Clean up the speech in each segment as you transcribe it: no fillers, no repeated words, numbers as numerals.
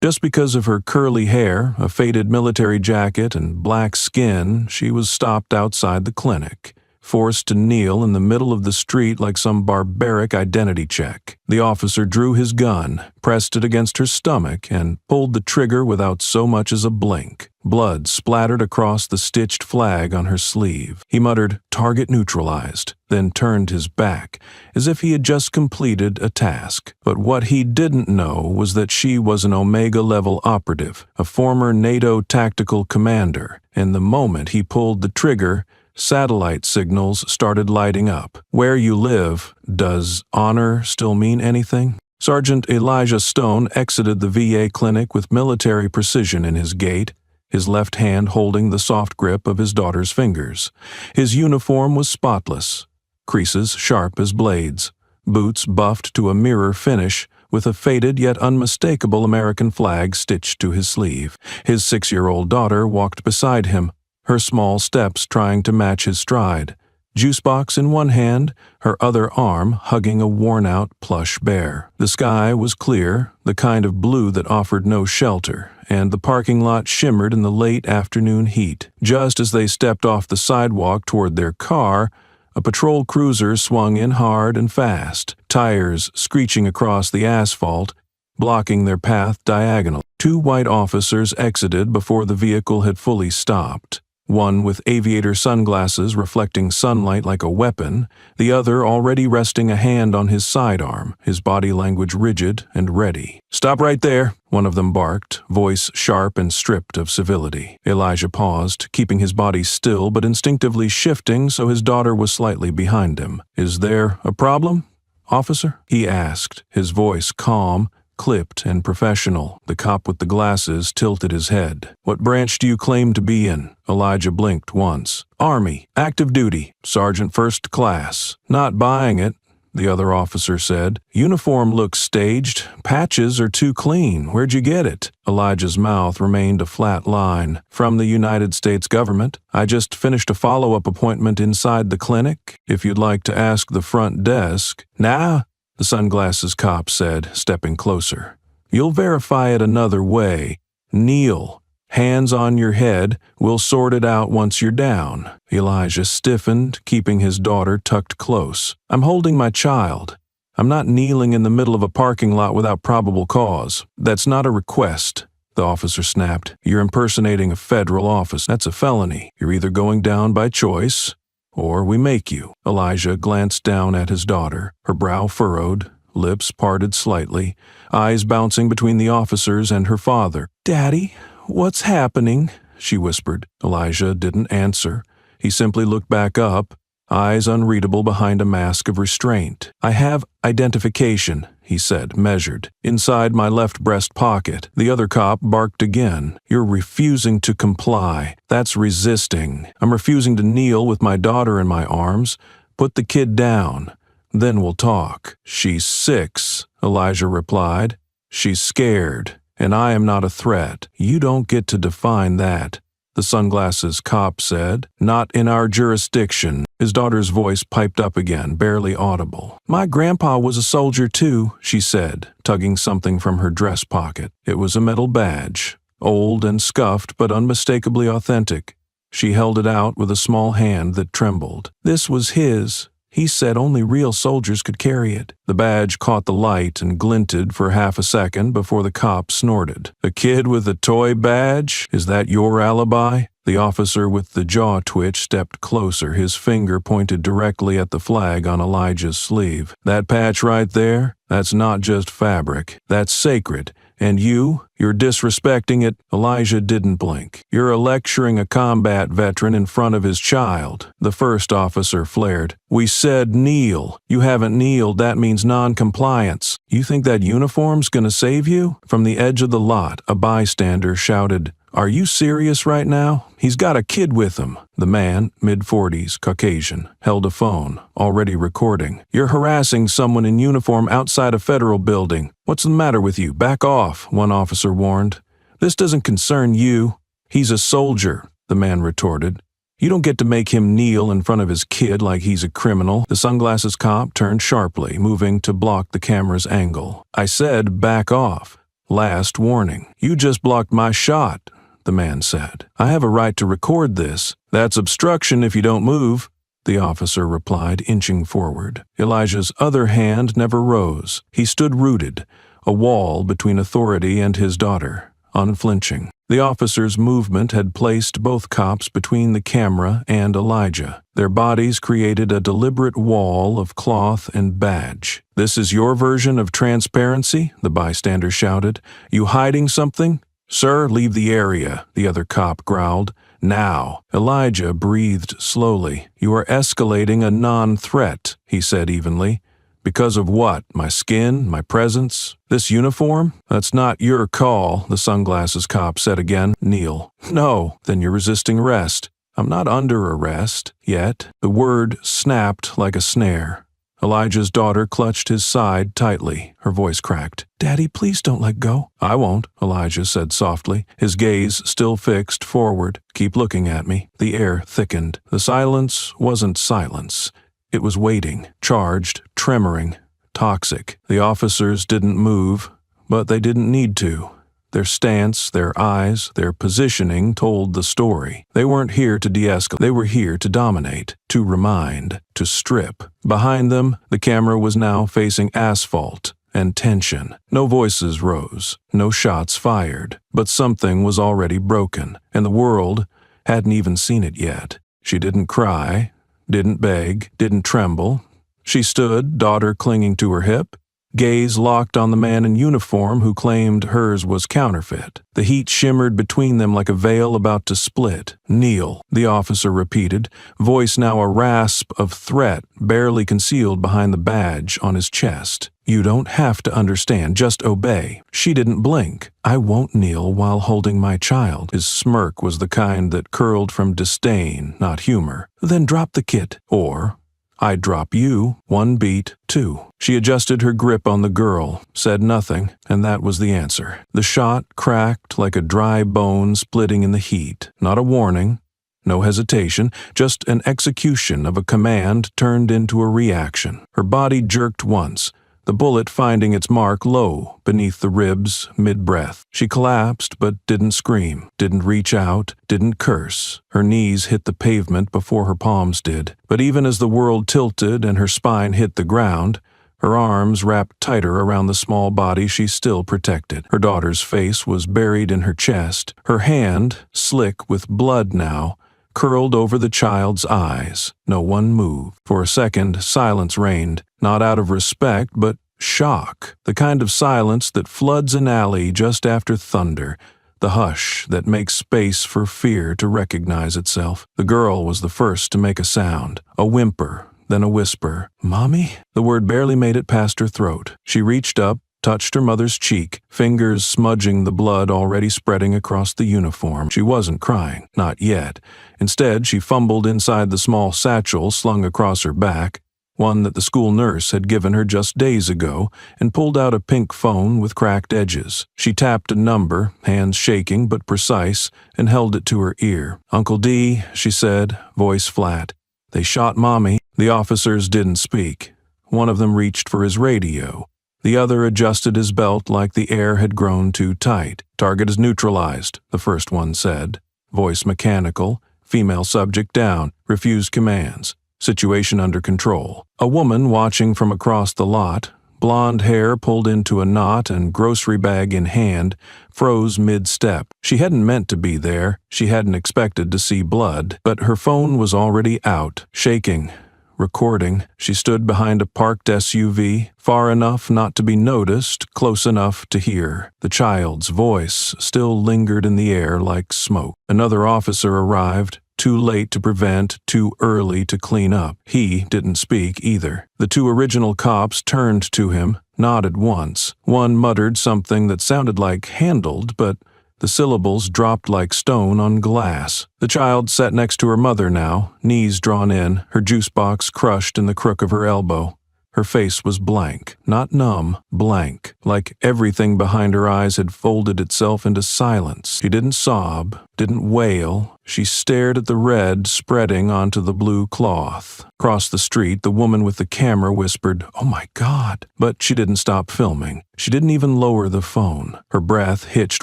Just because of her curly hair, a faded military jacket, and black skin, she was stopped outside the clinic, forced to kneel in the middle of the street like some barbaric identity check. The officer drew his gun, pressed it against her stomach, and pulled the trigger without so much as a blink. Blood splattered across the stitched flag on her sleeve. He muttered, "Target neutralized," then turned his back, as if he had just completed a task. But what he didn't know was that she was an Omega-level operative, a former NATO tactical commander, and the moment he pulled the trigger, satellite signals started lighting up. Where you live, does honor still mean anything? Sergeant Elijah Stone exited the VA clinic with military precision in his gait, his left hand holding the soft grip of his daughter's fingers. His uniform was spotless, creases sharp as blades, boots buffed to a mirror finish, with a faded yet unmistakable American flag stitched to his sleeve. His 6-year-old daughter walked beside him, her small steps trying to match his stride, juice box in one hand, her other arm hugging a worn-out plush bear. The sky was clear, the kind of blue that offered no shelter, and the parking lot shimmered in the late afternoon heat. Just as they stepped off the sidewalk toward their car, a patrol cruiser swung in hard and fast, tires screeching across the asphalt, blocking their path diagonally. 2 white officers exited before the vehicle had fully stopped. One with aviator sunglasses reflecting sunlight like a weapon, the other already resting a hand on his sidearm, his body language rigid and ready. "Stop right there," one of them barked, voice sharp and stripped of civility. Elijah paused, keeping his body still but instinctively shifting so his daughter was slightly behind him. "Is there a problem, officer?" he asked, his voice calm, clipped and professional. The cop with the glasses tilted his head. "What branch do you claim to be in?" Elijah blinked once. "Army, active duty, sergeant first class." "Not buying it," the other officer said. "Uniform looks staged. Patches are too clean. Where'd you get it?" Elijah's mouth remained a flat line. "From the United States government. I just finished a follow-up appointment inside the clinic. If you'd like to ask the front desk." "Nah," the sunglasses cop said, stepping closer. "You'll verify it another way. Kneel. Hands on your head. We'll sort it out once you're down." Elijah stiffened, keeping his daughter tucked close. "I'm holding my child. I'm not kneeling in the middle of a parking lot without probable cause." "That's not a request," the officer snapped. "You're impersonating a federal office. That's a felony. You're either going down by choice, or we make you." Elijah glanced down at his daughter, her brow furrowed, lips parted slightly, eyes bouncing between the officers and her father. "Daddy, what's happening?" she whispered. Elijah didn't answer. He simply looked back up, eyes unreadable behind a mask of restraint. "I have identification," he said, measured, "inside my left breast pocket." The other cop barked again. "You're refusing to comply. That's resisting. I'm refusing to kneel with my daughter in my arms. Put the kid down. Then we'll talk." "She's 6, Elijah replied. "She's scared, and I am not a threat." "You don't get to define that," the sunglasses cop said. "Not in our jurisdiction." His daughter's voice piped up again, barely audible. "My grandpa was a soldier too," she said, tugging something from her dress pocket. It was a metal badge, old and scuffed but unmistakably authentic. She held it out with a small hand that trembled. "This was his. He said only real soldiers could carry it." The badge caught the light and glinted for half a second before the cop snorted. "A kid with a toy badge? Is that your alibi?" The officer with the jaw twitch stepped closer, his finger pointed directly at the flag on Elijah's sleeve. "That patch right there? That's not just fabric. That's sacred. And you're disrespecting it." Elijah didn't blink. "You're lecturing a combat veteran in front of his child." The first officer flared. "We said kneel. You haven't kneeled. That means non-compliance. You think that uniform's gonna save you?" From the edge of the lot, a bystander shouted, "Are you serious right now? He's got a kid with him." The man, mid-40s, Caucasian, held a phone, already recording. "You're harassing someone in uniform outside a federal building. What's the matter with you? Back off," one officer warned. "This doesn't concern you." "He's a soldier," the man retorted. "You don't get to make him kneel in front of his kid like he's a criminal." The sunglasses cop turned sharply, moving to block the camera's angle. "I said back off." Last warning. You just blocked my shot, the man said. I have a right to record this. That's obstruction if you don't move, the officer replied, inching forward. Elijah's other hand never rose. He stood rooted, a wall between authority and his daughter, unflinching. The officer's movement had placed both cops between the camera and Elijah. Their bodies created a deliberate wall of cloth and badge. This is your version of transparency? The bystander shouted. You hiding something? Sir, leave the area, the other cop growled. Now. Elijah breathed slowly. You are escalating a non-threat, he said evenly. Because of what? My skin? My presence? This uniform? That's not your call, the sunglasses cop said again. Kneel. No, then you're resisting arrest. I'm not under arrest, yet. The word snapped like a snare. Elijah's daughter clutched his side tightly. Her voice cracked. Daddy, please don't let go. I won't, Elijah said softly, his gaze still fixed forward. Keep looking at me. The air thickened. The silence wasn't silence. It was waiting, charged, tremoring, toxic. The officers didn't move, but they didn't need to. Their stance, their eyes, their positioning told the story. They weren't here to de-escalate. They were here to dominate, to remind, to strip. Behind them, the camera was now facing asphalt and tension. No voices rose, no shots fired, but something was already broken, and the world hadn't even seen it yet. She didn't cry, didn't beg, didn't tremble. She stood, daughter clinging to her hip, gaze locked on the man in uniform who claimed hers was counterfeit. The heat shimmered between them like a veil about to split. Kneel, the officer repeated, voice now a rasp of threat barely concealed behind the badge on his chest. You don't have to understand, just obey. She didn't blink. I won't kneel while holding my child. His smirk was the kind that curled from disdain, not humor. Then drop the kit. Or, I drop you, 1 beat, 2. She adjusted her grip on the girl, said nothing, and that was the answer. The shot cracked like a dry bone splitting in the heat. Not a warning, no hesitation, just an execution of a command turned into a reaction. Her body jerked once, the bullet finding its mark low beneath the ribs mid-breath. She collapsed but didn't scream, didn't reach out, didn't curse. Her knees hit the pavement before her palms did. But even as the world tilted and her spine hit the ground, her arms wrapped tighter around the small body she still protected. Her daughter's face was buried in her chest, her hand, slick with blood now, curled over the child's eyes. No one moved. For a second, silence reigned, not out of respect, but shock. The kind of silence that floods an alley just after thunder. The hush that makes space for fear to recognize itself. The girl was the first to make a sound, a whimper, then a whisper. Mommy? The word barely made it past her throat. She reached up, touched her mother's cheek, fingers smudging the blood already spreading across the uniform. She wasn't crying, not yet. Instead, she fumbled inside the small satchel slung across her back, one that the school nurse had given her just days ago, and pulled out a pink phone with cracked edges. She tapped a number, hands shaking but precise, and held it to her ear. Uncle D, she said, voice flat. They shot Mommy. The officers didn't speak. One of them reached for his radio. The other adjusted his belt like the air had grown too tight. Target is neutralized, the first one said. Voice mechanical, female subject down, refused commands. Situation under control. A woman watching from across the lot, blonde hair pulled into a knot and grocery bag in hand, froze mid-step. She hadn't meant to be there. She hadn't expected to see blood, but her phone was already out, shaking. Recording, she stood behind a parked SUV, far enough not to be noticed, close enough to hear. The child's voice still lingered in the air like smoke. Another officer arrived, too late to prevent, too early to clean up. He didn't speak either. The 2 original cops turned to him, nodded once. One muttered something that sounded like handled, but the syllables dropped like stone on glass. The child sat next to her mother now, knees drawn in, her juice box crushed in the crook of her elbow. Her face was blank, not numb, blank, like everything behind her eyes had folded itself into silence. She didn't sob, didn't wail. She stared at the red spreading onto the blue cloth. Across the street, the woman with the camera whispered, "Oh my God!" But she didn't stop filming. She didn't even lower the phone. Her breath hitched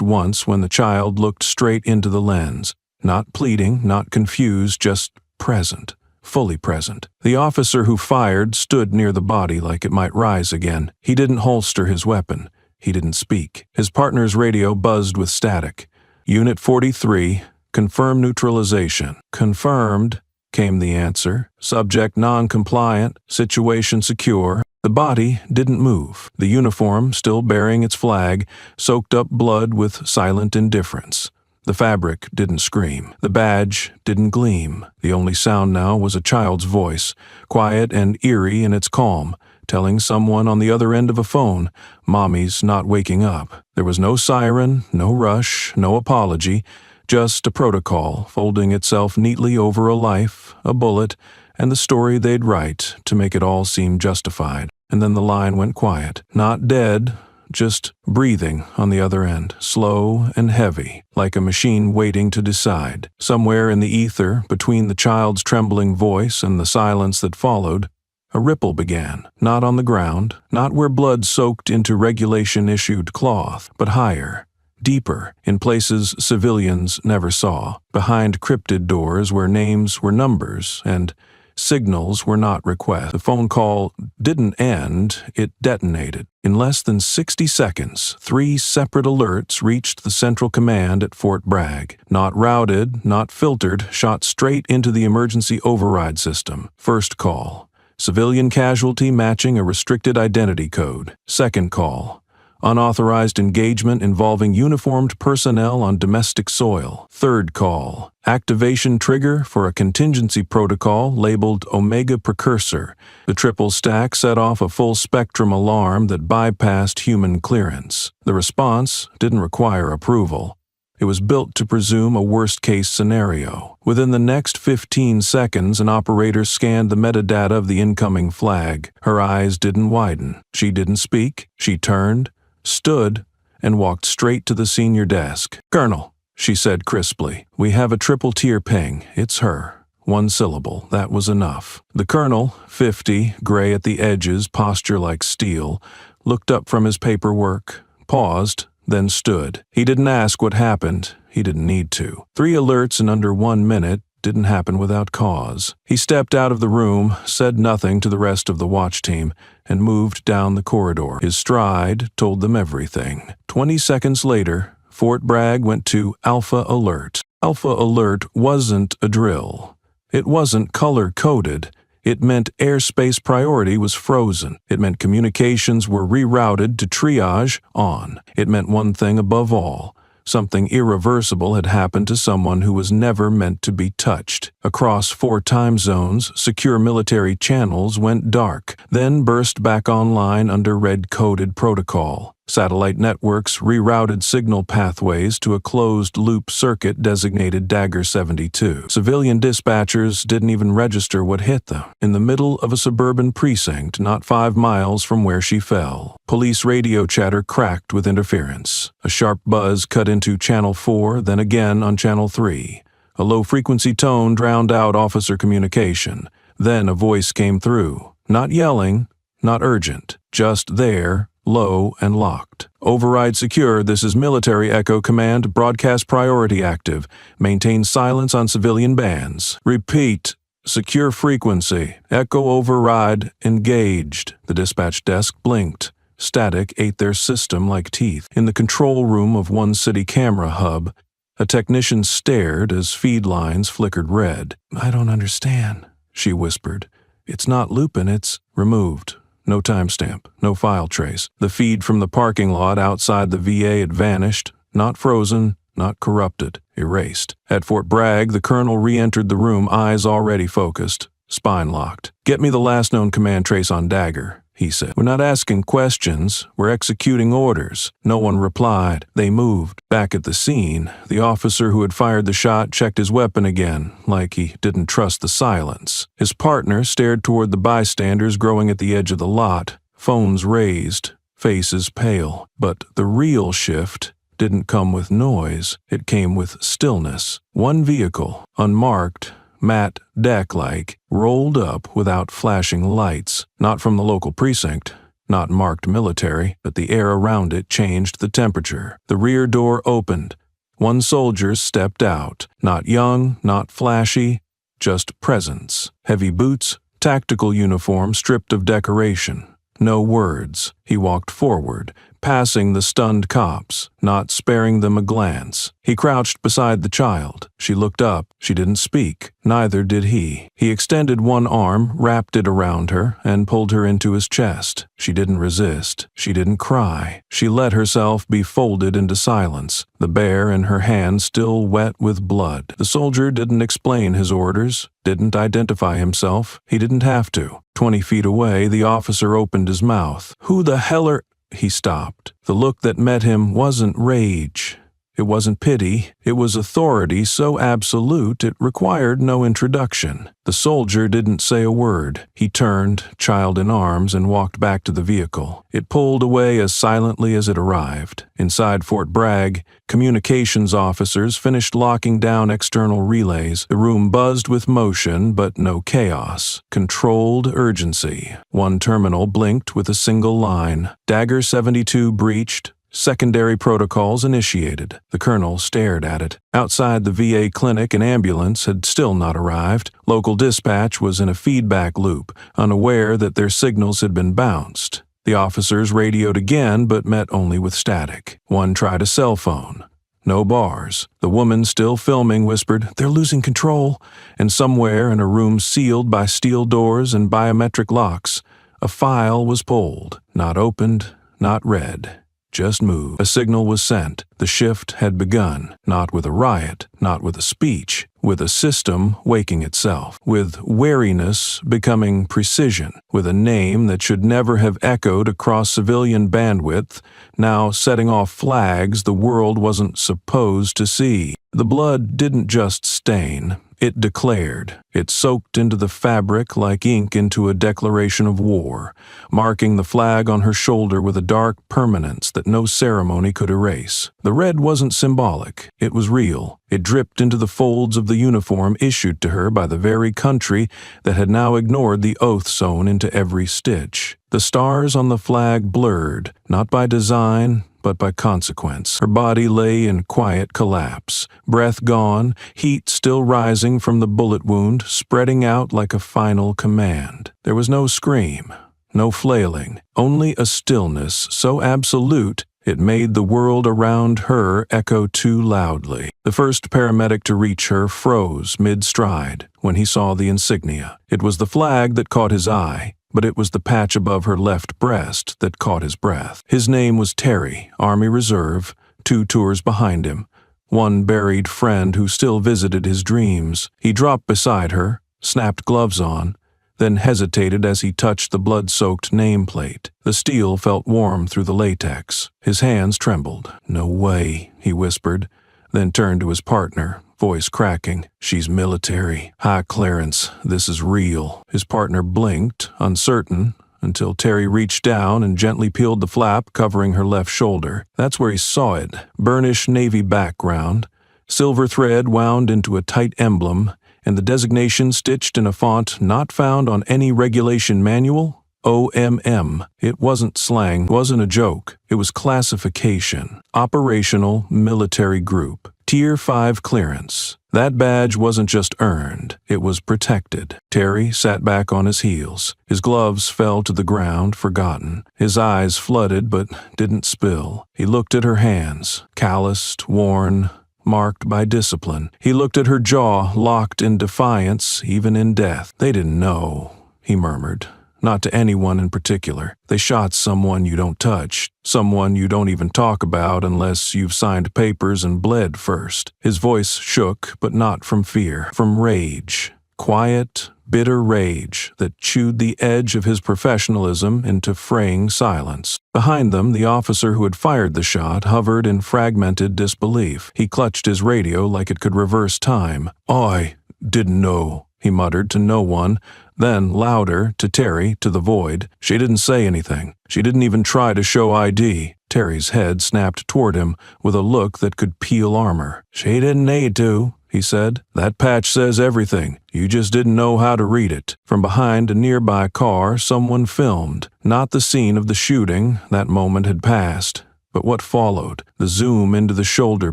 once when the child looked straight into the lens. Not pleading, not confused, just present. Fully present. The officer who fired stood near the body like it might rise again. He didn't holster his weapon. He didn't speak. His partner's radio buzzed with static. "Unit 43, confirm neutralization." "Confirmed," came the answer. "Subject non-compliant, situation secure." The body didn't move. The uniform, still bearing its flag, soaked up blood with silent indifference. The fabric didn't scream. The badge didn't gleam. The only sound now was a child's voice, quiet and eerie in its calm, telling someone on the other end of a phone, "Mommy's not waking up." There was no siren, no rush, no apology, just a protocol folding itself neatly over a life, a bullet, and the story they'd write to make it all seem justified. And then the line went quiet. Not dead, just breathing on the other end, slow and heavy, like a machine waiting to decide. Somewhere in the ether, between the child's trembling voice and the silence that followed, a ripple began, not on the ground, not where blood soaked into regulation-issued cloth, but higher, deeper, in places civilians never saw, behind cryptid doors where names were numbers and signals were not requests. The phone call didn't end, it detonated. In less than 60 seconds, 3 separate alerts reached the central command at Fort Bragg. Not routed, not filtered, shot straight into the emergency override system. First call: civilian casualty matching a restricted identity code. Second call: unauthorized engagement involving uniformed personnel on domestic soil. Third call: activation trigger for a contingency protocol labeled Omega Precursor. The triple stack set off a full-spectrum alarm that bypassed human clearance. The response didn't require approval. It was built to presume a worst-case scenario. Within the next 15 seconds, an operator scanned the metadata of the incoming flag. Her eyes didn't widen. She didn't speak. She turned, stood, and walked straight to the senior desk. "Colonel," she said crisply, "we have a triple-tier ping. It's her." 1 syllable, that was enough. The colonel, 50, gray at the edges, posture like steel, looked up from his paperwork, paused, then stood. He didn't ask what happened. He didn't need to. 3 alerts in under 1 minute didn't happen without cause. He stepped out of the room, said nothing to the rest of the watch team, and moved down the corridor. His stride told them everything. 20 seconds later, Fort Bragg went to Alpha Alert. Alpha Alert wasn't a drill. It wasn't color-coded. It meant airspace priority was frozen. It meant communications were rerouted to triage on. It meant one thing above all: something irreversible had happened to someone who was never meant to be touched. Across 4 time zones, secure military channels went dark, then burst back online under red-coded protocol. Satellite networks rerouted signal pathways to a closed-loop circuit designated Dagger 72. Civilian dispatchers didn't even register what hit them. In the middle of a suburban precinct, not 5 miles from where she fell, police radio chatter cracked with interference. A sharp buzz cut into Channel 4, then again on Channel 3. A low-frequency tone drowned out officer communication. Then a voice came through. Not yelling, not urgent, just there, low and locked. "Override secure. This is Military Echo Command. Broadcast priority active. Maintain silence on civilian bands. Repeat. Secure frequency. Echo override engaged." The dispatch desk blinked. Static ate their system like teeth. In the control room of one city camera hub, a technician stared as feed lines flickered red. "I don't understand," she whispered. "It's not Lupin, it's removed. No timestamp, no file trace. The feed from the parking lot outside the VA had vanished, not frozen, not corrupted, erased." At Fort Bragg, the colonel re-entered the room, eyes already focused, spine locked. "Get me the last known command trace on Dagger," he said. "We're not asking questions. We're executing orders." No one replied. They moved. Back at the scene, the officer who had fired the shot checked his weapon again, like he didn't trust the silence. His partner stared toward the bystanders growing at the edge of the lot, phones raised, faces pale. But the real shift didn't come with noise. It came with stillness. One vehicle, unmarked, matte deck-like, rolled up without flashing lights. Not from the local precinct, not marked military, but the air around it changed the temperature. The rear door opened. One soldier stepped out. Not young, not flashy, just presence. Heavy boots, tactical uniform stripped of decoration. No words. He walked forward, passing the stunned cops, not sparing them a glance. He crouched beside the child. She looked up. She didn't speak. Neither did he. He extended one arm, wrapped it around her, and pulled her into his chest. She didn't resist. She didn't cry. She let herself be folded into silence, the bear in her hand still wet with blood. The soldier didn't explain his orders, didn't identify himself. He didn't have to. 20 feet away, the officer opened his mouth. "Who the hell are—" He stopped. The look that met him wasn't rage. It wasn't pity. It was authority so absolute it required no introduction. The soldier didn't say a word. He turned, child in arms, and walked back to the vehicle. It pulled away as silently as it arrived. Inside Fort Bragg, communications officers finished locking down external relays. The room buzzed with motion, but no chaos. Controlled urgency. One terminal blinked with a single line. Dagger 72 breached. Secondary protocols initiated. The colonel stared at it. Outside the VA clinic, an ambulance had still not arrived. Local dispatch was in a feedback loop, unaware that their signals had been bounced. The officers radioed again, but met only with static. One tried a cell phone. No bars. The woman, still filming, whispered, "They're losing control." And somewhere in a room sealed by steel doors and biometric locks, a file was pulled. Not opened, not read. Just move. A signal was sent. The shift had begun, not with a riot, not with a speech, with a system waking itself, with wariness becoming precision, with a name that should never have echoed across civilian bandwidth, now setting off flags the world wasn't supposed to see. The blood didn't just stain. It declared. It soaked into the fabric like ink into a declaration of war, marking the flag on her shoulder with a dark permanence that no ceremony could erase. The red wasn't symbolic. It was real. It dripped into the folds of the uniform issued to her by the very country that had now ignored the oath sewn into every stitch. The stars on the flag blurred, not by design, but by consequence. Her body lay in quiet collapse, breath gone, heat still rising from the bullet wound, spreading out like a final command. There was no scream, no flailing, only a stillness so absolute it made the world around her echo too loudly. The first paramedic to reach her froze mid-stride when he saw the insignia. It was the flag that caught his eye, but it was the patch above her left breast that caught his breath. His name was Terry, Army Reserve, 2 tours behind him, one buried friend who still visited his dreams. He dropped beside her, snapped gloves on, then hesitated as he touched the blood-soaked nameplate. The steel felt warm through the latex. His hands trembled. "No way," he whispered, then turned to his partner, voice cracking. "She's military. High clearance. This is real." His partner blinked, uncertain, until Terry reached down and gently peeled the flap covering her left shoulder. That's where he saw it. Burnished navy background, silver thread wound into a tight emblem, and the designation stitched in a font not found on any regulation manual. OMM. It wasn't slang, wasn't a joke. It was classification. Operational Military Group. Tier 5 clearance. That badge wasn't just earned, it was protected. Terry sat back on his heels. His gloves fell to the ground, forgotten. His eyes flooded but didn't spill. He looked at her hands, calloused, worn, marked by discipline. He looked at her jaw, locked in defiance, even in death. "They didn't know," he murmured. "Not to anyone in particular. They shot someone you don't touch, someone you don't even talk about unless you've signed papers and bled first." His voice shook, but not from fear, from rage. Quiet, bitter rage that chewed the edge of his professionalism into fraying silence. Behind them, the officer who had fired the shot hovered in fragmented disbelief. He clutched his radio like it could reverse time. "I didn't know," he muttered to no one, then louder to Terry, to the void. "She didn't say anything. She didn't even try to show ID." Terry's head snapped toward him with a look that could peel armor. "She didn't need to," he said. "That patch says everything. You just didn't know how to read it." From behind a nearby car, someone filmed. Not the scene of the shooting, that moment had passed, but what followed. The zoom into the shoulder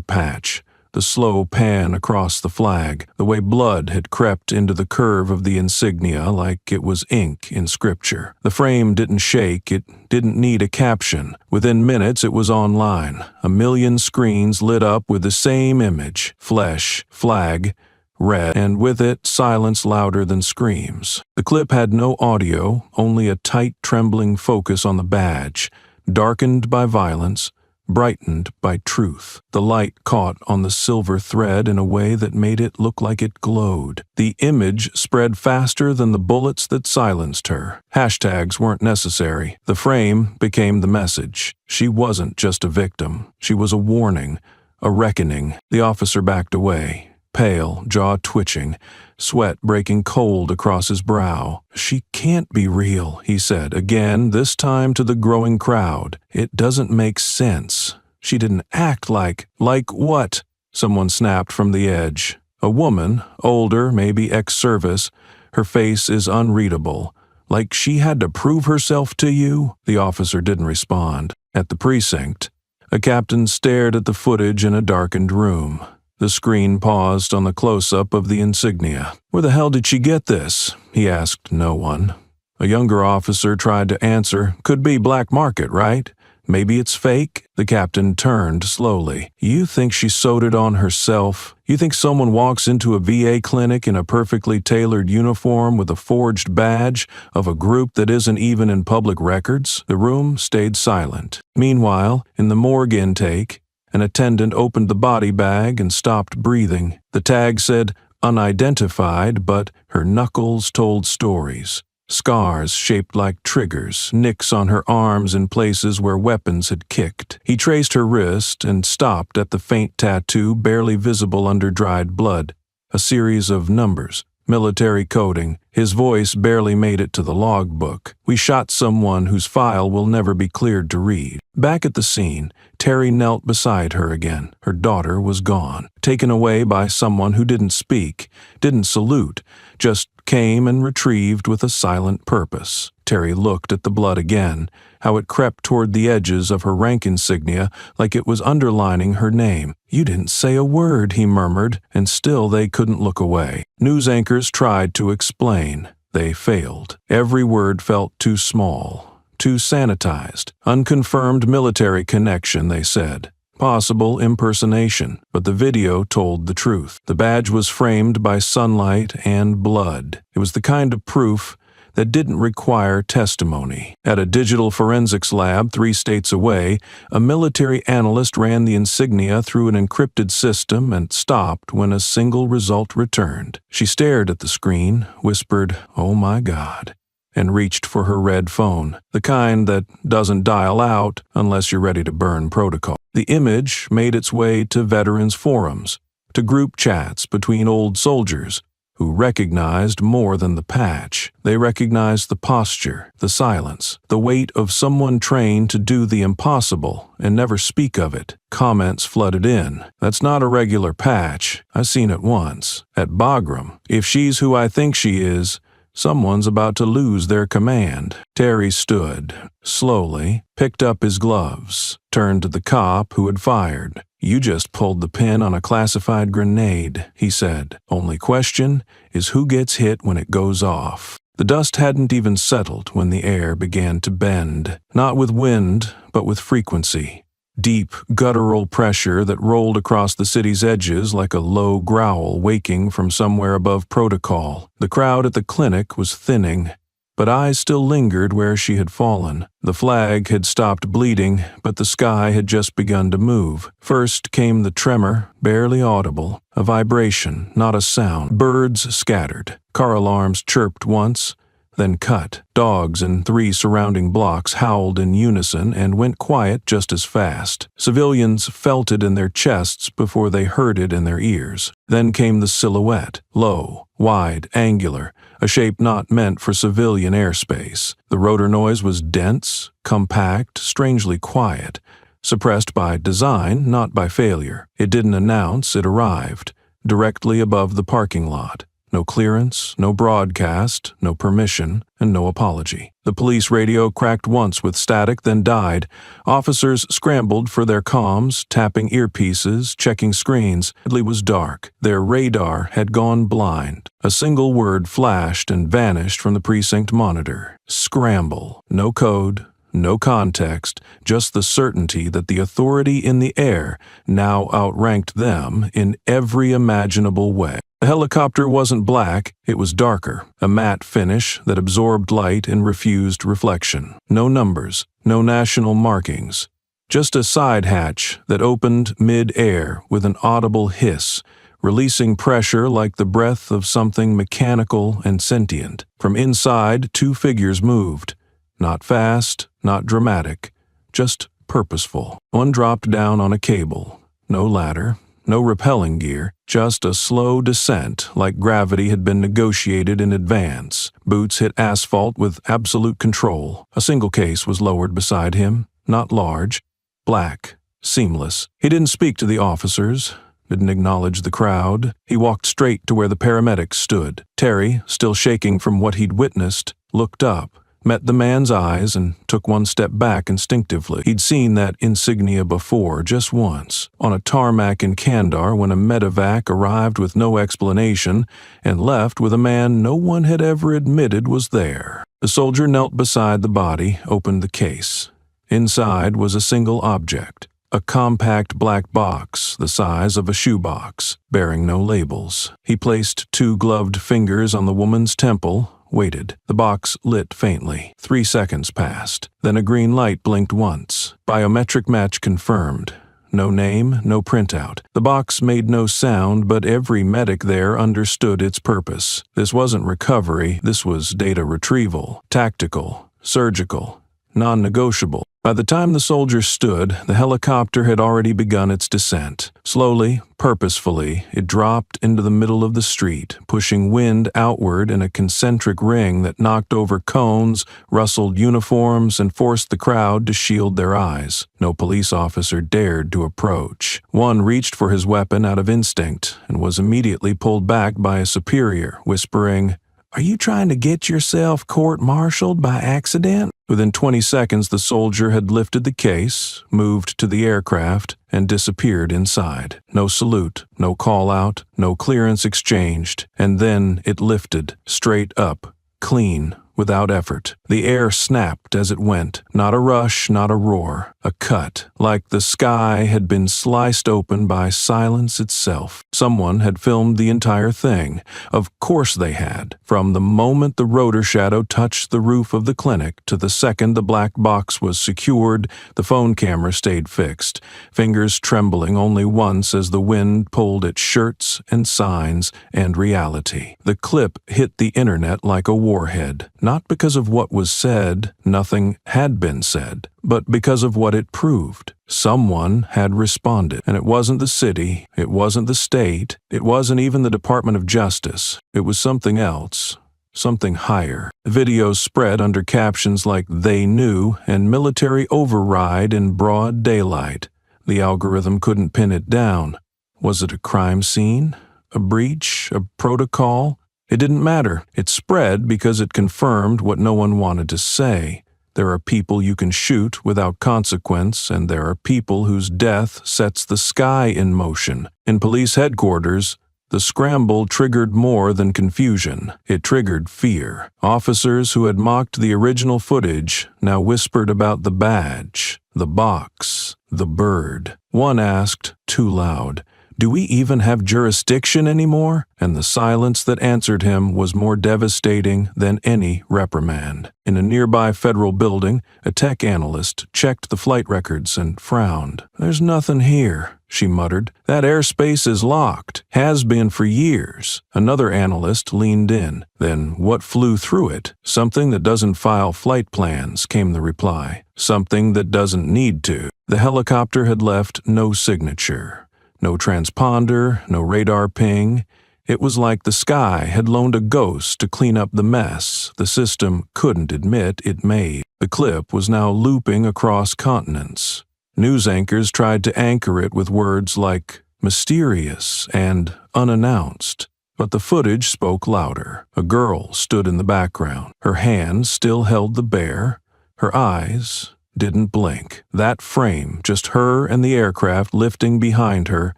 patch, the slow pan across the flag, the way blood had crept into the curve of the insignia like it was ink in scripture. The frame didn't shake, it didn't need a caption. Within minutes it was online. 1,000,000 screens lit up with the same image: flesh, flag, red, and with it silence louder than screams. The clip had no audio, only a tight, trembling focus on the badge, darkened by violence, brightened by truth. The light caught on the silver thread in a way that made it look like it glowed. The image spread faster than the bullets that silenced her. Hashtags weren't necessary. The frame became the message. She wasn't just a victim. She was a warning, a reckoning. The officer backed away, pale, jaw twitching, sweat breaking cold across his brow. "She can't be real," he said, again, this time to the growing crowd. "It doesn't make sense. She didn't act like..." "Like what?" someone snapped from the edge. "A woman, older, maybe ex-service. Her face is unreadable. Like she had to prove herself to you?" The officer didn't respond. At the precinct, a captain stared at the footage in a darkened room. The screen paused on the close-up of the insignia. "Where the hell did she get this?" he asked no one. A younger officer tried to answer. "Could be black market, right? Maybe it's fake?" The captain turned slowly. "You think she sewed it on herself? You think someone walks into a VA clinic in a perfectly tailored uniform with a forged badge of a group that isn't even in public records?" The room stayed silent. Meanwhile, in the morgue intake, an attendant opened the body bag and stopped breathing. The tag said unidentified, but her knuckles told stories. Scars shaped like triggers, nicks on her arms in places where weapons had kicked. He traced her wrist and stopped at the faint tattoo barely visible under dried blood. A series of numbers, military coding. His voice barely made it to the logbook. "We shot someone whose file will never be cleared to read." Back at the scene, Terry knelt beside her again. Her daughter was gone, taken away by someone who didn't speak, didn't salute, just came and retrieved with a silent purpose. Terry looked at the blood again, how it crept toward the edges of her rank insignia like it was underlining her name. "You didn't say a word," he murmured, and still they couldn't look away. News anchors tried to explain. They failed. Every word felt too small, too sanitized. Unconfirmed military connection, they said. Possible impersonation, but the video told the truth. The badge was framed by sunlight and blood. It was the kind of proof that didn't require testimony. At a digital forensics lab 3 states away, a military analyst ran the insignia through an encrypted system and stopped when a single result returned. She stared at the screen, whispered, "Oh my God," and reached for her red phone, the kind that doesn't dial out unless you're ready to burn protocol. The image made its way to veterans' forums, to group chats between old soldiers who recognized more than the patch. They recognized the posture, the silence, the weight of someone trained to do the impossible and never speak of it. Comments flooded in. "That's not a regular patch. I've seen it once. At Bagram. If she's who I think she is, someone's about to lose their command." Terry stood, slowly, picked up his gloves, turned to the cop who had fired. "You just pulled the pin on a classified grenade," he said. "Only question is who gets hit when it goes off." The dust hadn't even settled when the air began to bend, not with wind, but with frequency. Deep, guttural pressure that rolled across the city's edges like a low growl waking from somewhere above protocol. The crowd at the clinic was thinning, but eyes still lingered where she had fallen. The flag had stopped bleeding, but the sky had just begun to move. First came the tremor, barely audible, a vibration, not a sound. Birds scattered. Car alarms chirped once, then cut. Dogs in 3 surrounding blocks howled in unison and went quiet just as fast. Civilians felt it in their chests before they heard it in their ears. Then came the silhouette, low, wide, angular, a shape not meant for civilian airspace. The rotor noise was dense, compact, strangely quiet, suppressed by design, not by failure. It didn't announce, it arrived, directly above the parking lot. No clearance, no broadcast, no permission, and no apology. The police radio cracked once with static, then died. Officers scrambled for their comms, tapping earpieces, checking screens. It was dark. Their radar had gone blind. A single word flashed and vanished from the precinct monitor. Scramble. No code, no context, just the certainty that the authority in the air now outranked them in every imaginable way. The helicopter wasn't black, it was darker, a matte finish that absorbed light and refused reflection. No numbers, no national markings, just a side hatch that opened mid-air with an audible hiss, releasing pressure like the breath of something mechanical and sentient. From inside, 2 figures moved. Not fast, not dramatic, just purposeful. One dropped down on a cable. No ladder, no rappelling gear, just a slow descent like gravity had been negotiated in advance. Boots hit asphalt with absolute control. A single case was lowered beside him, not large, black, seamless. He didn't speak to the officers, didn't acknowledge the crowd. He walked straight to where the paramedics stood. Terry, still shaking from what he'd witnessed, looked up, met the man's eyes, and took one step back instinctively. He'd seen that insignia before, just once, on a tarmac in Kandar when a medevac arrived with no explanation and left with a man no one had ever admitted was there. The soldier knelt beside the body, opened the case. Inside was a single object, a compact black box the size of a shoebox, bearing no labels. He placed 2 gloved fingers on the woman's temple, waited. The box lit faintly. 3 seconds passed. Then a green light blinked once. Biometric match confirmed. No name, no printout. The box made no sound, but every medic there understood its purpose. This wasn't recovery, this was data retrieval. Tactical, surgical, non-negotiable. By the time the soldier stood, the helicopter had already begun its descent. Slowly, purposefully, it dropped into the middle of the street, pushing wind outward in a concentric ring that knocked over cones, rustled uniforms, and forced the crowd to shield their eyes. No police officer dared to approach. One reached for his weapon out of instinct and was immediately pulled back by a superior, whispering, "Are you trying to get yourself court-martialed by accident?" Within 20 seconds, the soldier had lifted the case, moved to the aircraft, and disappeared inside. No salute, no call-out, no clearance exchanged, and then it lifted, straight up, clean, without effort. The air snapped as it went. Not a rush, not a roar. A cut, like the sky had been sliced open by silence itself. Someone had filmed the entire thing. Of course they had. From the moment the rotor shadow touched the roof of the clinic to the second the black box was secured, the phone camera stayed fixed, fingers trembling only once as the wind pulled at shirts and signs and reality. The clip hit the internet like a warhead. Not because of what was said, nothing had been said, but because of what it proved. Someone had responded, and it wasn't the city, it wasn't the state, it wasn't even the Department of Justice. It was something else, something higher. The videos spread under captions like "They Knew" and "Military Override" in broad daylight. The algorithm couldn't pin it down. Was it a crime scene? A breach? A protocol? It didn't matter. It spread because it confirmed what no one wanted to say. There are people you can shoot without consequence, and there are people whose death sets the sky in motion. In police headquarters, the scramble triggered more than confusion. It triggered fear. Officers who had mocked the original footage now whispered about the badge, the box, the bird. One asked, too loud, Do we even have jurisdiction anymore? And the silence that answered him was more devastating than any reprimand. In a nearby federal building, a tech analyst checked the flight records and frowned. "There's nothing here," she muttered. "That airspace is locked. Has been for years." Another analyst leaned in. "Then what flew through it?" "Something that doesn't file flight plans," came the reply. "Something that doesn't need to." The helicopter had left no signature. No transponder, no radar ping. It was like the sky had loaned a ghost to clean up the mess the system couldn't admit it made. The clip was now looping across continents. News anchors tried to anchor it with words like mysterious and unannounced. But the footage spoke louder. A girl stood in the background. Her hands still held the bear. Her eyes didn't blink. That frame, just her and the aircraft lifting behind her,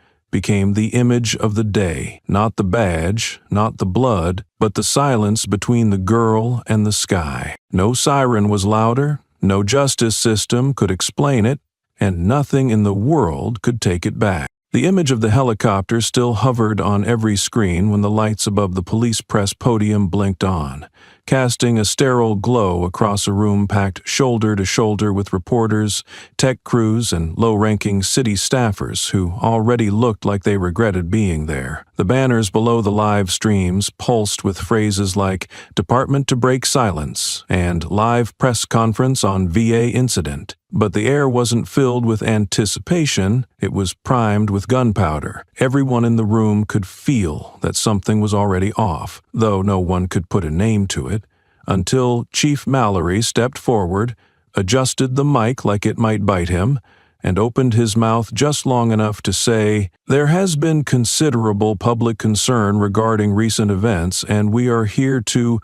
became the image of the day. Not the badge, not the blood, but the silence between the girl and the sky. No siren was louder, no justice system could explain it, and nothing in the world could take it back. The image of the helicopter still hovered on every screen when the lights above the police press podium blinked on, casting a sterile glow across a room packed shoulder to shoulder with reporters, tech crews, and low-ranking city staffers who already looked like they regretted being there. The banners below the live streams pulsed with phrases like "Department to break silence" and "Live press conference on VA incident." But the air wasn't filled with anticipation, it was primed with gunpowder. Everyone in the room could feel that something was already off, though no one could put a name to it, until Chief Mallory stepped forward, adjusted the mic like it might bite him, and opened his mouth just long enough to say, "There has been considerable public concern regarding recent events, and we are here to—"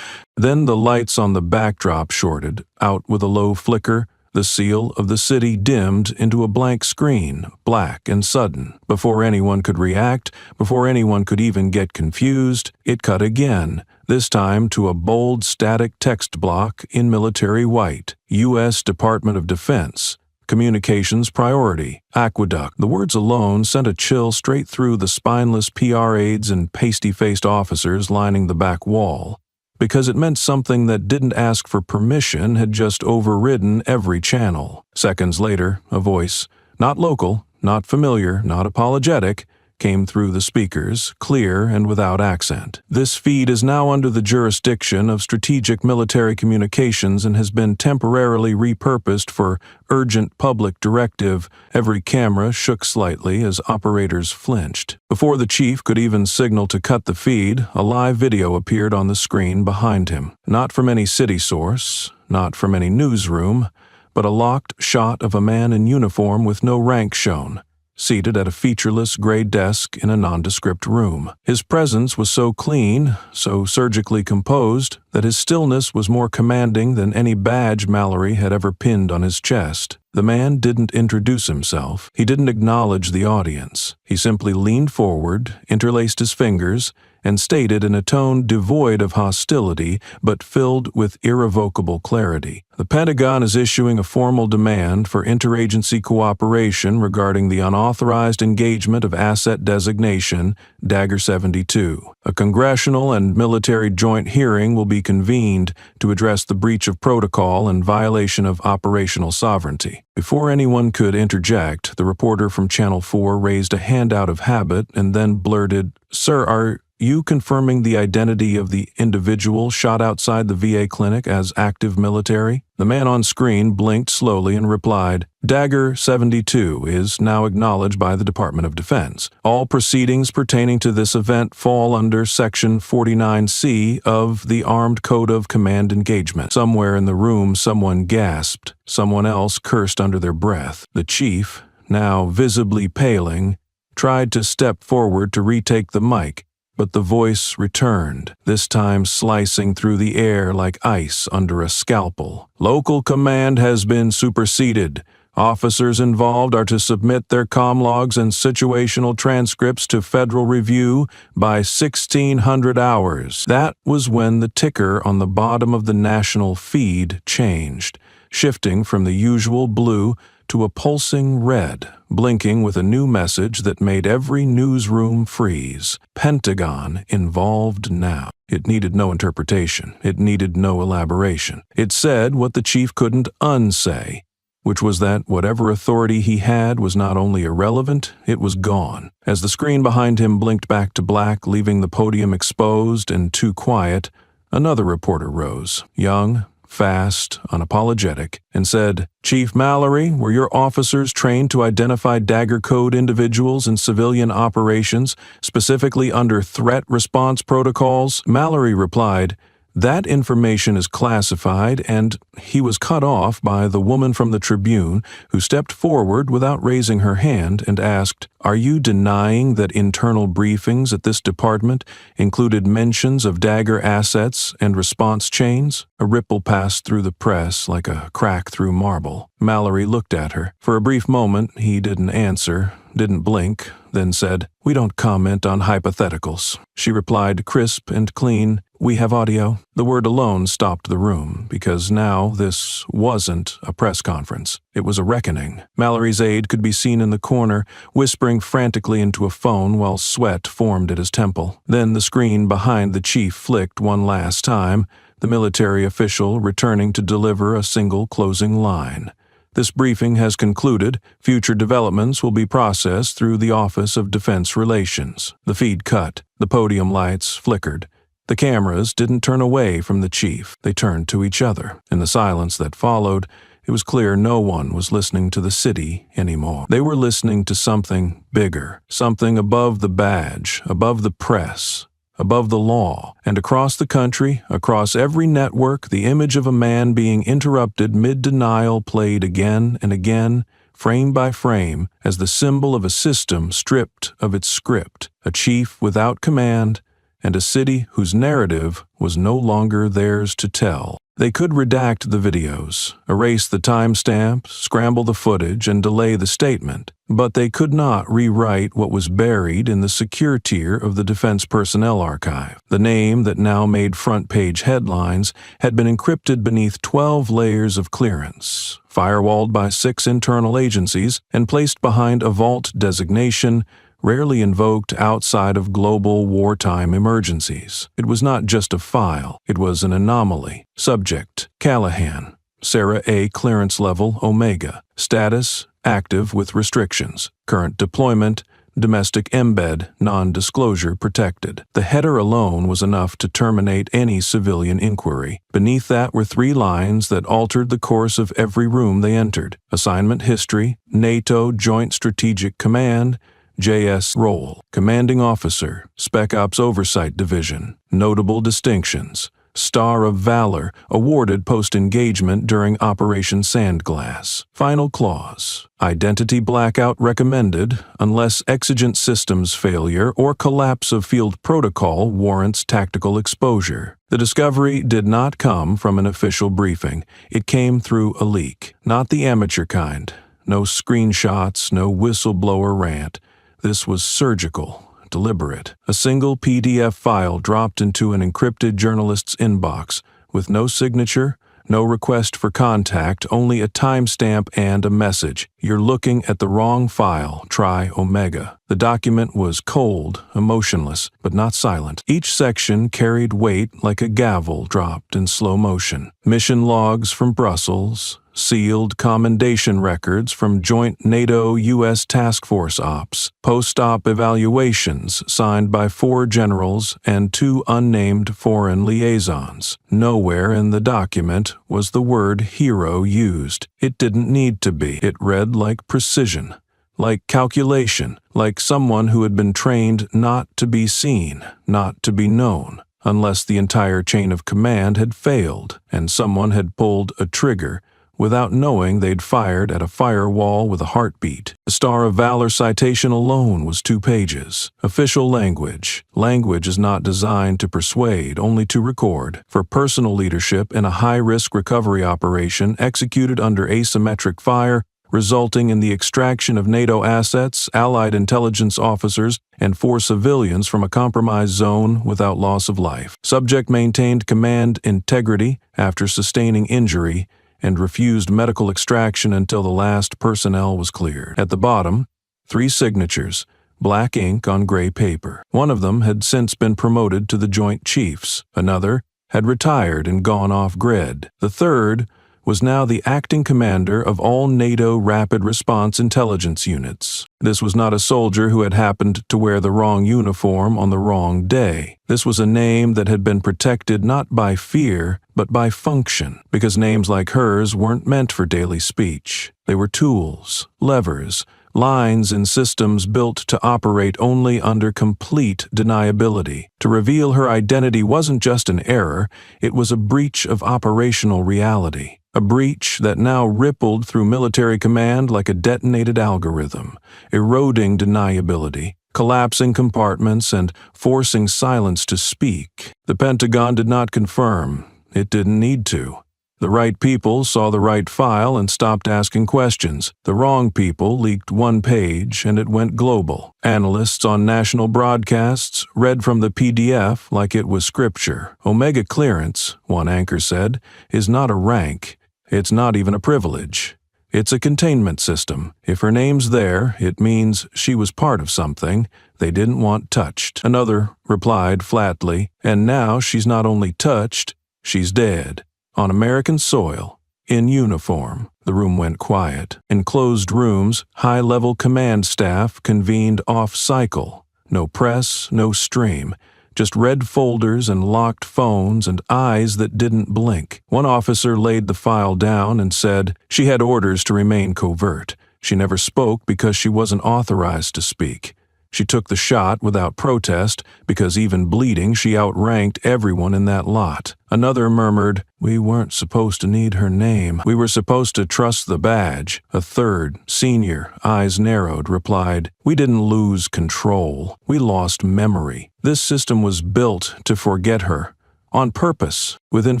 Then the lights on the backdrop shorted out with a low flicker. The seal of the city dimmed into a blank screen, black and sudden. Before anyone could react, before anyone could even get confused, it cut again, this time to a bold static text block in military white. U.S. Department of Defense. Communications priority. Aqueduct. The words alone sent a chill straight through the spineless PR aides and pasty-faced officers lining the back wall, because it meant something that didn't ask for permission had just overridden every channel. Seconds later, a voice, not local, not familiar, not apologetic, came through the speakers, clear and without accent. "This feed is now under the jurisdiction of Strategic Military Communications and has been temporarily repurposed for urgent public directive." Every camera shook slightly as operators flinched. Before the chief could even signal to cut the feed, a live video appeared on the screen behind him. Not from any city source, not from any newsroom, but a locked shot of a man in uniform with no rank shown, seated at a featureless gray desk in a nondescript room. His presence was so clean, so surgically composed, that his stillness was more commanding than any badge Mallory had ever pinned on his chest. The man didn't introduce himself. He didn't acknowledge the audience. He simply leaned forward, interlaced his fingers, and stated in a tone devoid of hostility but filled with irrevocable clarity, "The Pentagon is issuing a formal demand for interagency cooperation regarding the unauthorized engagement of asset designation, Dagger 72. A congressional and military joint hearing will be convened to address the breach of protocol and violation of operational sovereignty." Before anyone could interject, the reporter from Channel 4 raised a hand out of habit and then blurted, "Sir, are you confirming the identity of the individual shot outside the VA clinic as active military?" The man on screen blinked slowly and replied, "Dagger 72 is now acknowledged by the Department of Defense. All proceedings pertaining to this event fall under Section 49C of the Armed Code of Command Engagement." Somewhere in the room someone gasped, someone else cursed under their breath. The chief, now visibly paling, tried to step forward to retake the mic, but the voice returned, this time slicing through the air like ice under a scalpel. "Local command has been superseded. Officers involved are to submit their comm logs and situational transcripts to federal review by 1600 hours." That was when the ticker on the bottom of the national feed changed, shifting from the usual blue to a pulsing red, blinking with a new message that made every newsroom freeze. Pentagon involved now. It needed no interpretation. It needed no elaboration. It said what the chief couldn't unsay, which was that whatever authority he had was not only irrelevant, it was gone. As the screen behind him blinked back to black, leaving the podium exposed and too quiet, another reporter rose, young, fast, unapologetic, and said, "Chief Mallory, were your officers trained to identify Dagger Code individuals in civilian operations, specifically under threat response protocols?" Mallory replied, "That information is classified," and he was cut off by the woman from the Tribune, who stepped forward without raising her hand and asked, "Are you denying that internal briefings at this department included mentions of Dagger assets and response chains?" A ripple passed through the press like a crack through marble. Mallory looked at her. For a brief moment, he didn't answer, didn't blink, then said, "We don't comment on hypotheticals." She replied, crisp and clean, "We have audio." The word alone stopped the room, because now this wasn't a press conference. It was a reckoning. Mallory's aide could be seen in the corner, whispering frantically into a phone while sweat formed at his temple. Then the screen behind the chief flicked one last time, the military official returning to deliver a single closing line. "This briefing has concluded. Future developments will be processed through the Office of Defense Relations." The feed cut. The podium lights flickered. The cameras didn't turn away from the chief. They turned to each other. In the silence that followed, it was clear no one was listening to the city anymore. They were listening to something bigger, something above the badge, above the press, above the law. And across the country, across every network, the image of a man being interrupted mid-denial played again and again, frame by frame, as the symbol of a system stripped of its script, a chief without command, and a city whose narrative was no longer theirs to tell. They could redact the videos, erase the timestamp, scramble the footage, and delay the statement, but they could not rewrite what was buried in the secure tier of the Defense Personnel Archive. The name that now made front-page headlines had been encrypted beneath 12 layers of clearance, firewalled by 6 internal agencies, and placed behind a vault designation rarely invoked outside of global wartime emergencies. It was not just a file, it was an anomaly. Subject, Callahan. Sarah A. Clearance Level, Omega. Status, active with restrictions. Current deployment, domestic embed, non-disclosure protected. The header alone was enough to terminate any civilian inquiry. Beneath that were 3 lines that altered the course of every room they entered. Assignment history, NATO Joint Strategic Command, JS role, Commanding Officer, Spec Ops Oversight Division, notable distinctions, Star of Valor, awarded post-engagement during Operation Sandglass. Final clause, identity blackout recommended unless exigent systems failure or collapse of field protocol warrants tactical exposure. The discovery did not come from an official briefing. It came through a leak, not the amateur kind. No screenshots, no whistleblower rant. This was surgical, deliberate. A single PDF file dropped into an encrypted journalist's inbox, with no signature, no request for contact, only a timestamp and a message. "You're looking at the wrong file. Try Omega." The document was cold, emotionless, but not silent. Each section carried weight like a gavel dropped in slow motion. Mission logs from Brussels, sealed commendation records from joint NATO-US Task Force ops, post-op evaluations signed by 4 generals and 2 unnamed foreign liaisons. Nowhere in the document was the word hero used. It didn't need to be. It read like precision, like calculation, like someone who had been trained not to be seen, not to be known, unless the entire chain of command had failed and someone had pulled a trigger without knowing they'd fired at a firewall with a heartbeat. The Star of Valor citation alone was 2 pages. Official language. Language is not designed to persuade, only to record. For personal leadership in a high-risk recovery operation executed under asymmetric fire, resulting in the extraction of NATO assets, Allied intelligence officers, and 4 civilians from a compromised zone without loss of life. Subject maintained command integrity after sustaining injury and refused medical extraction until the last personnel was cleared. At the bottom, 3 signatures, black ink on gray paper. One of them had since been promoted to the Joint Chiefs. Another had retired and gone off-grid. The third was now the acting commander of all NATO Rapid Response Intelligence Units. This was not a soldier who had happened to wear the wrong uniform on the wrong day. This was a name that had been protected not by fear, but by function, because names like hers weren't meant for daily speech. They were tools, levers, lines in systems built to operate only under complete deniability. To reveal her identity wasn't just an error, it was a breach of operational reality. A breach that now rippled through military command like a detonated algorithm, eroding deniability, collapsing compartments, and forcing silence to speak. The Pentagon did not confirm. It didn't need to. The right people saw the right file and stopped asking questions. The wrong people leaked one page and it went global. Analysts on national broadcasts read from the PDF like it was scripture. Omega clearance, one anchor said, is not a rank. It's not even a privilege. It's a containment system. If her name's there, it means she was part of something they didn't want touched. Another replied flatly, and now she's not only touched, she's dead. On American soil, in uniform. The room went quiet. In closed rooms, high-level command staff convened off-cycle. No press, no stream. Just red folders and locked phones and eyes that didn't blink. One officer laid the file down and said she had orders to remain covert. She never spoke because she wasn't authorized to speak. She took the shot without protest because even bleeding she outranked everyone in that lot. Another murmured, "We weren't supposed to need her name. We were supposed to trust the badge." A third, senior, eyes narrowed, replied, "We didn't lose control. We lost memory. This system was built to forget her. On purpose." Within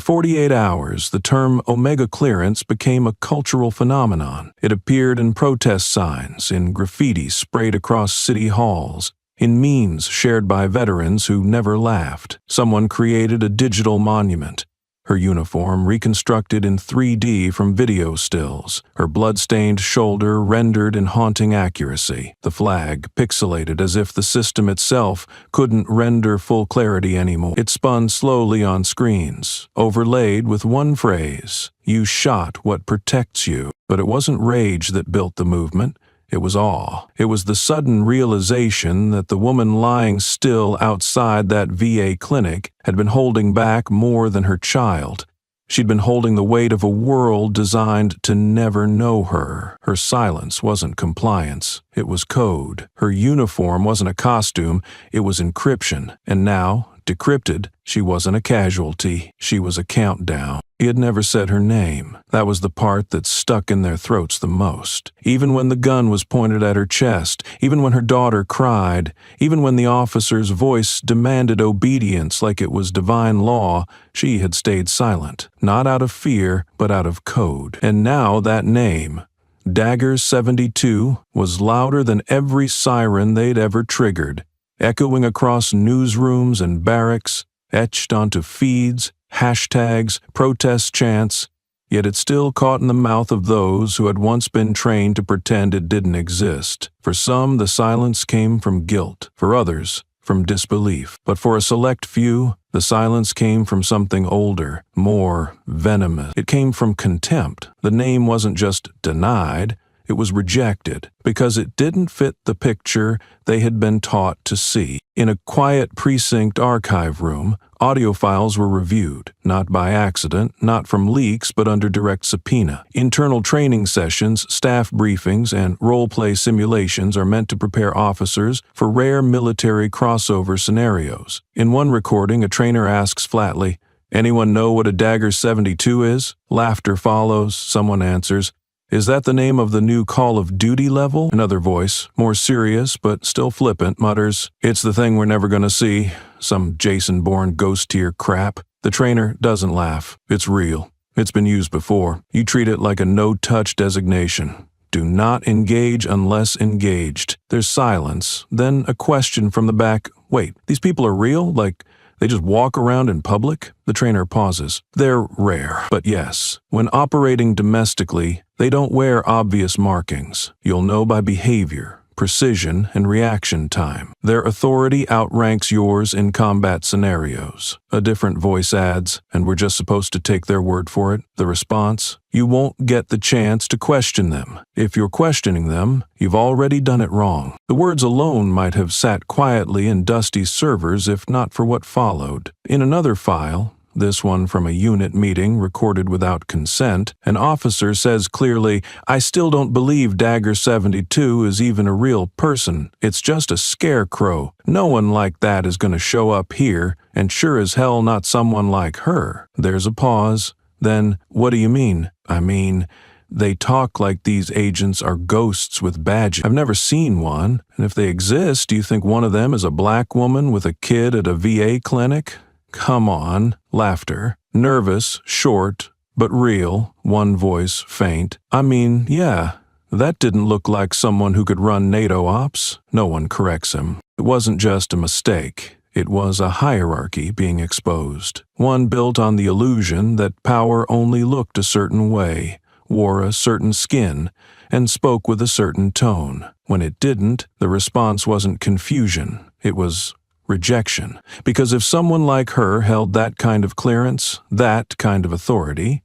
48 hours, the term Omega clearance became a cultural phenomenon. It appeared in protest signs, in graffiti sprayed across city halls, in memes shared by veterans who never laughed. Someone created a digital monument. Her uniform reconstructed in 3D from video stills, her blood-stained shoulder rendered in haunting accuracy, the flag pixelated as if the system itself couldn't render full clarity anymore. It spun slowly on screens, overlaid with one phrase, "You shot what protects you." But it wasn't rage that built the movement. It was awe. It was the sudden realization that the woman lying still outside that VA clinic had been holding back more than her child. She'd been holding the weight of a world designed to never know her. Her silence wasn't compliance. It was code. Her uniform wasn't a costume. It was encryption. And now, decrypted, she wasn't a casualty. She was a countdown. He had never said her name. That was the part that stuck in their throats the most. Even when the gun was pointed at her chest, even when her daughter cried, even when the officer's voice demanded obedience like it was divine law, she had stayed silent. Not out of fear, but out of code. And now that name, Dagger 72, was louder than every siren they'd ever triggered, echoing across newsrooms and barracks, etched onto feeds, hashtags, protest chants, yet it still caught in the mouth of those who had once been trained to pretend it didn't exist. For some, the silence came from guilt. For others, from disbelief. But for a select few, the silence came from something older, more venomous. It came from contempt. The name wasn't just denied, it was rejected, because it didn't fit the picture they had been taught to see. In a quiet precinct archive room, audio files were reviewed, not by accident, not from leaks, but under direct subpoena. Internal training sessions, staff briefings, and role-play simulations are meant to prepare officers for rare military crossover scenarios. In one recording, a trainer asks flatly, "Anyone know what a Dagger 72 is?" Laughter follows. Someone answers, "Is that the name of the new Call of Duty level?" Another voice, more serious but still flippant, mutters, "It's the thing we're never gonna see. Some Jason Bourne ghost tier crap." The trainer doesn't laugh. "It's real. It's been used before. You treat it like a no-touch designation. Do not engage unless engaged." There's silence, then a question from the back. "Wait, these people are real? Like, They just walk around in public? The trainer pauses. They're rare, but yes. When operating domestically, they don't wear obvious markings. You'll know by behavior, precision, and reaction time. Their authority outranks yours in combat scenarios. A different voice adds, and we're just supposed to take their word for it. The response? You won't get the chance to question them. If you're questioning them, you've already done it wrong. The words alone might have sat quietly in Dusty's servers if not for what followed. In another file, this one from a unit meeting recorded without consent, an officer says clearly, I still don't believe Dagger 72 is even a real person. It's just a scarecrow. No one like that is going to show up here, and sure as hell not someone like her. There's a pause. Then, what do you mean? I mean, they talk like these agents are ghosts with badges. I've never seen one, and if they exist, do you think one of them is a black woman with a kid at a VA clinic? Come on. Laughter. Nervous, short, but real. One voice, faint. I mean, yeah, that didn't look like someone who could run NATO ops. No one corrects him. It wasn't just a mistake. It was a hierarchy being exposed. One built on the illusion that power only looked a certain way, wore a certain skin, and spoke with a certain tone. When it didn't, the response wasn't confusion. It was rejection. Because if someone like her held that kind of clearance, that kind of authority,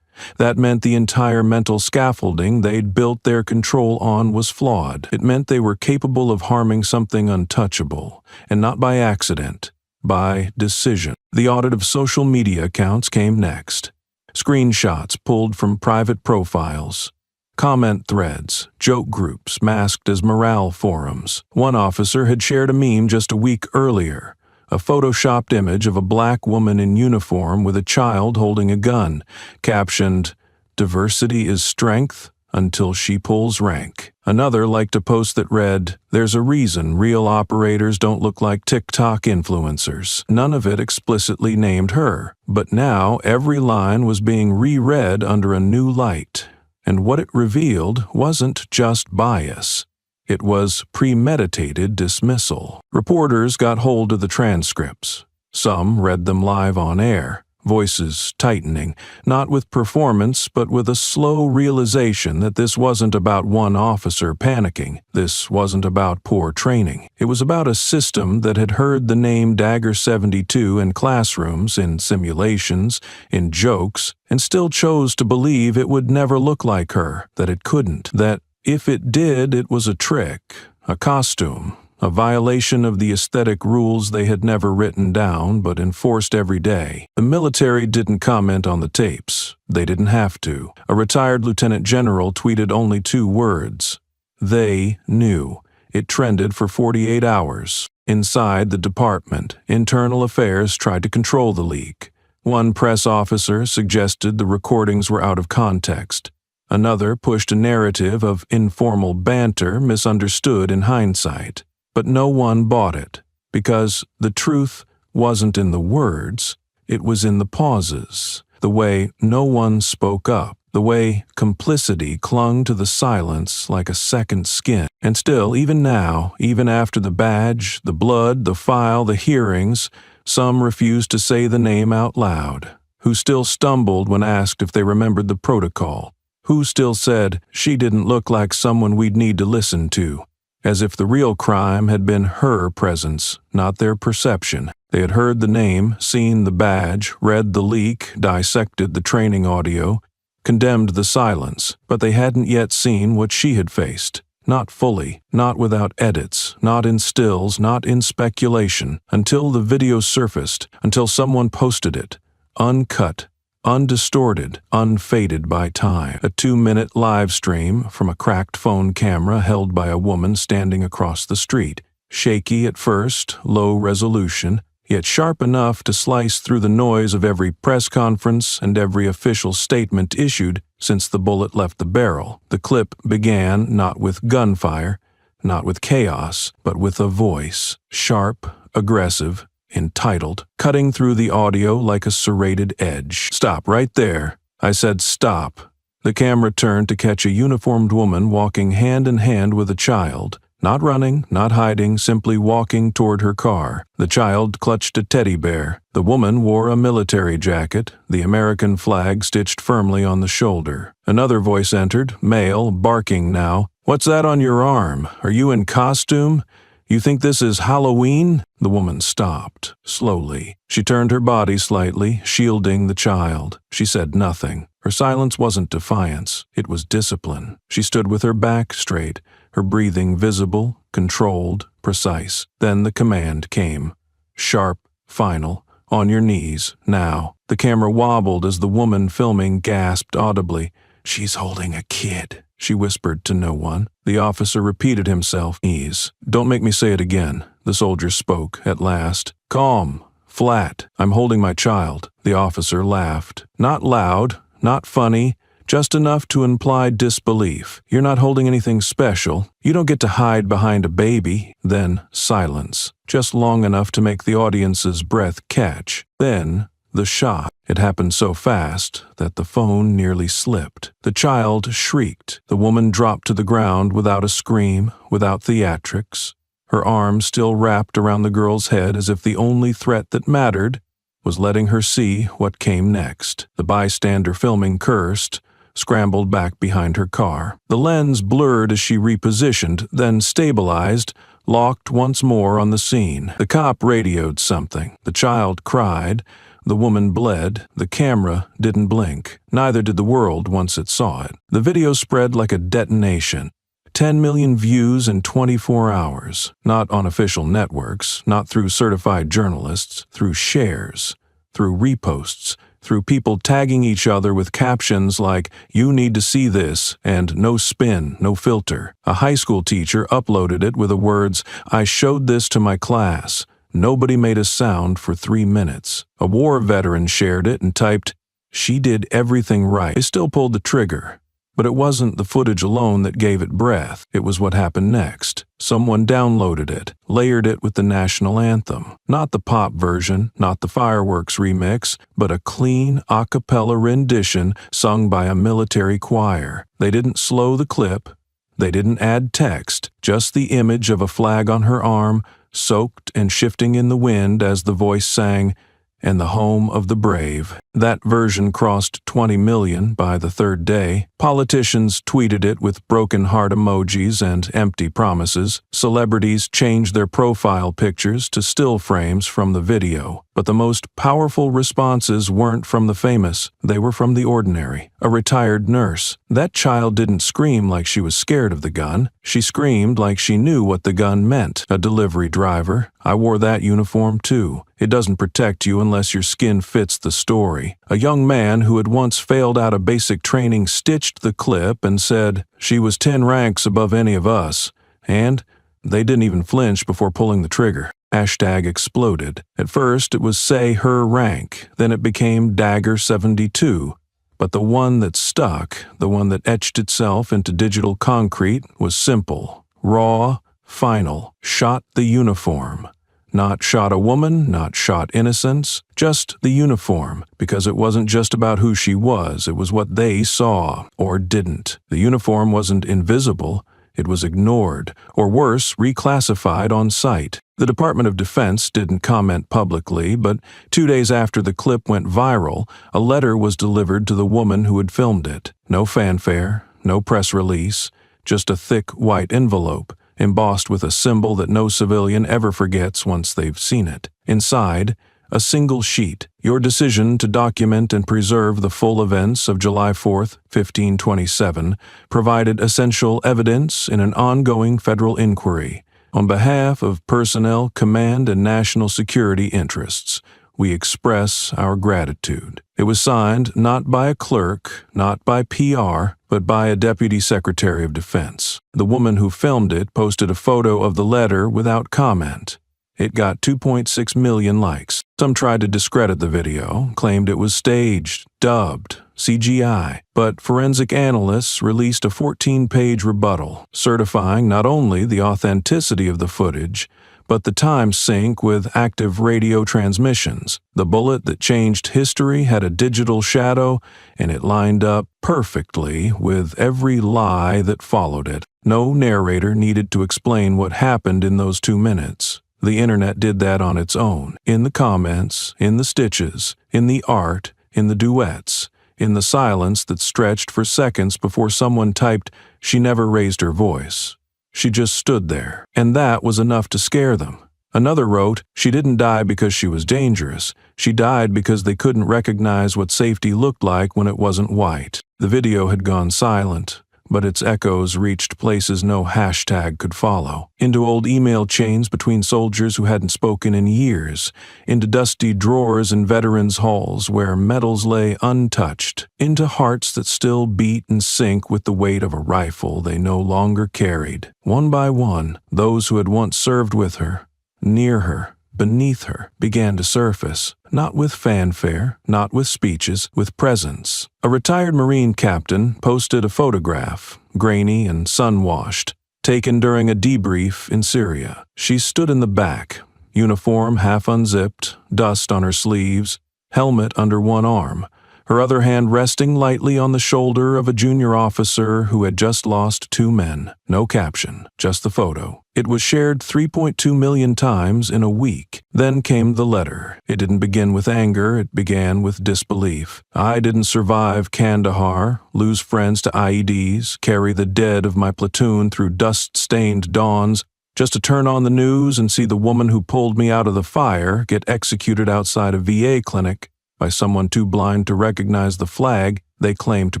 that meant the entire mental scaffolding they'd built their control on was flawed. It meant they were capable of harming something untouchable, and not by accident, by decision. The audit of social media accounts came next. Screenshots pulled from private profiles. Comment threads, joke groups masked as morale forums. One officer had shared a meme just a week earlier, a photoshopped image of a black woman in uniform with a child holding a gun, captioned, "Diversity is strength until she pulls rank." Another liked a post that read, "There's a reason real operators don't look like TikTok influencers." None of it explicitly named her, but now every line was being reread under a new light. And what it revealed wasn't just bias. It was premeditated dismissal. Reporters got hold of the transcripts. Some read them live on air, voices tightening, not with performance but with a slow realization that this wasn't about one officer panicking. This wasn't about poor training. It was about a system that had heard the name Dagger 72 in classrooms, in simulations, in jokes, and still chose to believe it would never look like her, that it couldn't, that if it did, it was a trick, a costume, a violation of the aesthetic rules they had never written down but enforced every day. The military didn't comment on the tapes. They didn't have to. A retired lieutenant general tweeted only 2 words. They knew. It trended for 48 hours. Inside the department, internal affairs tried to control the leak. One press officer suggested the recordings were out of context. Another pushed a narrative of informal banter misunderstood in hindsight. But no one bought it, because the truth wasn't in the words, it was in the pauses, the way no one spoke up, the way complicity clung to the silence like a second skin. And still, even now, even after the badge, the blood, the file, the hearings, some refused to say the name out loud, who still stumbled when asked if they remembered the protocol, who still said she didn't look like someone we'd need to listen to. As if the real crime had been her presence, not their perception. They had heard the name, seen the badge, read the leak, dissected the training audio, condemned the silence, but they hadn't yet seen what she had faced. Not fully, not without edits, not in stills, not in speculation, until the video surfaced, until someone posted it, uncut, undistorted, unfaded by time. A 2-minute live stream from a cracked phone camera held by a woman standing across the street. Shaky at first, low resolution, yet sharp enough to slice through the noise of every press conference and every official statement issued since the bullet left the barrel. The clip began not with gunfire, not with chaos, but with a voice, sharp, aggressive, entitled, cutting through the audio like a serrated edge. "Stop right there." I said stop. The camera turned to catch a uniformed woman walking hand in hand with a child, Not running, not hiding, simply walking toward her car. The child clutched a teddy bear. The woman wore a military jacket, the American flag stitched firmly on the shoulder. Another voice entered, male, barking now. "What's that on your arm? Are you in costume? You think this is Halloween?" The woman stopped, slowly. She turned her body slightly, shielding the child. She said nothing. Her silence wasn't defiance, it was discipline. She stood with her back straight, her breathing visible, controlled, precise. Then the command came. Sharp, final, on your knees, now. The camera wobbled as the woman filming gasped audibly. "She's holding a kid," she whispered to no one. The officer repeated himself, "Knees. Don't make me say it again." The soldier spoke, at last. "Calm, flat. I'm holding my child." The officer laughed. Not loud, not funny, just enough to imply disbelief. "You're not holding anything special. You don't get to hide behind a baby." Then silence, just long enough to make the audience's breath catch. Then the shot. It happened so fast that the phone nearly slipped. The child shrieked. The woman dropped to the ground without a scream, without theatrics. Her arms still wrapped around the girl's head as if the only threat that mattered was letting her see what came next. The bystander filming cursed, scrambled back behind her car. The lens blurred as she repositioned, then stabilized, locked once more on the scene. The cop radioed something. The child cried. The woman bled. The camera didn't blink. Neither did the world once it saw it. The video spread like a detonation. 10 million views in 24 hours. Not on official networks, not through certified journalists, through shares, through reposts, through people tagging each other with captions like, "You need to see this," and "No spin, no filter." A high school teacher uploaded it with the words, "I showed this to my class. Nobody made a sound for 3 minutes. A war veteran shared it and typed, "She did everything right." They still pulled the trigger. But it wasn't the footage alone that gave it breath. It was what happened next. Someone downloaded it, layered it with the national anthem. Not the pop version, not the fireworks remix, but a clean a cappella rendition sung by a military choir. They didn't slow the clip. They didn't add text, just the image of a flag on her arm, soaked and shifting in the wind as the voice sang, "And the home of the brave." That version crossed 20 million by the third day. Politicians tweeted it with broken heart emojis and empty promises. Celebrities changed their profile pictures to still frames from the video. But the most powerful responses weren't from the famous. They were from the ordinary. A retired nurse. That child didn't scream like she was scared of the gun. She screamed like she knew what the gun meant. A delivery driver. "I wore that uniform too. It doesn't protect you unless your skin fits the story." A young man who had once failed out of basic training stitched the clip and said, "She was 10 ranks above any of us, and they didn't even flinch before pulling the trigger." Hashtag exploded. At first it was "say her rank," then it became Dagger 72. But the one that stuck, the one that etched itself into digital concrete, was simple, raw, final. Shot the uniform. Not shot a woman, not shot innocence, just the uniform, because it wasn't just about who she was, it was what they saw, or didn't. The uniform wasn't invisible, it was ignored, or worse, reclassified on site. The Department of Defense didn't comment publicly, but 2 days after the clip went viral, a letter was delivered to the woman who had filmed it. No fanfare, no press release, just a thick white envelope, embossed with a symbol that no civilian ever forgets once they've seen it. Inside, a single sheet, your decision to document and preserve the full events of July 4th, 1527, provided essential evidence in an ongoing federal inquiry. On behalf of personnel, command, and national security interests, we express our gratitude. It was signed not by a clerk, not by PR, but by a Deputy Secretary of Defense. The woman who filmed it posted a photo of the letter without comment. It got 2.6 million likes. Some tried to discredit the video, claimed it was staged, dubbed, CGI, but forensic analysts released a 14-page rebuttal, certifying not only the authenticity of the footage, but the time sync with active radio transmissions. The bullet that changed history had a digital shadow, and it lined up perfectly with every lie that followed it. No narrator needed to explain what happened in those 2 minutes. The internet did that on its own, in the comments, in the stitches, in the art, in the duets, in the silence that stretched for seconds before someone typed, "She never raised her voice." She just stood there, and that was enough to scare them. Another wrote, "She didn't die because she was dangerous. She died because they couldn't recognize what safety looked like when it wasn't white." The video had gone silent, but its echoes reached places no hashtag could follow. Into old email chains between soldiers who hadn't spoken in years, into dusty drawers in veterans' halls where medals lay untouched, into hearts that still beat in sync with the weight of a rifle they no longer carried. One by one, those who had once served with her, near her, beneath her, began to surface, not with fanfare, not with speeches, with presence. A retired Marine captain posted a photograph, grainy and sun-washed, taken during a debrief in Syria. She stood in the back, uniform half unzipped, dust on her sleeves, helmet under one arm, her other hand resting lightly on the shoulder of a junior officer who had just lost 2 men. No caption, just the photo. It was shared 3.2 million times in a week. Then came the letter. It didn't begin with anger, it began with disbelief. "I didn't survive Kandahar, lose friends to IEDs, carry the dead of my platoon through dust-stained dawns, just to turn on the news and see the woman who pulled me out of the fire get executed outside a VA clinic by someone too blind to recognize the flag they claimed to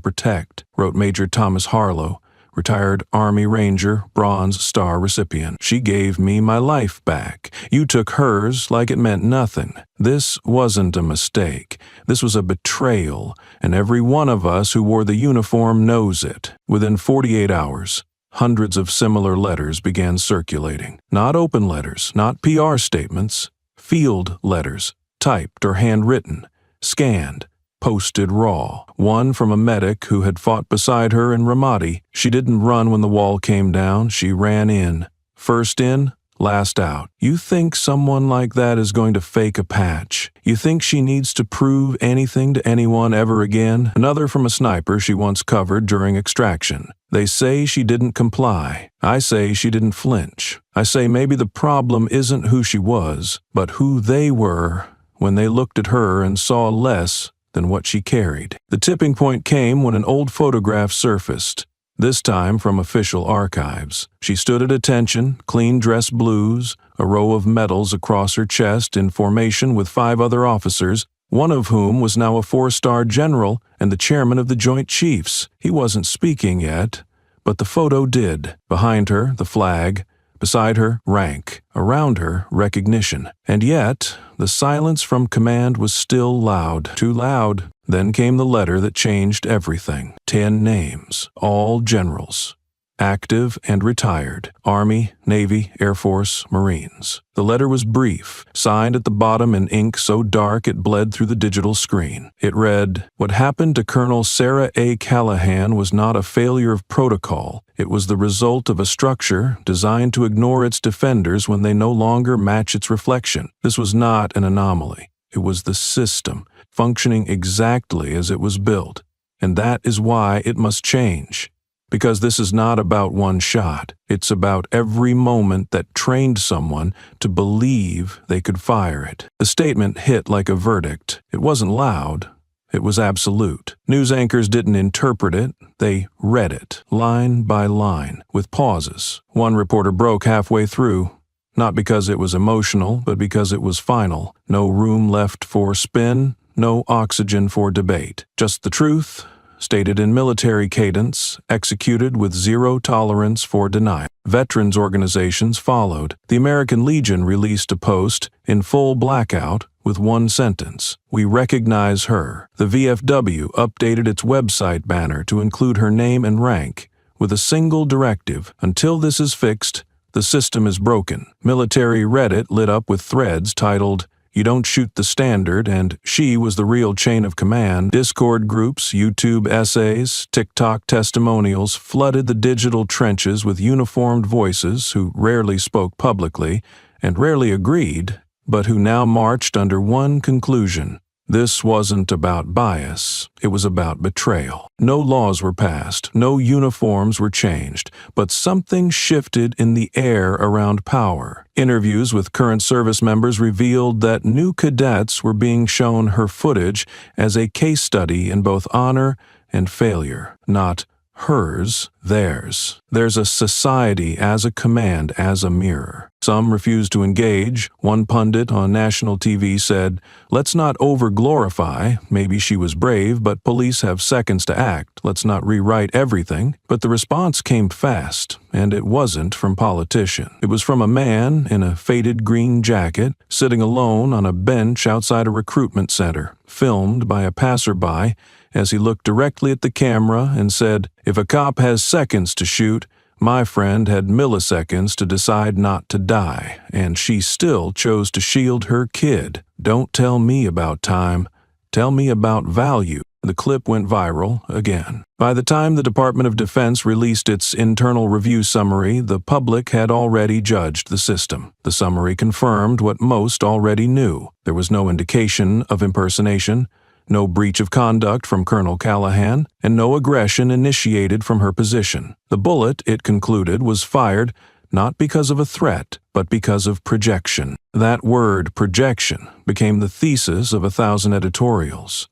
protect," wrote Major Thomas Harlow, retired Army Ranger, Bronze Star recipient. "She gave me my life back. You took hers like it meant nothing. This wasn't a mistake. This was a betrayal, and every one of us who wore the uniform knows it." Within 48 hours, hundreds of similar letters began circulating. Not open letters, not PR statements, field letters, typed or handwritten, scanned, posted raw. One from a medic who had fought beside her in Ramadi. "She didn't run when the wall came down, she ran in. First in, last out. You think someone like that is going to fake a patch? You think she needs to prove anything to anyone ever again?" Another from a sniper she once covered during extraction. "They say she didn't comply. I say she didn't flinch. I say maybe the problem isn't who she was, but who they were when they looked at her and saw less than what she carried." The tipping point came when an old photograph surfaced, this time from official archives. She stood at attention, clean dress blues, a row of medals across her chest in formation with 5 other officers, one of whom was now a 4-star general and the chairman of the Joint Chiefs. He wasn't speaking yet, but the photo did. Behind her, the flag. Beside her, rank. Around her, recognition. And yet, the silence from command was still loud, too loud. Then came the letter that changed everything. 10 names, all generals. Active and retired. Army, Navy, Air Force, Marines. The letter was brief, signed at the bottom in ink so dark it bled through the digital screen. It read, "What happened to Colonel Sarah A. Callahan was not a failure of protocol. It was the result of a structure designed to ignore its defenders when they no longer match its reflection. This was not an anomaly. It was the system, functioning exactly as it was built. And that is why it must change. Because this is not about one shot. It's about every moment that trained someone to believe they could fire it." The statement hit like a verdict. It wasn't loud. It was absolute. News anchors didn't interpret it. They read it, line by line, with pauses. One reporter broke halfway through. Not because it was emotional, but because it was final. No room left for spin, no oxygen for debate. Just the truth, stated in military cadence, executed with zero tolerance for denial. Veterans organizations followed. The American Legion released a post in full blackout with one sentence, "We recognize her." The VFW updated its website banner to include her name and rank, with a single directive, "Until this is fixed, the system is broken." Military Reddit lit up with threads titled, "You don't shoot the standard," and "She was the real chain of command." Discord groups, YouTube essays, TikTok testimonials flooded the digital trenches with uniformed voices who rarely spoke publicly, and rarely agreed, but who now marched under one conclusion. This wasn't about bias, it was about betrayal. No laws were passed, no uniforms were changed, but something shifted in the air around power. Interviews with current service members revealed that new cadets were being shown her footage as a case study in both honor and failure, not hers, theirs. There's a society as a command, as a mirror. Some refused to engage. One pundit on national TV said, "Let's not over-glorify. Maybe she was brave, but police have seconds to act. Let's not rewrite everything." But the response came fast, and it wasn't from politicians. It was from a man in a faded green jacket, sitting alone on a bench outside a recruitment center, filmed by a passerby as he looked directly at the camera and said, "If a cop has seconds to shoot, my friend had milliseconds to decide not to die, and she still chose to shield her kid. Don't tell me about time. Tell me about value." The clip went viral again. By the time the Department of Defense released its internal review summary, the public had already judged the system. The summary confirmed what most already knew. There was no indication of impersonation, no breach of conduct from Colonel Callahan, and no aggression initiated from her position. The bullet, it concluded, was fired not because of a threat, but because of projection. That word, projection, became the thesis of 1,000 editorials.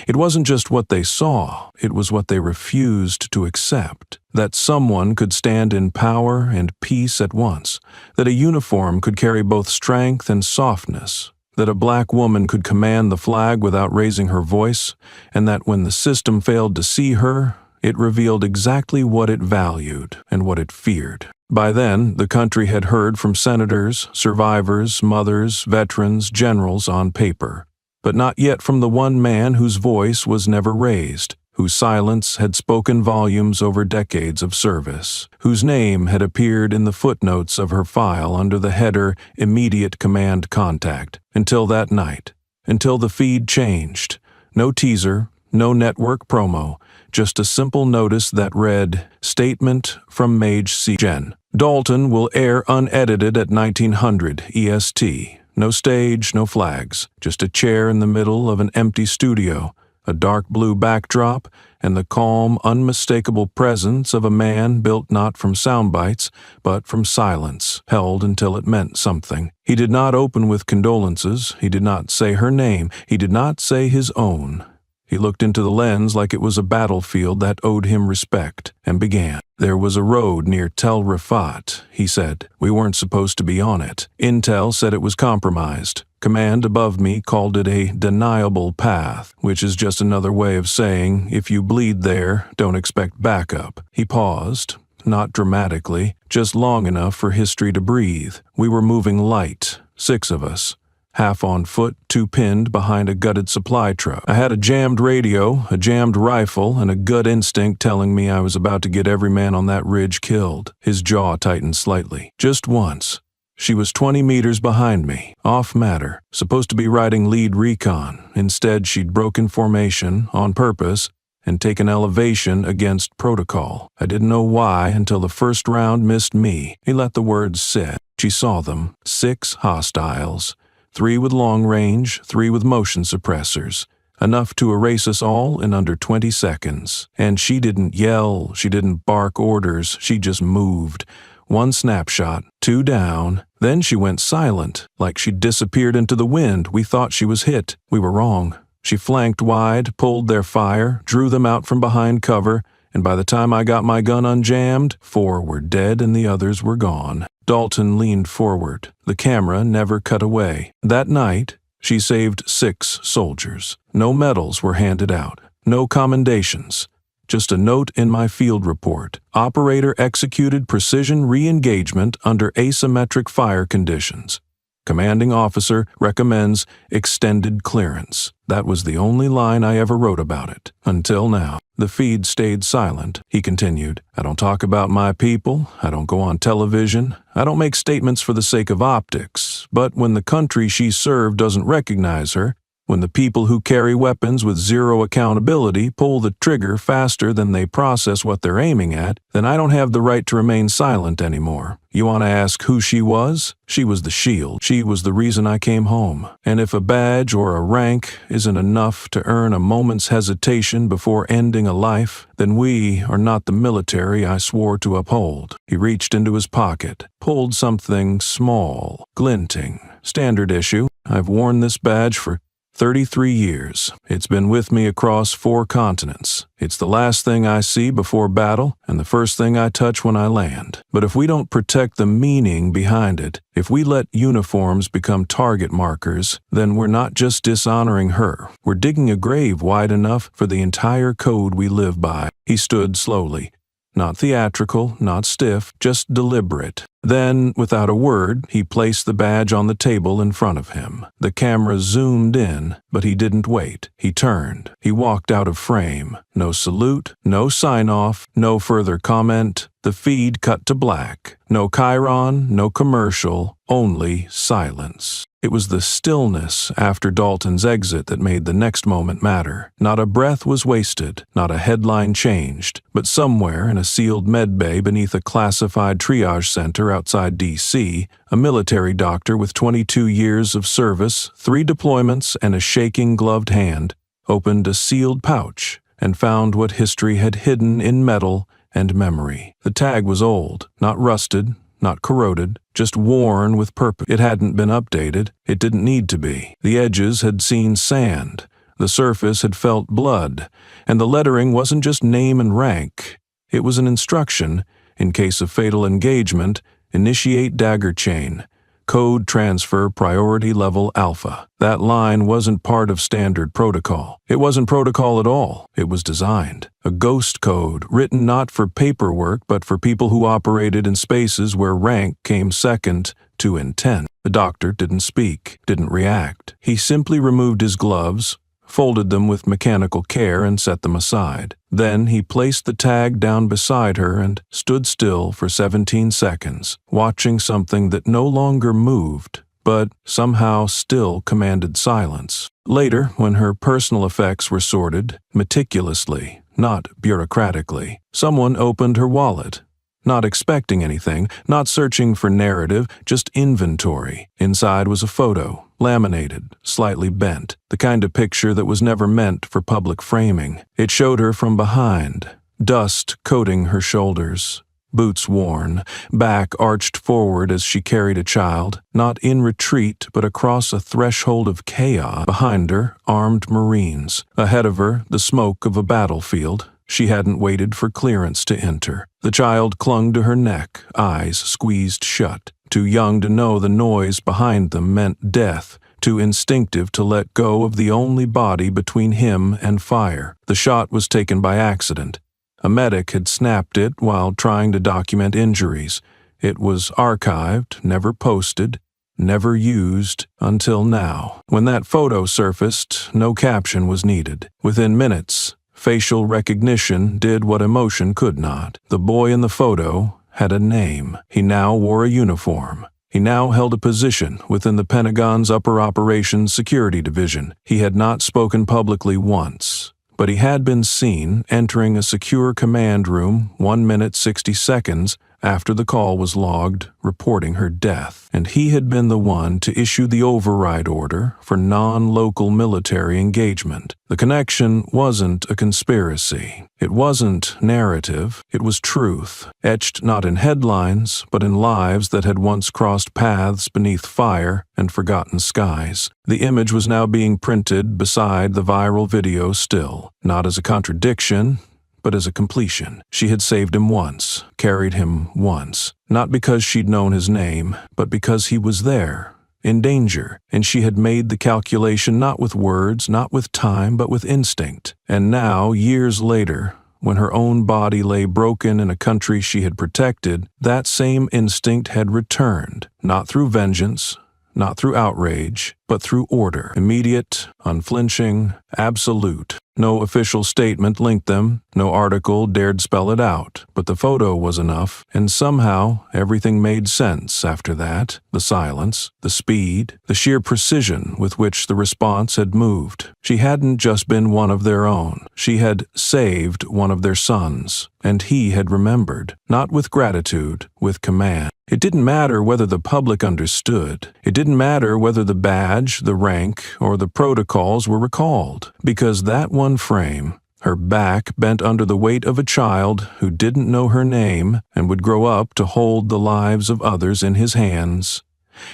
It wasn't just what they saw, it was what they refused to accept. That someone could stand in power and peace at once, that a uniform could carry both strength and softness, that a black woman could command the flag without raising her voice, and that when the system failed to see her, it revealed exactly what it valued and what it feared. By then, the country had heard from senators, survivors, mothers, veterans, generals on paper, but not yet from the one man whose voice was never raised, whose silence had spoken volumes over decades of service, whose name had appeared in the footnotes of her file under the header "Immediate Command Contact," until that night, until the feed changed. No teaser, no network promo, just a simple notice that read, "Statement from Mage C. Gen. Dalton will air unedited at 1900 EST. No stage, no flags, just a chair in the middle of an empty studio, a dark blue backdrop, and the calm, unmistakable presence of a man built not from sound bites, but from silence, held until it meant something. He did not open with condolences, he did not say her name, he did not say his own. He looked into the lens like it was a battlefield that owed him respect, and began. "There was a road near Tel Rifat," he said. "We weren't supposed to be on it. Intel said it was compromised. Command above me called it a deniable path, which is just another way of saying, if you bleed there, don't expect backup." He paused, not dramatically, just long enough for history to breathe. We were moving light, 6 of us. Half on foot, 2 pinned behind a gutted supply truck. I had a jammed radio, a jammed rifle, and a gut instinct telling me I was about to get every man on that ridge killed. His jaw tightened slightly. Just once. She was 20 meters behind me, off matter, supposed to be riding lead recon. Instead, she'd broken formation, on purpose, and taken elevation against protocol. I didn't know why until the first round missed me. He let the words sit. She saw them, 6 hostiles. 3 with long range, 3 with motion suppressors, enough to erase us all in under 20 seconds. And she didn't yell, she didn't bark orders, she just moved. 1 snapshot, 2 down, then she went silent, like she disappeared into the wind. We thought she was hit. We were wrong. She flanked wide, pulled their fire, drew them out from behind cover, and by the time I got my gun unjammed, 4 were dead and the others were gone. Dalton leaned forward. The camera never cut away. That night, she saved 6 soldiers. No medals were handed out. No commendations. Just a note in my field report. Operator executed precision re-engagement under asymmetric fire conditions. Commanding officer recommends extended clearance. That was the only line I ever wrote about it. Until now. The feed stayed silent. He continued, "I don't talk about my people. I don't go on television. I don't make statements for the sake of optics. But when the country she served doesn't recognize her, When the people who carry weapons with zero accountability pull the trigger faster than they process what they're aiming at, then I don't have the right to remain silent anymore. You want to ask who she was? She was the shield. She was the reason I came home. And if a badge or a rank isn't enough to earn a moment's hesitation before ending a life, then we are not the military I swore to uphold. He reached into his pocket, pulled something small, glinting. Standard issue. I've worn this badge for 33 years. It's been with me across 4 continents. It's the last thing I see before battle and the first thing I touch when I land. But if we don't protect the meaning behind it, if we let uniforms become target markers, then we're not just dishonoring her. We're digging a grave wide enough for the entire code we live by. He stood slowly. Not theatrical, not stiff, just deliberate. Then, without a word, he placed the badge on the table in front of him. The camera zoomed in, but he didn't wait. He turned. He walked out of frame. No salute, no sign-off, no further comment. The feed cut to black. No chyron, no commercial, only silence. It was the stillness after Dalton's exit that made the next moment matter. Not a breath was wasted, not a headline changed, but somewhere in a sealed medbay beneath a classified triage center outside D.C., a military doctor with 22 years of service, 3 deployments, and a shaking gloved hand opened a sealed pouch and found what history had hidden in metal and memory. The tag was old, not rusted, not corroded, just worn with purpose. It hadn't been updated. It didn't need to be. The edges had seen sand. The surface had felt blood. And the lettering wasn't just name and rank. It was an instruction. In case of fatal engagement, initiate dagger chain. Code transfer priority level alpha. That line wasn't part of standard protocol. It wasn't protocol at all. It was designed. A ghost code, written not for paperwork, but for people who operated in spaces where rank came second to intent. The doctor didn't speak, didn't react. He simply removed his gloves, folded them with mechanical care, and set them aside. Then he placed the tag down beside her and stood still for 17 seconds, watching something that no longer moved, but somehow still commanded silence. Later, when her personal effects were sorted, meticulously, not bureaucratically, someone opened her wallet. Not expecting anything, not searching for narrative, just inventory. Inside was a photo, laminated, slightly bent, the kind of picture that was never meant for public framing. It showed her from behind, dust coating her shoulders, boots worn, back arched forward as she carried a child, not in retreat but across a threshold of chaos. Behind her, armed Marines. Ahead of her, the smoke of a battlefield. She hadn't waited for clearance to enter. The child clung to her neck, eyes squeezed shut. Too young to know the noise behind them meant death, too instinctive to let go of the only body between him and fire. The shot was taken by accident. A medic had snapped it while trying to document injuries. It was archived, never posted, never used until now. When that photo surfaced, no caption was needed. Within minutes, facial recognition did what emotion could not. The boy in the photo had a name. He now wore a uniform. He now held a position within the Pentagon's Upper Operations Security Division. He had not spoken publicly once, but he had been seen entering a secure command room 1 minute 60 seconds after the call was logged reporting her death. And he had been the one to issue the override order for non-local military engagement. The connection wasn't a conspiracy. It wasn't narrative. It was truth, etched not in headlines, but in lives that had once crossed paths beneath fire and forgotten skies. The image was now being printed beside the viral video still, not as a contradiction, but as a completion. She had saved him once, carried him once, not because she'd known his name, but because he was there, in danger, and she had made the calculation not with words, not with time, but with instinct. And now, years later, when her own body lay broken in a country she had protected, that same instinct had returned, not through vengeance, not through outrage, but through order. Immediate, unflinching, absolute. No official statement linked them, no article dared spell it out, but the photo was enough, and somehow everything made sense after that. The silence, the speed, the sheer precision with which the response had moved. She hadn't just been one of their own. She had saved one of their sons, and he had remembered, not with gratitude, with command. It didn't matter whether the public understood. It didn't matter whether the badge, the rank, or the protocols were recalled, because that one frame, her back bent under the weight of a child who didn't know her name and would grow up to hold the lives of others in his hands,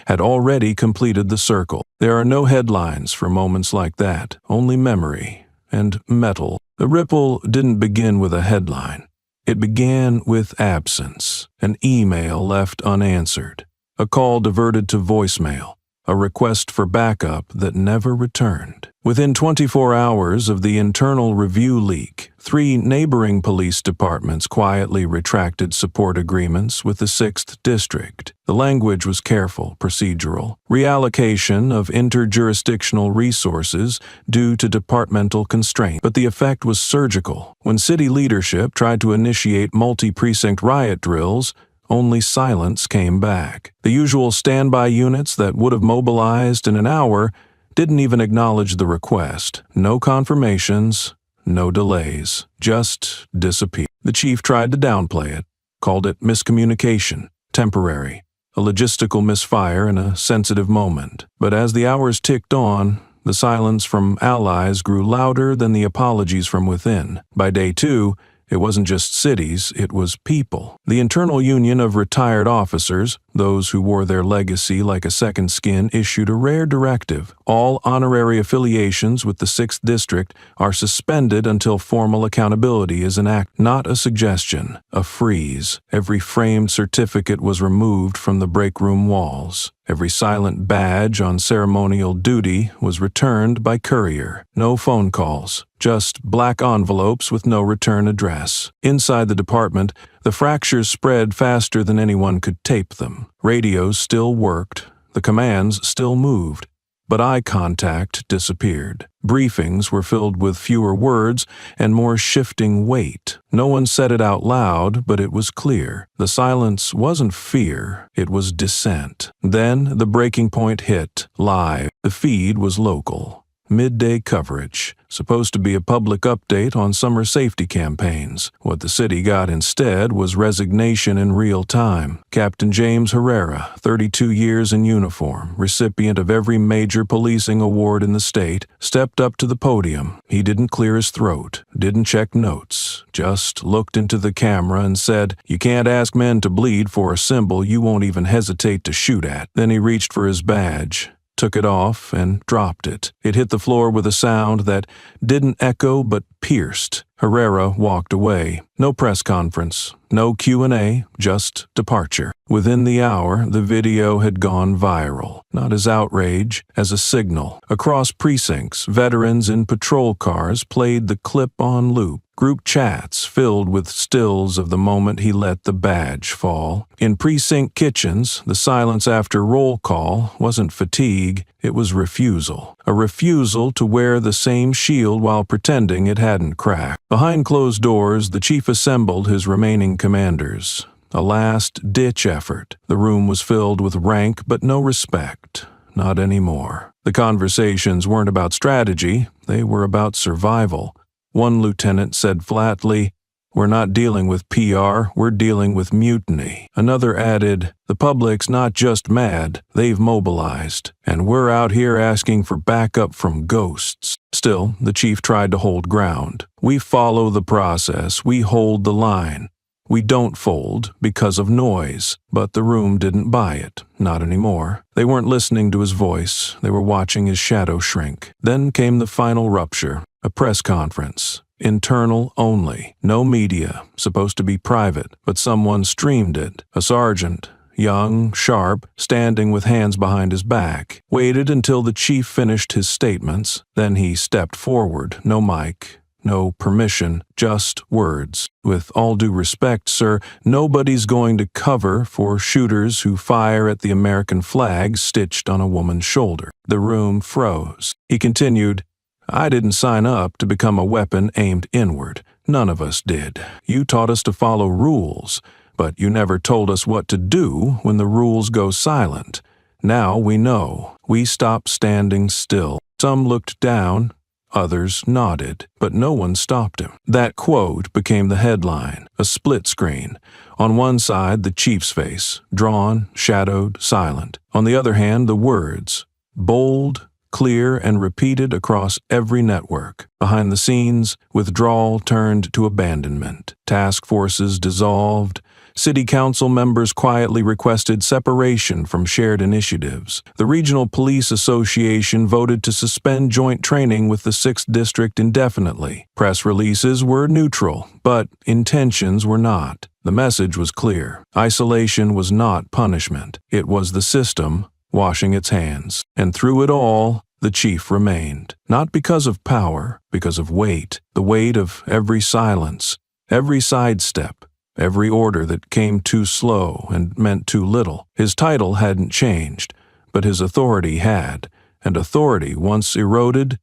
had already completed the circle. There are no headlines for moments like that, only memory and metal. The ripple didn't begin with a headline. It began with absence, an email left unanswered, a call diverted to voicemail, a request for backup that never returned. Within 24 hours of the internal review leak, 3 neighboring police departments quietly retracted support agreements with the 6th District. The language was careful, procedural, reallocation of interjurisdictional resources due to departmental constraint. But the effect was surgical. When city leadership tried to initiate multi-precinct riot drills, only silence came back. The usual standby units that would have mobilized in an hour didn't even acknowledge the request. No confirmations, no delays, just disappeared. The chief tried to downplay it, called it miscommunication, temporary, a logistical misfire in a sensitive moment. But as the hours ticked on, the silence from allies grew louder than the apologies from within. By day 2, it wasn't just cities, it was people. The internal union of retired officers, those who wore their legacy like a second skin, issued a rare directive. All honorary affiliations with the 6th District are suspended until formal accountability is enacted. Not a suggestion, a freeze. Every framed certificate was removed from the break room walls. Every silent badge on ceremonial duty was returned by courier. No phone calls, just black envelopes with no return address. Inside the department, the fractures spread faster than anyone could tape them. Radios still worked, the commands still moved, but eye contact disappeared. Briefings were filled with fewer words and more shifting weight. No one said it out loud, but it was clear. The silence wasn't fear, it was dissent. Then the breaking point hit, live. The feed was local. Midday coverage, supposed to be a public update on summer safety campaigns. What the city got instead was resignation in real time. Captain James Herrera, 32 years in uniform, recipient of every major policing award in the state, stepped up to the podium. He didn't clear his throat, didn't check notes, just looked into the camera and said, "You can't ask men to bleed for a symbol you won't even hesitate to shoot at." Then he reached for his badge, took it off, and dropped it. It hit the floor with a sound that didn't echo but pierced. Herrera walked away. No press conference, no Q&A, just departure. Within the hour, the video had gone viral, not as outrage, as a signal. Across precincts, veterans in patrol cars played the clip on loop. Group chats filled with stills of the moment he let the badge fall. In precinct kitchens, the silence after roll call wasn't fatigue, it was refusal. A refusal to wear the same shield while pretending it hadn't cracked. Behind closed doors, the chief assembled his remaining commanders. A last-ditch effort. The room was filled with rank but no respect. Not anymore. The conversations weren't about strategy, they were about survival. One lieutenant said flatly, "We're not dealing with PR, we're dealing with mutiny." Another added, "The public's not just mad, they've mobilized, and we're out here asking for backup from ghosts." Still, the chief tried to hold ground. "We follow the process, we hold the line. We don't fold because of noise." But the room didn't buy it, not anymore. They weren't listening to his voice, they were watching his shadow shrink. Then came the final rupture, a press conference. Internal only. No media, supposed to be private, but someone streamed it. A sergeant, young, sharp, standing with hands behind his back, waited until the chief finished his statements. Then he stepped forward, no mic, no permission, just words. With all due respect, sir, nobody's going to cover for shooters who fire at the American flag stitched on a woman's shoulder. The room froze. He continued, I didn't sign up to become a weapon aimed inward. None of us did. You taught us to follow rules, but you never told us what to do when the rules go silent. Now we know. We stopped standing still. Some looked down, others nodded, but no one stopped him. That quote became the headline, a split screen. On one side, the chief's face, drawn, shadowed, silent. On the other hand, the words, bold, clear, and repeated across every network. Behind the scenes, withdrawal turned to abandonment. Task forces dissolved. City council members quietly requested separation from shared initiatives. The Regional Police Association voted to suspend joint training with the 6th District indefinitely. Press releases were neutral, but intentions were not. The message was clear. Isolation was not punishment. It was the system washing its hands. And through it all, the chief remained. Not because of power, because of weight. The weight of every silence, every sidestep, every order that came too slow and meant too little. His title hadn't changed, but his authority had, and authority, once eroded,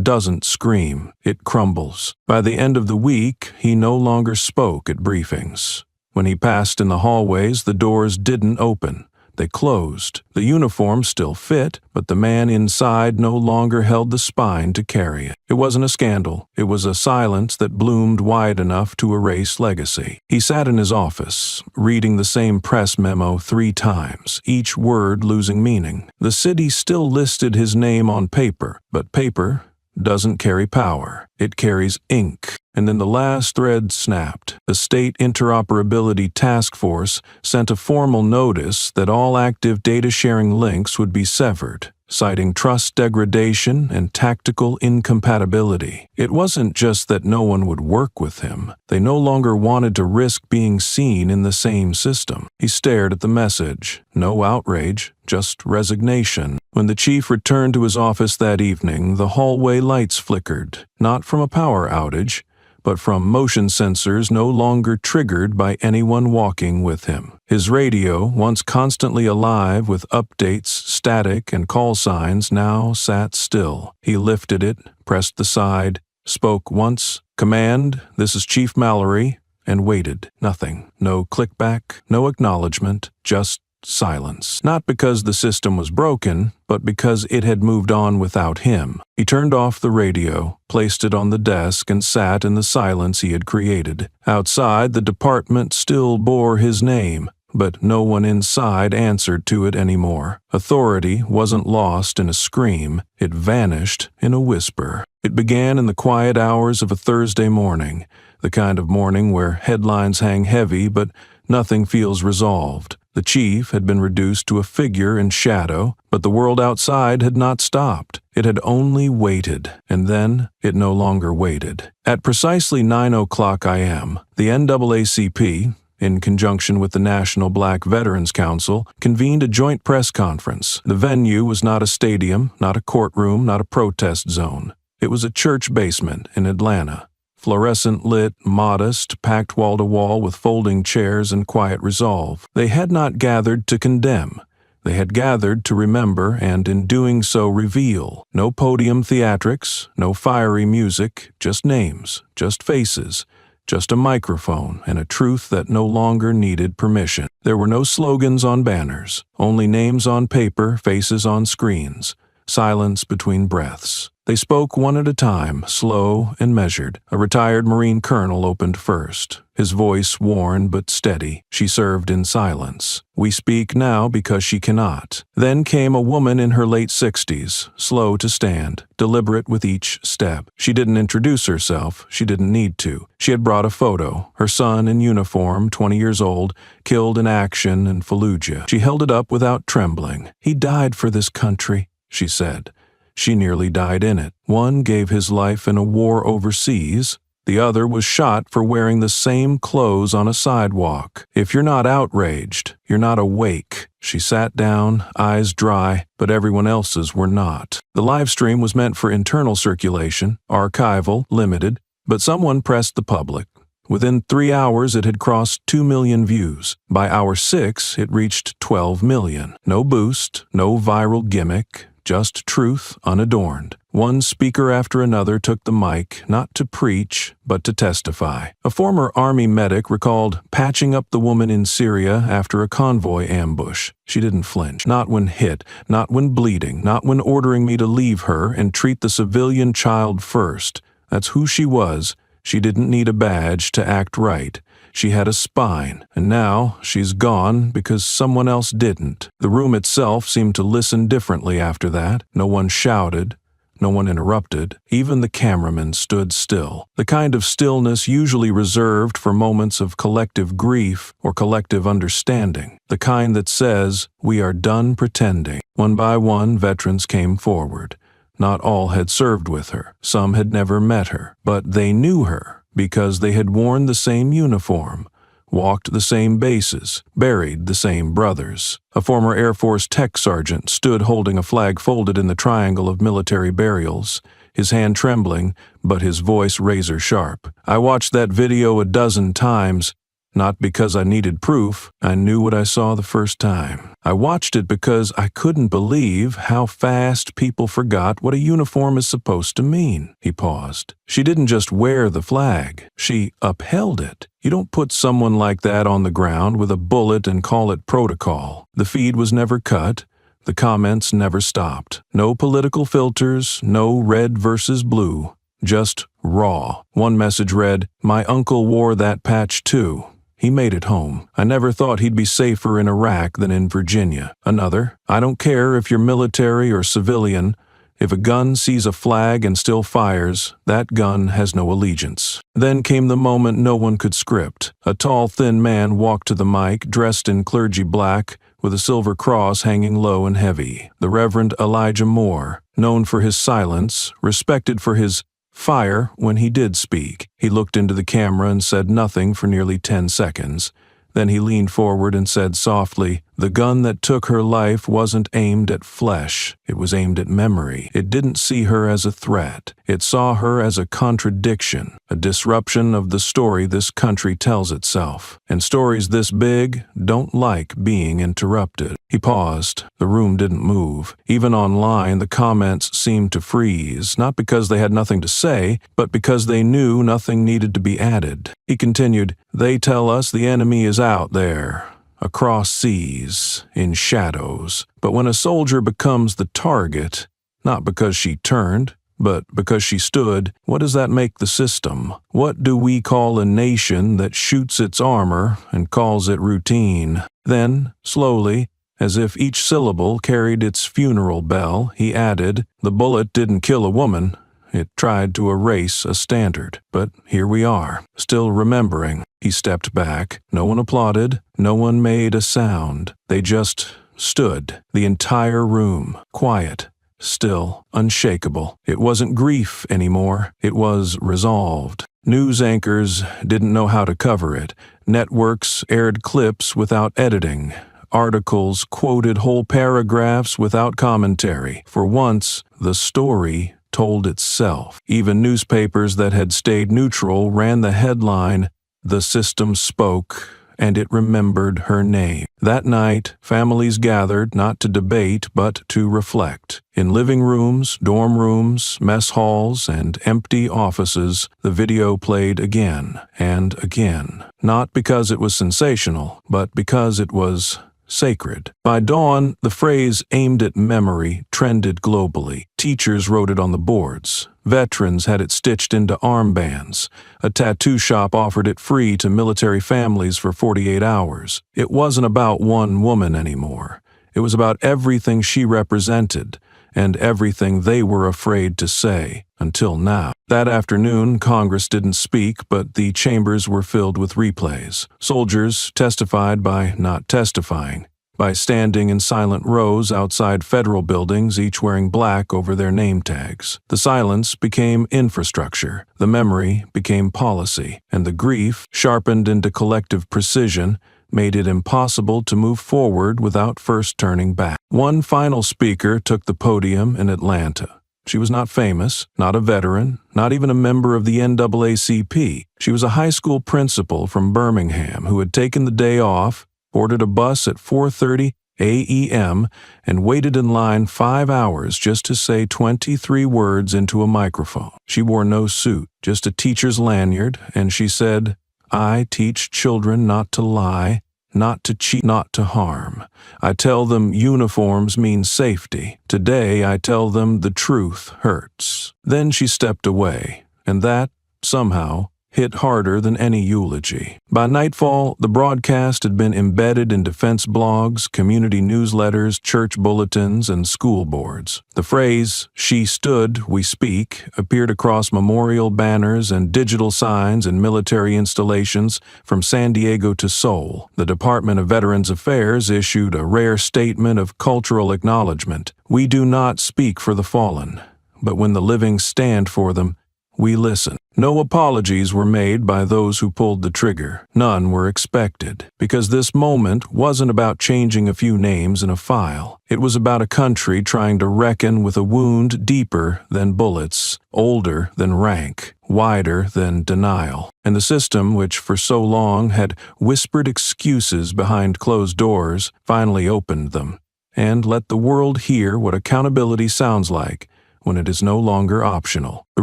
doesn't scream, it crumbles. By the end of the week, he no longer spoke at briefings. When he passed in the hallways, the doors didn't open. They closed. The uniform still fit, but the man inside no longer held the spine to carry it. It wasn't a scandal. It was a silence that bloomed wide enough to erase legacy. He sat in his office, reading the same press memo 3 times, each word losing meaning. The city still listed his name on paper, but paper doesn't carry power. It carries ink. And then the last thread snapped. The State Interoperability Task Force sent a formal notice that all active data-sharing links would be severed, citing trust degradation and tactical incompatibility. It wasn't just that no one would work with him. They no longer wanted to risk being seen in the same system. He stared at the message. No outrage, just resignation. When the chief returned to his office that evening, the hallway lights flickered, not from a power outage, but from motion sensors no longer triggered by anyone walking with him. His radio, once constantly alive with updates, static, and call signs, now sat still. He lifted it, pressed the side, spoke once, "Command, this is Chief Mallory," and waited. Nothing. No clickback, no acknowledgement, just silence. Not because the system was broken, but because it had moved on without him. He turned off the radio, placed it on the desk, and sat in the silence he had created. Outside, the department still bore his name, but no one inside answered to it anymore. Authority wasn't lost in a scream, it vanished in a whisper. It began in the quiet hours of a Thursday morning, the kind of morning where headlines hang heavy but nothing feels resolved. The chief had been reduced to a figure in shadow, but the world outside had not stopped. It had only waited, and then it no longer waited. At precisely 9:00 a.m., the NAACP, in conjunction with the National Black Veterans Council, convened a joint press conference. The venue was not a stadium, not a courtroom, not a protest zone. It was a church basement in Atlanta. Fluorescent lit, modest, packed wall-to-wall with folding chairs and quiet resolve. They had not gathered to condemn. They had gathered to remember and, in doing so, reveal. No podium theatrics, no fiery music, just names, just faces, just a microphone and a truth that no longer needed permission. There were no slogans on banners, only names on paper, faces on screens, silence between breaths. They spoke one at a time, slow and measured. A retired Marine colonel opened first, his voice worn but steady. She served in silence. We speak now because she cannot. Then came a woman in her late 60s, slow to stand, deliberate with each step. She didn't introduce herself. She didn't need to. She had brought a photo, her son in uniform, 20 years old, killed in action in Fallujah. She held it up without trembling. "He died for this country," she said. She nearly died in it. One gave his life in a war overseas. The other was shot for wearing the same clothes on a sidewalk. If you're not outraged, you're not awake. She sat down, eyes dry, but everyone else's were not. The live stream was meant for internal circulation, archival, limited, But someone pressed the public. Within 3 hours, it had crossed 2 million views. By hour 6, it reached 12 million. No boost, no viral gimmick, just truth unadorned. One speaker after another took the mic, not to preach, but to testify. A former army medic recalled patching up the woman in Syria after a convoy ambush. She didn't flinch, not when hit, not when bleeding, not when ordering me to leave her and treat the civilian child first. That's who she was. She didn't need a badge to act right. She had a spine, and now she's gone because someone else didn't. The room itself seemed to listen differently after that. No one shouted. No one interrupted. Even the cameraman stood still. The kind of stillness usually reserved for moments of collective grief or collective understanding. The kind that says, we are done pretending. One by one, veterans came forward. Not all had served with her. Some had never met her. But they knew her because they had worn the same uniform, walked the same bases, buried the same brothers. A former Air Force tech sergeant stood holding a flag folded in the triangle of military burials, his hand trembling, but his voice razor sharp. I watched that video a dozen times, not because I needed proof. I knew what I saw the first time. I watched it because I couldn't believe how fast people forgot what a uniform is supposed to mean. He paused. She didn't just wear the flag. She upheld it. You don't put someone like that on the ground with a bullet and call it protocol. The feed was never cut. The comments never stopped. No political filters, no red versus blue. Just raw. One message read, "My uncle wore that patch too. He made it home. I never thought he'd be safer in Iraq than in Virginia." Another, "I don't care if you're military or civilian. If a gun sees a flag and still fires, that gun has no allegiance." Then came the moment no one could script. A tall, thin man walked to the mic, dressed in clergy black, with a silver cross hanging low and heavy. The Reverend Elijah Moore, known for his silence, respected for his fire when he did speak. He looked into the camera and said nothing for nearly 10 seconds. Then he leaned forward and said softly, "The gun that took her life wasn't aimed at flesh. It was aimed at memory. It didn't see her as a threat. It saw her as a contradiction, a disruption of the story this country tells itself. And stories this big don't like being interrupted." He paused. The room didn't move. Even online, the comments seemed to freeze, not because they had nothing to say, but because they knew nothing needed to be added. He continued, "They tell us the enemy is out there, across seas, in shadows. But when a soldier becomes the target, not because she turned, but because she stood, what does that make the system? What do we call a nation that shoots its armor and calls it routine?" Then, slowly, as if each syllable carried its funeral bell, he added, "The bullet didn't kill a woman. It tried to erase a standard. But here we are, still remembering." He stepped back. No one applauded. No one made a sound. They just stood. The entire room, quiet, still, unshakable. It wasn't grief anymore. It was resolved. News anchors didn't know how to cover it. Networks aired clips without editing. Articles quoted whole paragraphs without commentary. For once, the story told itself. Even newspapers that had stayed neutral ran the headline, "The system spoke, and it remembered her name." That night, families gathered not to debate but to reflect. In living rooms, dorm rooms, mess halls, and empty offices, the video played again and again. Not because it was sensational, but because it was sacred. By dawn, the phrase "aimed at memory" trended globally. Teachers wrote it on the boards. Veterans had it stitched into armbands. A tattoo shop offered it free to military families for 48 hours. It wasn't about one woman anymore. It was about everything she represented and everything they were afraid to say, until now. That afternoon, Congress didn't speak, but the chambers were filled with replays. Soldiers testified by not testifying, by standing in silent rows outside federal buildings, each wearing black over their name tags. The silence became infrastructure, the memory became policy, and the grief, sharpened into collective precision, made it impossible to move forward without first turning back. One final speaker took the podium in Atlanta. She was not famous, not a veteran, not even a member of the NAACP. She was a high school principal from Birmingham who had taken the day off, boarded a bus at 4:30 a.m., and waited in line 5 hours just to say 23 words into a microphone. She wore no suit, just a teacher's lanyard, and she said, "I teach children not to lie, not to cheat, not to harm. I tell them uniforms mean safety. Today I tell them the truth hurts." Then she stepped away, and that, somehow, hit harder than any eulogy. By nightfall, the broadcast had been embedded in defense blogs, community newsletters, church bulletins, and school boards. The phrase, "She stood, we speak," appeared across memorial banners and digital signs in military installations from San Diego to Seoul. The Department of Veterans Affairs issued a rare statement of cultural acknowledgement. "We do not speak for the fallen, but when the living stand for them, we listen." No apologies were made by those who pulled the trigger. None were expected, because this moment wasn't about changing a few names in a file. It was about a country trying to reckon with a wound deeper than bullets, older than rank, wider than denial. And the system, which for so long had whispered excuses behind closed doors, finally opened them and let the world hear what accountability sounds like when it is no longer optional. The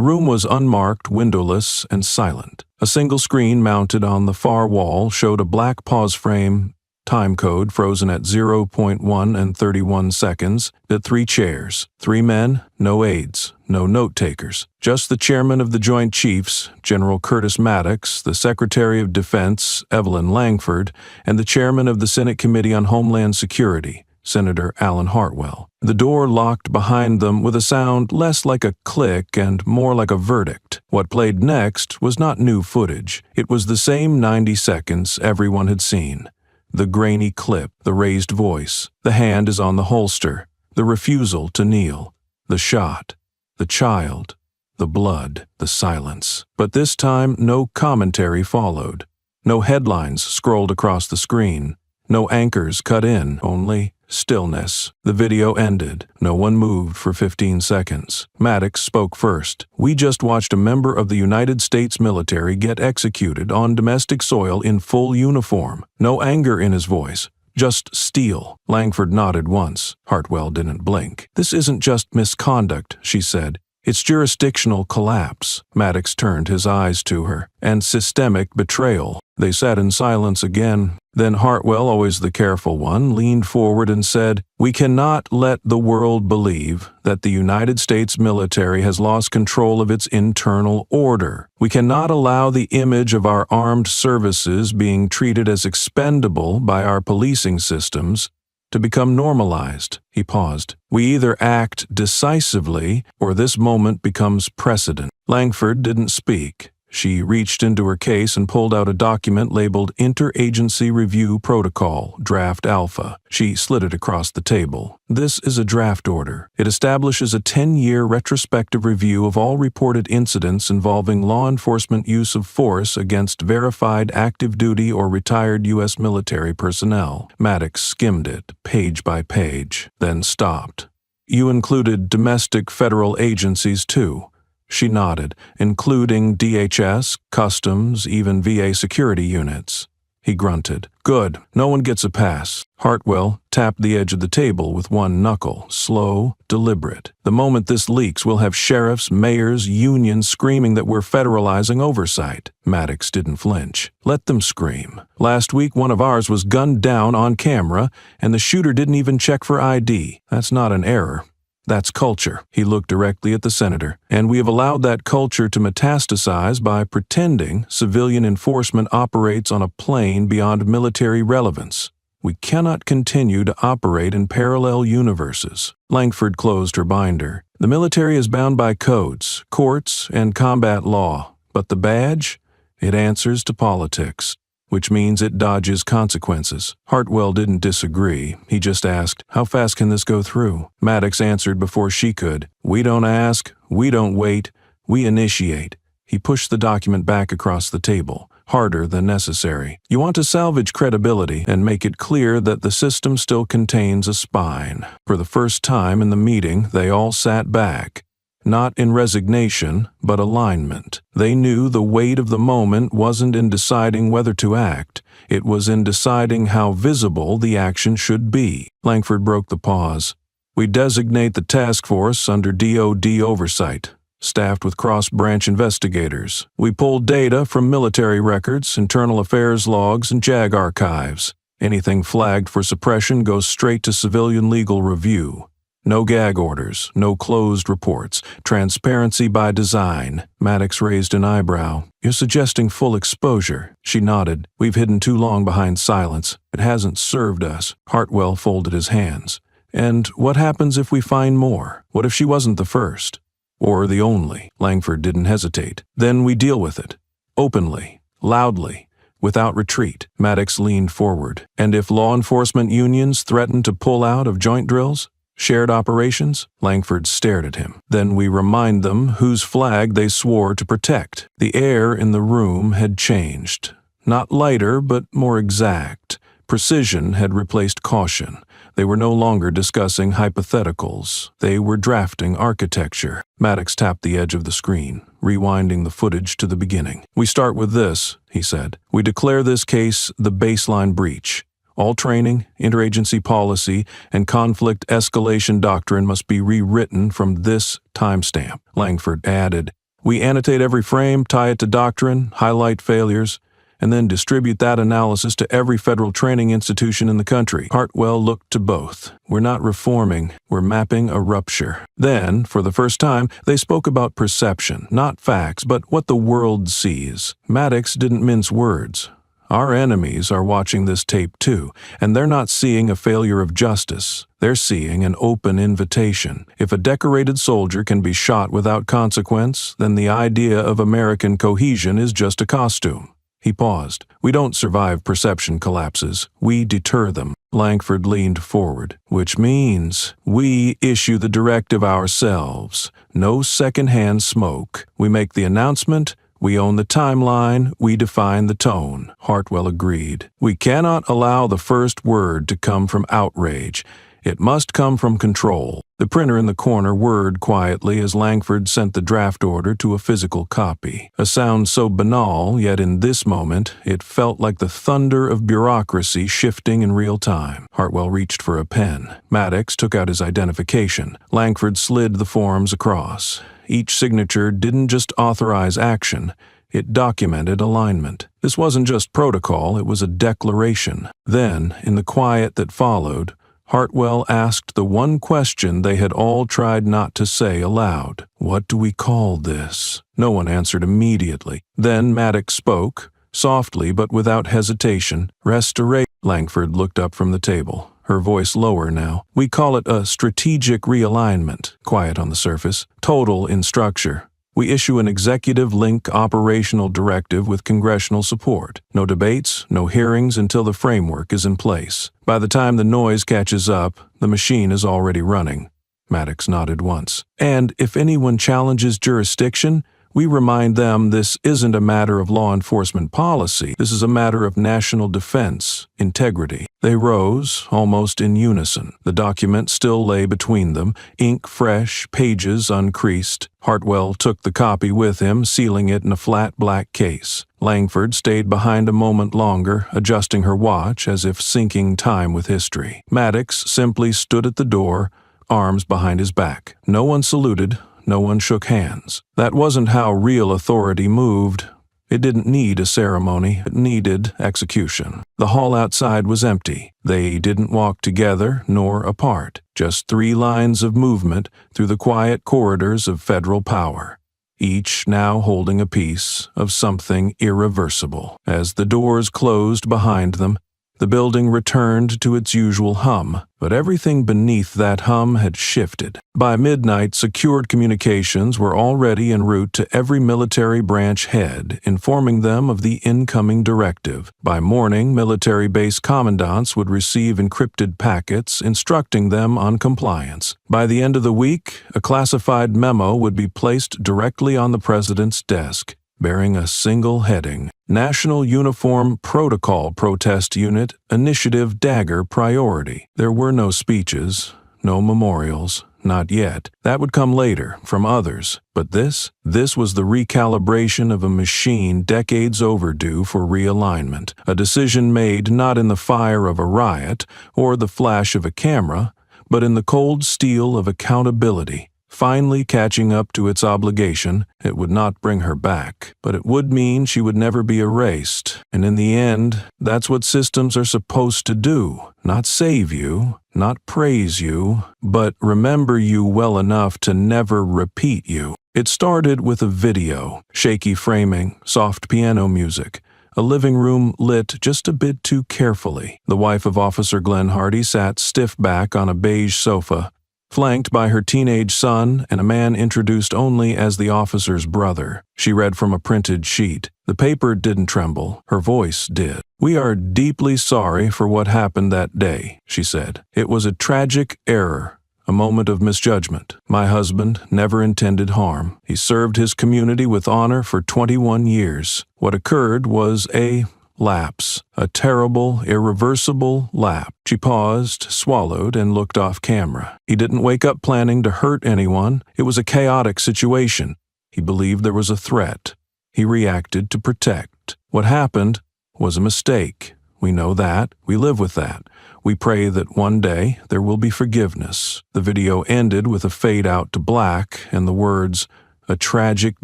room was unmarked, windowless, and silent. A single screen mounted on the far wall showed a black pause frame, time code frozen at 0.1 and 31 seconds, at 3 chairs, 3 men, no aides, no note-takers, just the chairman of the Joint Chiefs, General Curtis Maddox, the Secretary of Defense, Evelyn Langford, and the chairman of the Senate Committee on Homeland Security, Senator Alan Hartwell. The door locked behind them with a sound less like a click and more like a verdict. What played next was not new footage. It was the same 90 seconds everyone had seen. The grainy clip, the raised voice, the hand is on the holster, the refusal to kneel, the shot, the child, the blood, the silence. But this time no commentary followed. No headlines scrolled across the screen. No anchors cut in, only stillness. The video ended. No one moved for 15 seconds. Maddox spoke first. "We just watched a member of the United States military get executed on domestic soil in full uniform." No anger in his voice, just steel. Langford nodded once. Hartwell didn't blink. "This isn't just misconduct," she said. "It's jurisdictional collapse." Maddox turned his eyes to her. "And systemic betrayal." They sat in silence again. Then Hartwell, always the careful one, leaned forward and said, "We cannot let the world believe that the United States military has lost control of its internal order. We cannot allow the image of our armed services being treated as expendable by our policing systems to become normalized." He paused. "We either act decisively or this moment becomes precedent." Langford didn't speak. She reached into her case and pulled out a document labeled Interagency Review Protocol, Draft Alpha. She slid it across the table. "This is a draft order. It establishes a 10-year retrospective review of all reported incidents involving law enforcement use of force against verified active duty or retired U.S. military personnel." Maddox skimmed it, page by page, then stopped. "You included domestic federal agencies, too." She nodded, "Including DHS, Customs, even VA security units." He grunted. "Good. No one gets a pass." Hartwell tapped the edge of the table with one knuckle, slow, deliberate. "The moment this leaks, we'll have sheriffs, mayors, unions screaming that we're federalizing oversight." Maddox didn't flinch. "Let them scream. Last week, one of ours was gunned down on camera, and the shooter didn't even check for ID. That's not an error. That's culture." He looked directly at the senator. "And we have allowed that culture to metastasize by pretending civilian enforcement operates on a plane beyond military relevance. We cannot continue to operate in parallel universes." Langford closed her binder. "The military is bound by codes, courts, and combat law. But the badge? It answers to politics, which means it dodges consequences." Hartwell didn't disagree. He just asked, "How fast can this go through?" Maddox answered before she could. "We don't ask, we don't wait, we initiate." He pushed the document back across the table, harder than necessary. "You want to salvage credibility and make it clear that the system still contains a spine." For the first time in the meeting, they all sat back. not in resignation, but alignment. They knew the weight of the moment wasn't in deciding whether to act, it was in deciding how visible the action should be. Langford broke the pause. We designate the task force under DoD oversight, staffed with cross-branch investigators. We pull data from military records, internal affairs logs, and JAG archives. Anything flagged for suppression goes straight to civilian legal review. No gag orders, no closed reports. Transparency by design. Maddox raised an eyebrow. You're suggesting full exposure. She nodded. We've hidden too long behind silence. It hasn't served us. Hartwell folded his hands. And what happens if we find more? What if she wasn't the first? Or the only? Langford didn't hesitate. Then we deal with it. Openly. Loudly. Without retreat. Maddox leaned forward. And if law enforcement unions threaten to pull out of joint drills? Shared operations? Langford stared at him. Then we remind them whose flag they swore to protect. The air in the room had changed. Not lighter, but more exact. Precision had replaced caution. They were no longer discussing hypotheticals. They were drafting architecture. Maddox tapped the edge of the screen, rewinding the footage to the beginning. We start with this, he said. We declare this case the baseline breach. All training, interagency policy, and conflict escalation doctrine must be rewritten from this timestamp. Langford added, we annotate every frame, tie it to doctrine, highlight failures, and then distribute that analysis to every federal training institution in the country. Hartwell looked to both. We're not reforming, we're mapping a rupture. Then, for the first time, they spoke about perception, not facts, but what the world sees. Maddox didn't mince words. Our enemies are watching this tape too, and they're not seeing a failure of justice. They're seeing an open invitation. If a decorated soldier can be shot without consequence, then the idea of American cohesion is just a costume. He paused. We don't survive perception collapses. We deter them. Langford leaned forward. Which means we issue the directive ourselves. No second-hand smoke. We make the announcement. We own the timeline, we define the tone. Hartwell agreed. We cannot allow the first word to come from outrage. It must come from control. The printer in the corner whirred quietly as Langford sent the draft order to a physical copy. A sound so banal, yet in this moment, it felt like the thunder of bureaucracy shifting in real time. Hartwell reached for a pen. Maddox took out his identification. Langford slid the forms across. Each signature didn't just authorize action, it documented alignment. This wasn't just protocol, it was a declaration. Then, in the quiet that followed, Hartwell asked the one question they had all tried not to say aloud. What do we call this? No one answered immediately. Then Maddox spoke, softly but without hesitation. Restoration. Langford looked up from the table, her voice lower now. We call it a strategic realignment, quiet on the surface, total in structure. We issue an executive link operational directive with congressional support. No debates, no hearings until the framework is in place. By the time the noise catches up, the machine is already running. Maddox nodded once. And if anyone challenges jurisdiction, we remind them this isn't a matter of law enforcement policy. This is a matter of national defense, integrity. They rose, almost in unison. The document still lay between them, ink fresh, pages uncreased. Hartwell took the copy with him, sealing it in a flat black case. Langford stayed behind a moment longer, adjusting her watch as if syncing time with history. Maddox simply stood at the door, arms behind his back. No one saluted. No one shook hands. That wasn't how real authority moved. It didn't need a ceremony. It needed execution. The hall outside was empty. They didn't walk together nor apart. Just 3 lines of movement through the quiet corridors of federal power, each now holding a piece of something irreversible. As the doors closed behind them, the building returned to its usual hum, but everything beneath that hum had shifted. By midnight, secured communications were already en route to every military branch head, informing them of the incoming directive. By morning, military base commandants would receive encrypted packets instructing them on compliance. By the end of the week, a classified memo would be placed directly on the president's desk, bearing a single heading: National Uniform Protocol Protest Unit Initiative Dagger Priority. There were no speeches, no memorials, not yet. That would come later, from others. But this was the recalibration of a machine decades overdue for realignment. A decision made not in the fire of a riot or the flash of a camera, but in the cold steel of accountability. Finally catching up to its obligation, it would not bring her back, but it would mean she would never be erased. And in the end, that's what systems are supposed to do. Not save you, not praise you, but remember you well enough to never repeat you. It started with a video, shaky framing, soft piano music, a living room lit just a bit too carefully. The wife of Officer Glenn Hardy sat stiff back on a beige sofa, flanked by her teenage son and a man introduced only as the officer's brother. She read from a printed sheet. The paper didn't tremble. Her voice did. "We are deeply sorry for what happened that day," she said. "It was a tragic error, a moment of misjudgment. My husband never intended harm. He served his community with honor for 21 years. What occurred was a lapse, a terrible, irreversible lapse." She paused, swallowed, and looked off camera. He didn't wake up planning to hurt anyone. It was a chaotic situation. He believed there was a threat. He reacted to protect. What happened was a mistake. We know that. We live with that. We pray that one day there will be forgiveness. The video ended with a fade out to black and the words, "A tragic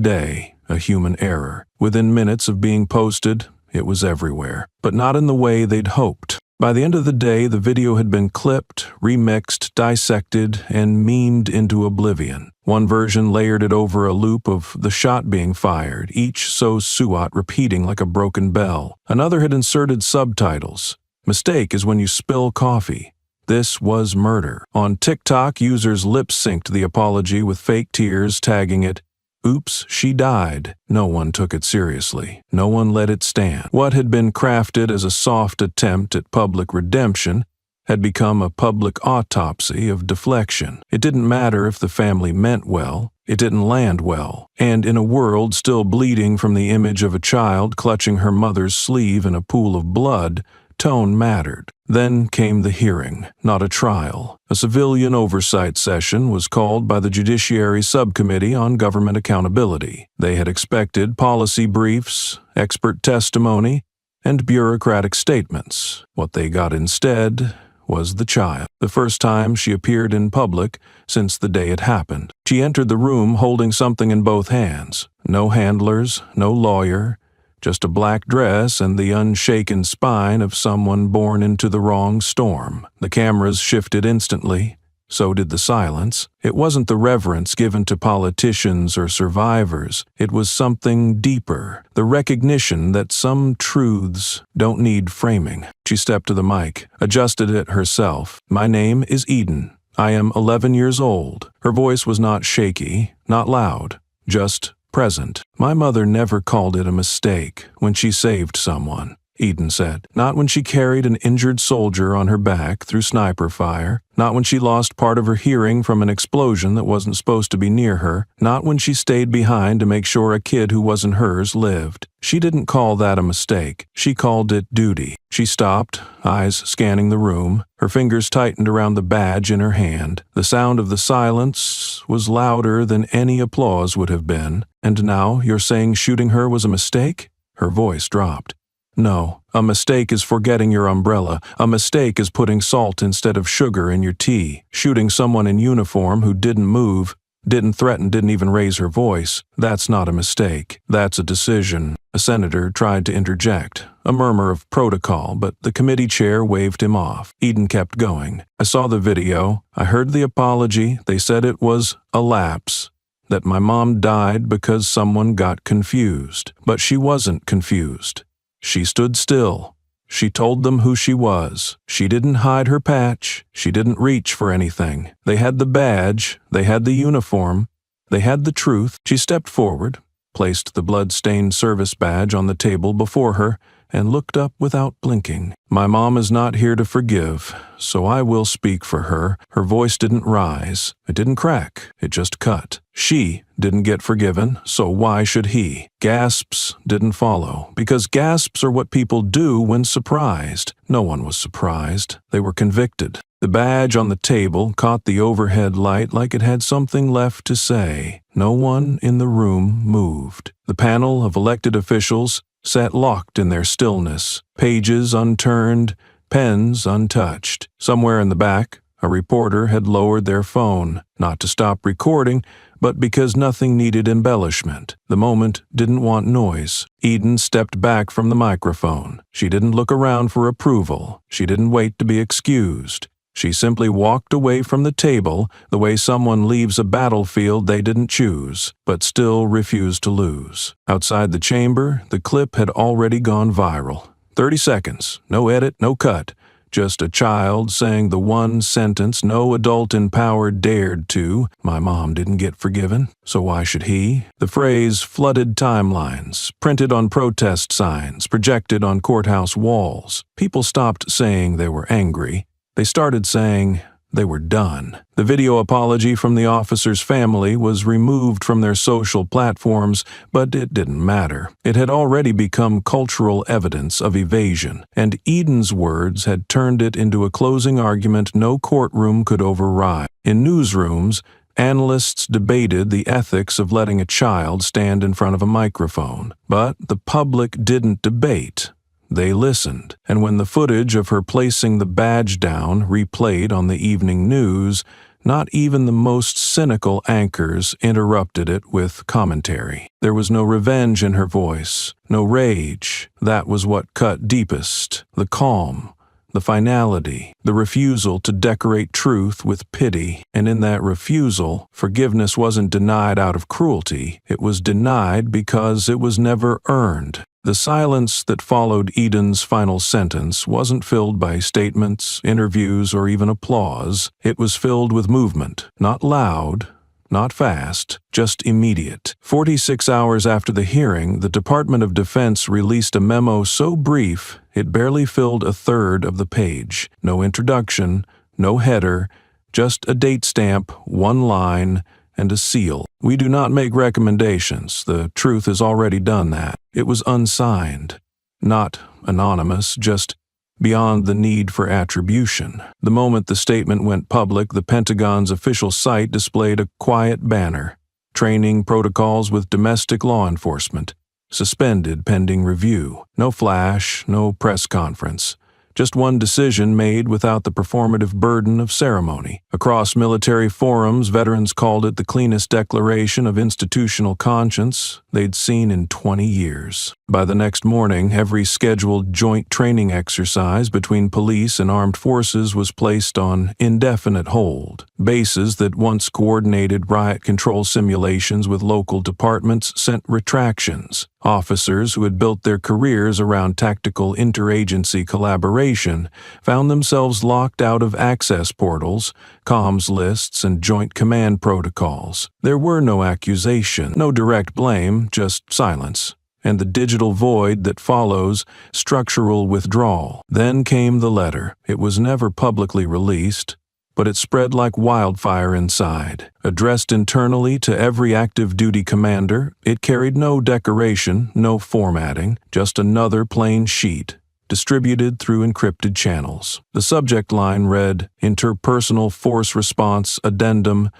day, a human error." Within minutes of being posted, it was everywhere, but not in the way they'd hoped. By the end of the day, the video had been clipped, remixed, dissected, and memed into oblivion. One version layered it over a loop of the shot being fired, each so suat repeating like a broken bell. Another had inserted subtitles. "Mistake is when you spill coffee. This was murder." On TikTok, users lip-synced the apology with fake tears, tagging it, "Oops, she died." No one took it seriously. No one let it stand. What had been crafted as a soft attempt at public redemption had become a public autopsy of deflection. It didn't matter if the family meant well. It didn't land well. And in a world still bleeding from the image of a child clutching her mother's sleeve in a pool of blood, tone mattered. Then came the hearing, not a trial. A civilian oversight session was called by the Judiciary Subcommittee on Government Accountability. They had expected policy briefs, expert testimony, and bureaucratic statements. What they got instead was the child. The first time she appeared in public since the day it happened. She entered the room holding something in both hands. No handlers, no lawyer, just a black dress and the unshaken spine of someone born into the wrong storm. The cameras shifted instantly. So did the silence. It wasn't the reverence given to politicians or survivors. It was something deeper, the recognition that some truths don't need framing. She stepped to the mic, adjusted it herself. "My name is Eden. I am 11 years old." Her voice was not shaky, not loud, just present. "My mother never called it a mistake when she saved someone," Eden said. "Not when she carried an injured soldier on her back through sniper fire. Not when she lost part of her hearing from an explosion that wasn't supposed to be near her. Not when she stayed behind to make sure a kid who wasn't hers lived. She didn't call that a mistake. She called it duty." She stopped, eyes scanning the room. Her fingers tightened around the badge in her hand. The sound of the silence was louder than any applause would have been. "And now you're saying shooting her was a mistake?" Her voice dropped. "No, a mistake is forgetting your umbrella. A mistake is putting salt instead of sugar in your tea. Shooting someone in uniform who didn't move, didn't threaten, didn't even raise her voice. That's not a mistake. That's a decision." A senator tried to interject, a murmur of protocol, but the committee chair waved him off. Eden kept going. "I saw the video. I heard the apology. They said it was a lapse, that my mom died because someone got confused. But she wasn't confused. She stood still. She told them who she was. She didn't hide her patch. She didn't reach for anything. They had the badge. They had the uniform. They had the truth." She stepped forward, placed the blood-stained service badge on the table before her, and looked up without blinking. "My mom is not here to forgive, so I will speak for her." Her voice didn't rise. It didn't crack. It just cut. She didn't get forgiven, so why should he? Gasps didn't follow, because gasps are what people do when surprised. No one was surprised. They were convicted. The badge on the table caught the overhead light like it had something left to say. No one in the room moved. The panel of elected officials sat locked in their stillness, pages unturned, pens untouched. Somewhere in the back, a reporter had lowered their phone, not to stop recording, but because nothing needed embellishment. The moment didn't want noise. Eden stepped back from the microphone. She didn't look around for approval. She didn't wait to be excused. She simply walked away from the table the way someone leaves a battlefield they didn't choose, but still refused to lose. Outside the chamber, the clip had already gone viral. 30 seconds, no edit, no cut. Just a child saying the one sentence no adult in power dared to. My mom didn't get forgiven, so why should he? The phrase flooded timelines, printed on protest signs, projected on courthouse walls. People stopped saying they were angry. They started saying they were done. The video apology from the officer's family was removed from their social platforms, but it didn't matter. It had already become cultural evidence of evasion, and Eden's words had turned it into a closing argument no courtroom could override. In newsrooms, analysts debated the ethics of letting a child stand in front of a microphone, but the public didn't debate. They listened, and when the footage of her placing the badge down replayed on the evening news, not even the most cynical anchors interrupted it with commentary. There was no revenge in her voice, no rage. That was what cut deepest: the calm, the finality, the refusal to decorate truth with pity. And in that refusal, forgiveness wasn't denied out of cruelty. It was denied because it was never earned. The silence that followed Eden's final sentence wasn't filled by statements, interviews, or even applause. It was filled with movement, not loud, not fast, just immediate. 46 hours after the hearing, the Department of Defense released a memo so brief it barely filled a third of the page. No introduction, no header, just a date stamp, one line, and a seal. We do not make recommendations. The truth has already done that. It was unsigned, not anonymous, just beyond the need for attribution. The moment the statement went public, the Pentagon's official site displayed a quiet banner: training protocols with domestic law enforcement, suspended pending review. No flash, no press conference. Just one decision made without the performative burden of ceremony. Across military forums, veterans called it the cleanest declaration of institutional conscience they'd seen in 20 years. By the next morning, every scheduled joint training exercise between police and armed forces was placed on indefinite hold. Bases that once coordinated riot control simulations with local departments sent retractions. Officers who had built their careers around tactical interagency collaboration found themselves locked out of access portals, comms lists, and joint command protocols. There were no accusations, no direct blame, just silence. And the digital void that follows, structural withdrawal. Then came the letter. It was never publicly released, but it spread like wildfire inside. Addressed internally to every active duty commander, it carried no decoration, no formatting, just another plain sheet, distributed through encrypted channels. The subject line read, Interpersonal Force Response Addendum,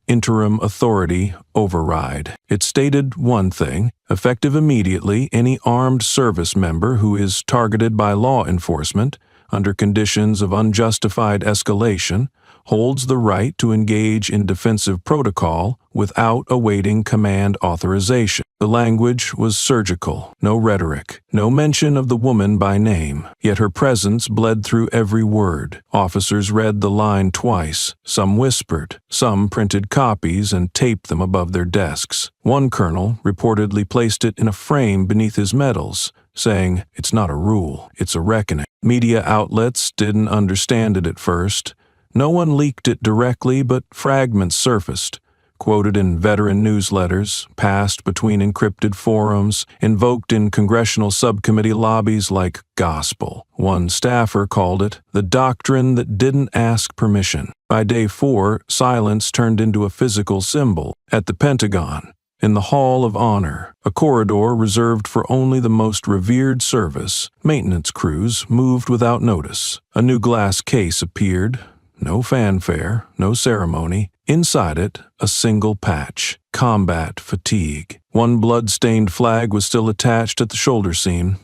Interim Authority, Override. It stated one thing: effective immediately, any armed service member who is targeted by law enforcement under conditions of unjustified escalation holds the right to engage in defensive protocol without awaiting command authorization. The language was surgical, no rhetoric, no mention of the woman by name, yet her presence bled through every word. Officers read the line twice. Some whispered, some printed copies and taped them above their desks. One colonel reportedly placed it in a frame beneath his medals, saying, "It's not a rule, it's a reckoning." Media outlets didn't understand it at first. No one leaked it directly, but fragments surfaced, quoted in veteran newsletters, passed between encrypted forums, invoked in congressional subcommittee lobbies like gospel. One staffer called it the doctrine that didn't ask permission. By day 4, silence turned into a physical symbol. At the Pentagon, In the Hall of Honor, a corridor reserved for only the most revered service, maintenance crews moved without notice. A new glass case appeared. No fanfare, no ceremony. Inside it, a single patch. Combat fatigue. One blood-stained flag was still attached at the shoulder seam.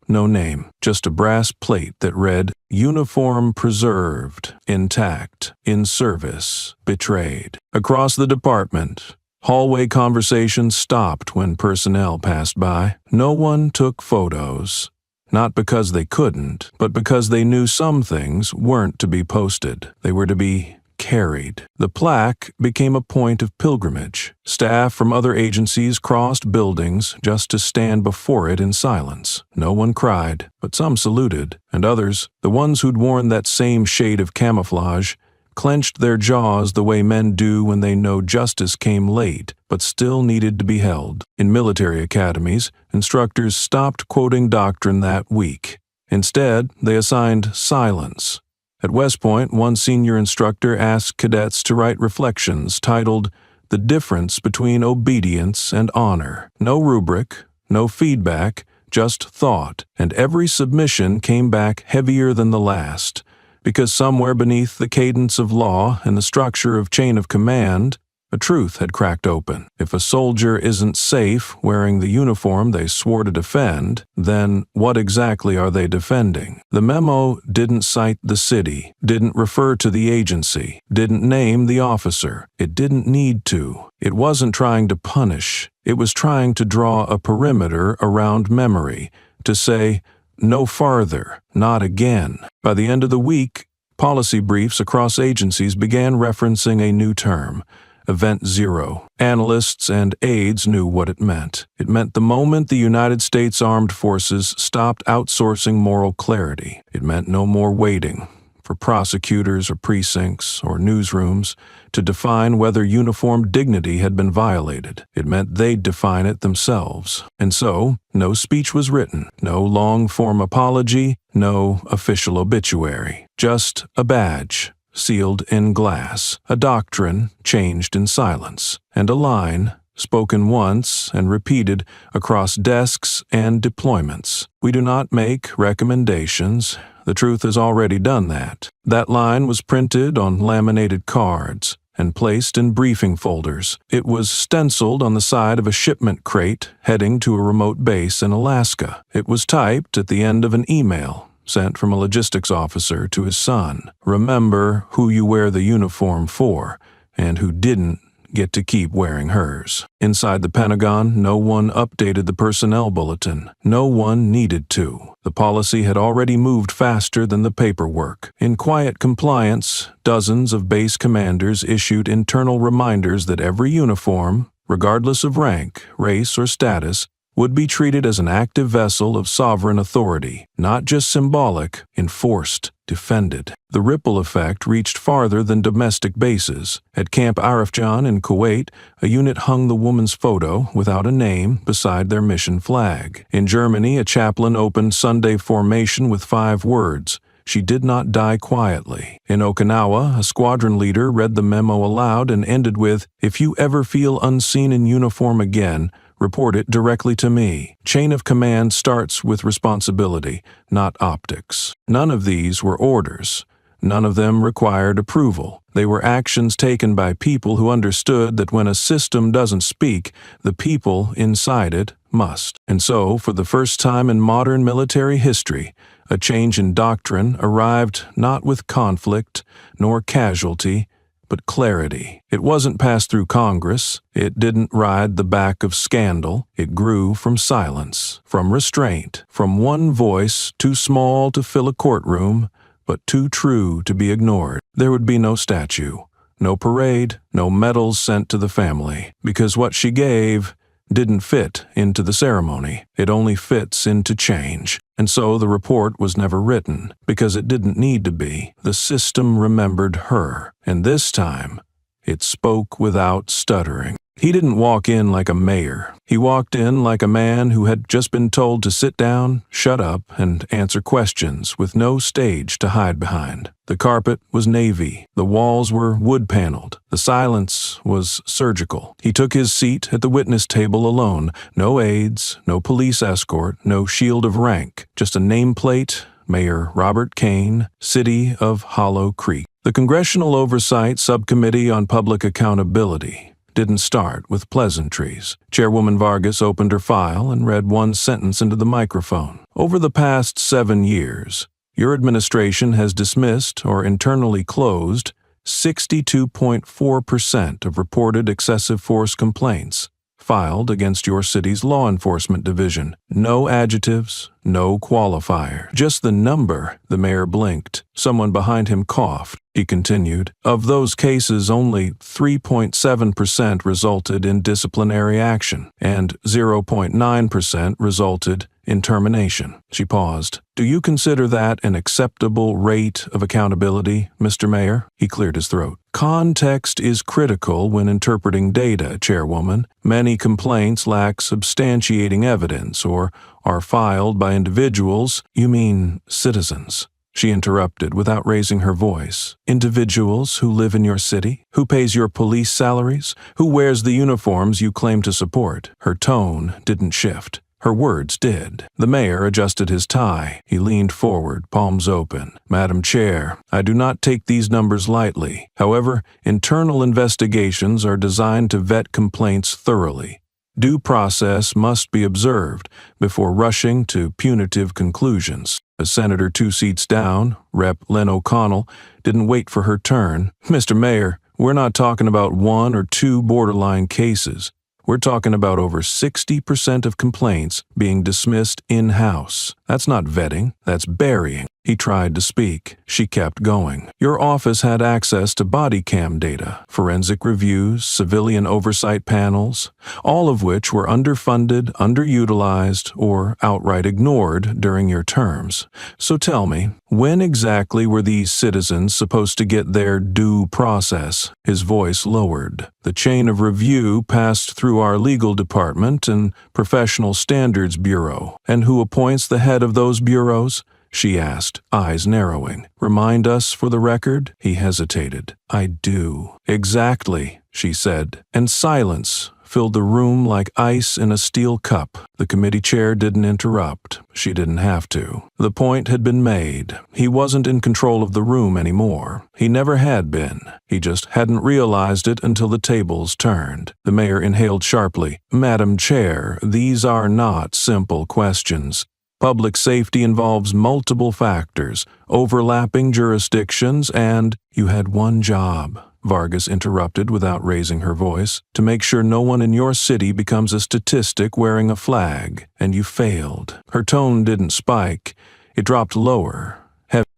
No name, just a brass plate that read, "Uniform preserved, intact, in service, betrayed." Across the department, hallway conversations stopped when personnel passed by. No one took photos. Not because they couldn't, but because they knew some things weren't to be posted. They were to be carried. The plaque became a point of pilgrimage. Staff from other agencies crossed buildings just to stand before it in silence. No one cried, but some saluted, and others, the ones who'd worn that same shade of camouflage, clenched their jaws the way men do when they know justice came late but still needed to be held. In military academies, instructors stopped quoting doctrine that week. Instead, they assigned silence. At West Point, one senior instructor asked cadets to write reflections titled "The Difference Between Obedience and Honor." No rubric, no feedback, just thought, and every submission came back heavier than the last, because somewhere beneath the cadence of law and the structure of chain of command, a truth had cracked open. If a soldier isn't safe wearing the uniform they swore to defend, then what exactly are they defending? The memo didn't cite the city, didn't refer to the agency, didn't name the officer. It didn't need to. It wasn't trying to punish. It was trying to draw a perimeter around memory, to say, no farther, not again. By the end of the week, policy briefs across agencies began referencing a new term, Event Zero. Analysts and aides knew what it meant. It meant the moment the United States Armed Forces stopped outsourcing moral clarity. It meant no more waiting for prosecutors or precincts or newsrooms to define whether uniform dignity had been violated. It meant they'd define it themselves. And so, no speech was written, no long-form apology, no official obituary. Just a badge, sealed in glass, a doctrine changed in silence, and a line spoken once and repeated across desks and deployments. We do not make recommendations. The truth has already done that. That line was printed on laminated cards and placed in briefing folders. It was stenciled on the side of a shipment crate heading to a remote base in Alaska. It was typed at the end of an email sent from a logistics officer to his son. Remember who you wear the uniform for, and who didn't get to keep wearing hers. Inside the Pentagon, no one updated the personnel bulletin. No one needed to. The policy had already moved faster than the paperwork. In quiet compliance, dozens of base commanders issued internal reminders that every uniform, regardless of rank, race, or status, would be treated as an active vessel of sovereign authority, not just symbolic, enforced, defended. The ripple effect reached farther than domestic bases. At Camp Arifjan in Kuwait, a unit hung the woman's photo, without a name, beside their mission flag. In Germany, a chaplain opened Sunday formation with 5 words, "She did not die quietly." In Okinawa, a squadron leader read the memo aloud and ended with, "If you ever feel unseen in uniform again, report it directly to me." Chain of command starts with responsibility, not optics. None of these were orders. None of them required approval. They were actions taken by people who understood that when a system doesn't speak, the people inside it must. And so, for the first time in modern military history, a change in doctrine arrived not with conflict nor casualty, but clarity. It wasn't passed through Congress. It didn't ride the back of scandal. It grew from silence, from restraint, from one voice too small to fill a courtroom, but too true to be ignored. There would be no statue, no parade, no medals sent to the family, because what she gave didn't fit into the ceremony. It only fits into change. And so the report was never written, because it didn't need to be. The system remembered her, and this time, it spoke without stuttering. He didn't walk in like a mayor. He walked in like a man who had just been told to sit down, shut up, and answer questions with no stage to hide behind. The carpet was navy. The walls were wood-paneled. The silence was surgical. He took his seat at the witness table alone. No aides, no police escort, no shield of rank. Just a nameplate, Mayor Robert Kane, City of Hollow Creek. The Congressional Oversight Subcommittee on Public Accountability didn't start with pleasantries. Chairwoman Vargas opened her file and read one sentence into the microphone. Over the past 7 years, your administration has dismissed or internally closed 62.4% of reported excessive force complaints filed against your city's law enforcement division. No adjectives, no qualifier. Just the number. The mayor blinked. Someone behind him coughed. He continued, of those cases, only 3.7% resulted in disciplinary action, and 0.9% resulted in termination. She paused. Do you consider that an acceptable rate of accountability, Mr. Mayor? He cleared his throat. Context is critical when interpreting data, Chairwoman. Many complaints lack substantiating evidence or are filed by individuals. You mean citizens? She interrupted without raising her voice. Individuals who live in your city? Who pays your police salaries? Who wears the uniforms you claim to support? Her tone didn't shift. Her words did. The mayor adjusted his tie. He leaned forward, palms open. Madam Chair, I do not take these numbers lightly. However, internal investigations are designed to vet complaints thoroughly. Due process must be observed before rushing to punitive conclusions. A senator 2 seats down, Rep. Len O'Connell, didn't wait for her turn. Mr. Mayor, we're not talking about 1 or 2 borderline cases. We're talking about over 60% of complaints being dismissed in-house. That's not vetting, that's burying. He tried to speak. She kept going. Your office had access to body cam data, forensic reviews, civilian oversight panels, all of which were underfunded, underutilized, or outright ignored during your terms. So tell me, when exactly were these citizens supposed to get their due process? His voice lowered. The chain of review passed through our legal department and Professional Standards Bureau. And who appoints the head of those bureaus? She asked, eyes narrowing. Remind us for the record? He hesitated. I do. Exactly, she said. And silence filled the room like ice in a steel cup. The committee chair didn't interrupt. She didn't have to. The point had been made. He wasn't in control of the room anymore. He never had been. He just hadn't realized it until the tables turned. The mayor inhaled sharply. Madam Chair, these are not simple questions. Public safety involves multiple factors, overlapping jurisdictions, and you had one job, Vargas interrupted without raising her voice, to make sure no one in your city becomes a statistic wearing a flag, and you failed. Her tone didn't spike. It dropped lower.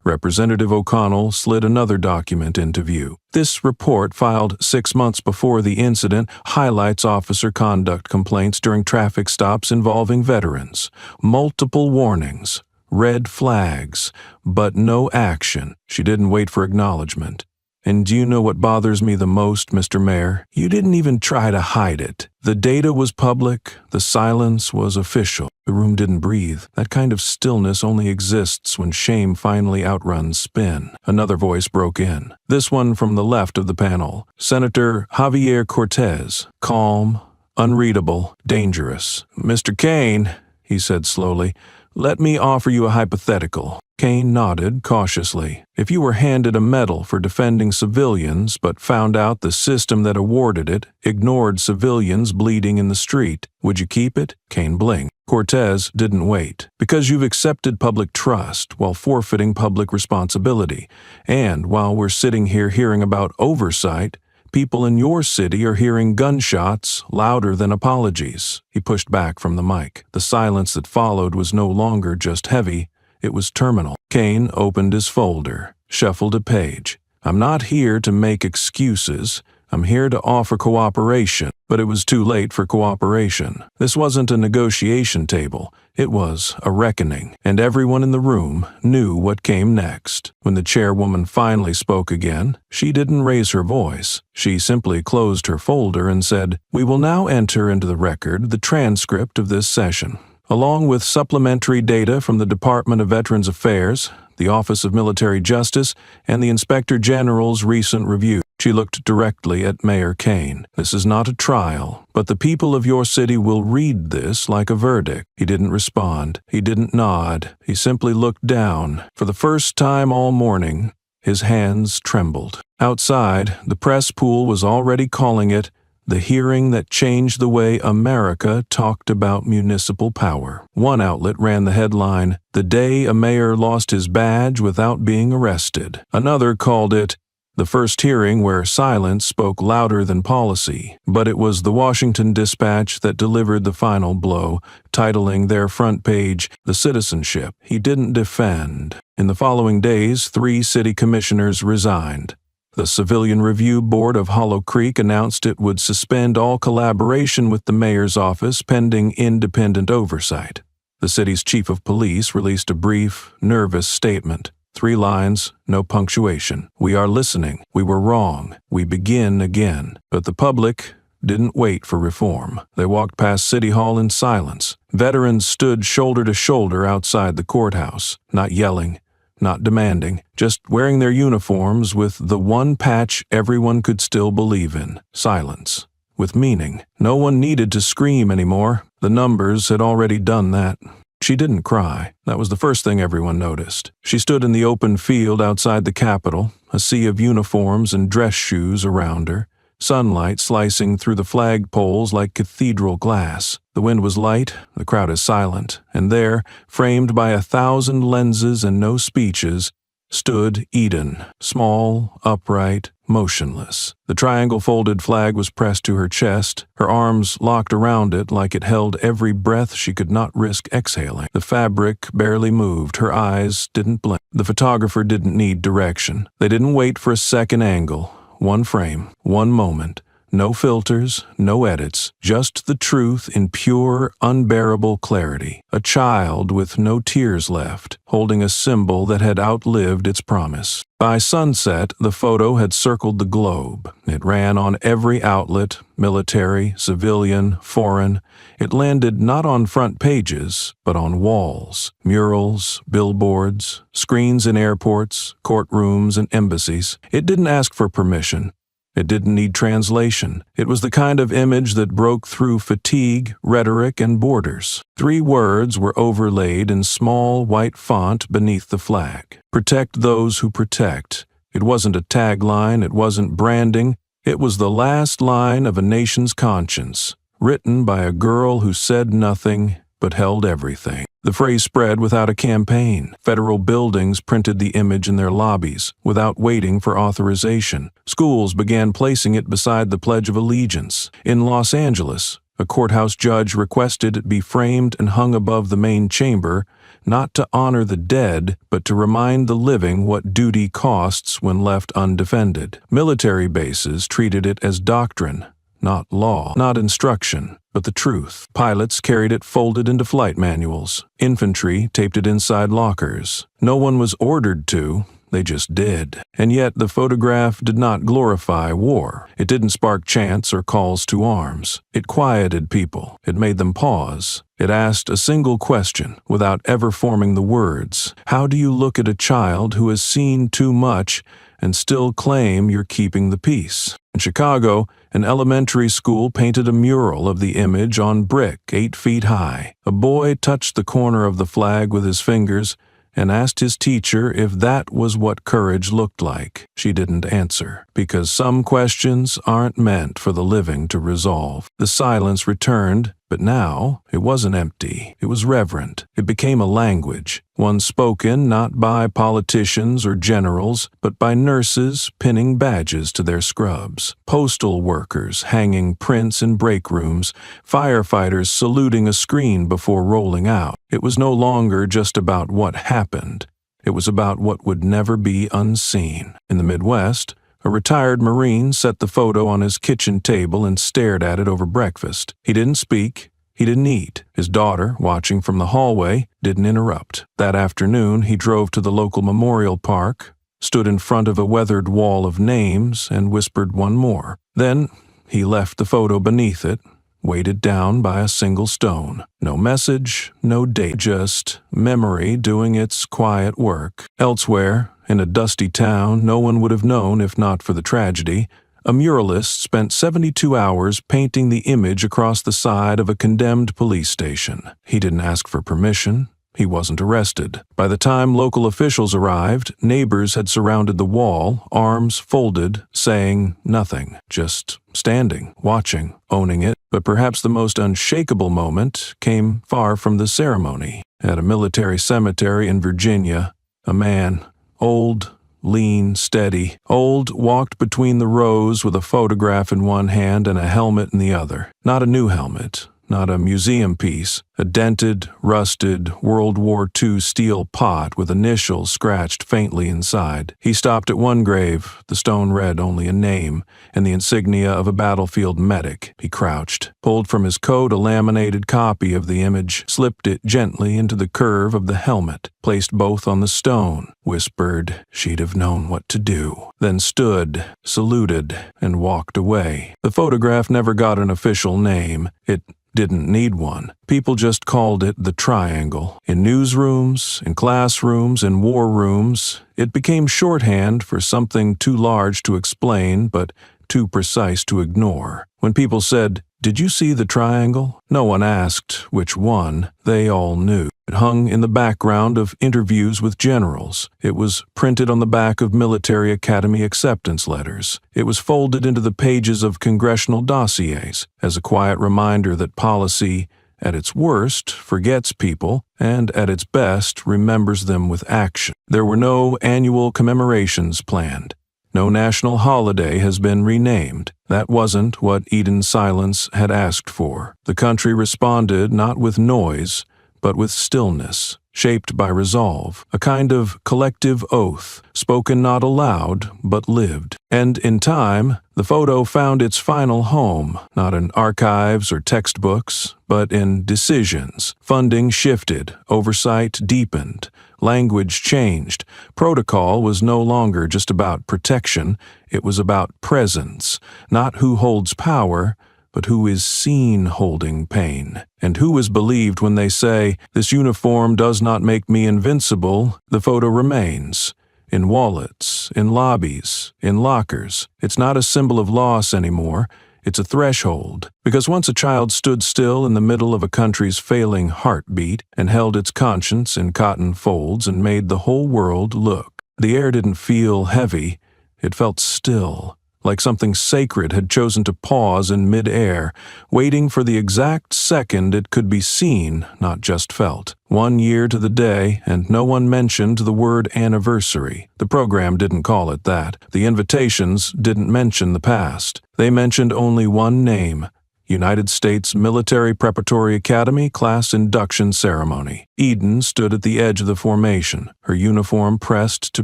Representative O'Connell slid another document into view. This report, filed 6 months before the incident, highlights officer conduct complaints during traffic stops involving veterans. Multiple warnings, red flags, but no action. She didn't wait for acknowledgement. And do you know what bothers me the most, Mr. Mayor? You didn't even try to hide it. The data was public, the silence was official. The room didn't breathe. That kind of stillness only exists when shame finally outruns spin. Another voice broke in. This one from the left of the panel. Senator Javier Cortez. Calm, unreadable, dangerous. Mr. Kane, he said slowly, let me offer you a hypothetical. Kane nodded cautiously. If you were handed a medal for defending civilians but found out the system that awarded it ignored civilians bleeding in the street, would you keep it? Kane blinked. Cortez didn't wait. Because you've accepted public trust while forfeiting public responsibility. And while we're sitting here hearing about oversight, people in your city are hearing gunshots louder than apologies. He pushed back from the mic. The silence that followed was no longer just heavy. It was terminal. Kane opened his folder, shuffled a page. I'm not here to make excuses. I'm here to offer cooperation. But it was too late for cooperation. This wasn't a negotiation table. It was a reckoning, and everyone in the room knew what came next. When the chairwoman finally spoke again, she didn't raise her voice. She simply closed her folder and said, "We will now enter into the record the transcript of this session, along with supplementary data from the Department of Veterans Affairs, the Office of Military Justice, and the Inspector General's recent review." She looked directly at Mayor Kane. "This is not a trial, but the people of your city will read this like a verdict." He didn't respond. He didn't nod. He simply looked down. For the first time all morning, his hands trembled. Outside, the press pool was already calling it the hearing that changed the way America talked about municipal power. One outlet ran the headline, "The Day a Mayor Lost His Badge Without Being Arrested." Another called it the first hearing where silence spoke louder than policy. But it was the Washington Dispatch that delivered the final blow, titling their front page, "The Citizenship He Didn't Defend." In the following days, 3 city commissioners resigned. The Civilian Review Board of Hollow Creek announced it would suspend all collaboration with the mayor's office pending independent oversight. The city's chief of police released a brief, nervous statement. 3 lines, no punctuation. "We are listening. We were wrong. We begin again." But the public didn't wait for reform. They walked past City Hall in silence. Veterans stood shoulder to shoulder outside the courthouse, not yelling, not demanding, just wearing their uniforms with the one patch everyone could still believe in: silence, with meaning. No one needed to scream anymore. The numbers had already done that. She didn't cry. That was the first thing everyone noticed. She stood in the open field outside the Capitol, a sea of uniforms and dress shoes around her, sunlight slicing through the flagpoles like cathedral glass. The wind was light, the crowd is silent, and there, framed by 1,000 lenses and no speeches, stood Eden, small, upright, motionless. The triangle-folded flag was pressed to her chest, her arms locked around it like it held every breath she could not risk exhaling. The fabric barely moved, her eyes didn't blink. The photographer didn't need direction. They didn't wait for a second angle. One frame, one moment. No filters, no edits, just the truth in pure, unbearable clarity. A child with no tears left, holding a symbol that had outlived its promise. By sunset, the photo had circled the globe. It ran on every outlet, military, civilian, foreign. It landed not on front pages, but on walls, murals, billboards, screens in airports, courtrooms, and embassies. It didn't ask for permission. It didn't need translation. It was the kind of image that broke through fatigue, rhetoric, and borders. 3 words were overlaid in small white font beneath the flag. "Protect those who protect." It wasn't a tagline, it wasn't branding. It was the last line of a nation's conscience, written by a girl who said nothing but held everything. The phrase spread without a campaign. Federal buildings printed the image in their lobbies, without waiting for authorization. Schools began placing it beside the Pledge of Allegiance. In Los Angeles, a courthouse judge requested it be framed and hung above the main chamber, not to honor the dead, but to remind the living what duty costs when left undefended. Military bases treated it as doctrine, not law, not instruction, but the truth. Pilots carried it folded into flight manuals. Infantry taped it inside lockers. No one was ordered to, they just did. And yet the photograph did not glorify war. It didn't spark chants or calls to arms. It quieted people. It made them pause. It asked a single question without ever forming the words. How do you look at a child who has seen too much and still claim you're keeping the peace? In Chicago, an elementary school painted a mural of the image on brick 8 feet high. A boy touched the corner of the flag with his fingers and asked his teacher if that was what courage looked like. She didn't answer, because some questions aren't meant for the living to resolve. The silence returned, but now it wasn't empty. It was reverent. It became a language, one spoken not by politicians or generals, but by nurses pinning badges to their scrubs, postal workers hanging prints in break rooms, firefighters saluting a screen before rolling out. It was no longer just about what happened. It was about what would never be unseen. In the Midwest, A retired Marine set the photo on his kitchen table and stared at it over breakfast. He didn't speak. He didn't eat. His daughter, watching from the hallway, didn't interrupt. That afternoon, he drove to the local memorial park, stood in front of a weathered wall of names, and whispered one more. Then he left the photo beneath it, weighted down by a single stone. No message, no date, just memory doing its quiet work. Elsewhere, in a dusty town no one would have known if not for the tragedy, a muralist spent 72 hours painting the image across the side of a condemned police station. He didn't ask for permission. He wasn't arrested. By the time local officials arrived, neighbors had surrounded the wall, arms folded, saying nothing, just standing, watching, owning it. But perhaps the most unshakable moment came far from the ceremony. At a military cemetery in Virginia, a man, old, lean, steady, walked between the rows with a photograph in one hand and a helmet in the other. Not a new helmet. Not a museum piece, a dented, rusted World War II steel pot with initials scratched faintly inside. He stopped at one grave. The stone read only a name and the insignia of a battlefield medic. He crouched, pulled from his coat a laminated copy of the image, slipped it gently into the curve of the helmet, placed both on the stone, whispered she'd have known what to do, then stood, saluted, and walked away. The photograph never got an official name. It didn't need one. People just called it the triangle. In newsrooms, in classrooms, in war rooms, it became shorthand for something too large to explain but too precise to ignore. When people said, "Did you see the triangle?" no one asked which one. They all knew. It hung in the background of interviews with generals. It was printed on the back of military academy acceptance letters. It was folded into the pages of congressional dossiers as a quiet reminder that policy, at its worst, forgets people, and at its best, remembers them with action. There were no annual commemorations planned. No national holiday has been renamed. That wasn't what Eden's silence had asked for. The country responded not with noise, but with stillness, shaped by resolve, a kind of collective oath, spoken not aloud, but lived. And in time, the photo found its final home, not in archives or textbooks, but in decisions. Funding shifted, oversight deepened, language changed. Protocol was no longer just about protection, it was about presence, not who holds power, but who is seen holding pain. And who is believed when they say, "This uniform does not make me invincible," the photo remains. In wallets, in lobbies, in lockers. It's not a symbol of loss anymore. It's a threshold. Because once a child stood still in the middle of a country's failing heartbeat and held its conscience in cotton folds and made the whole world look. The air didn't feel heavy. It felt still. Like something sacred had chosen to pause in mid-air, waiting for the exact second it could be seen, not just felt. 1 year to the day, and no one mentioned the word anniversary. The program didn't call it that. The invitations didn't mention the past. They mentioned only one name: United States Military Preparatory Academy Class Induction Ceremony. Eden stood at the edge of the formation, her uniform pressed to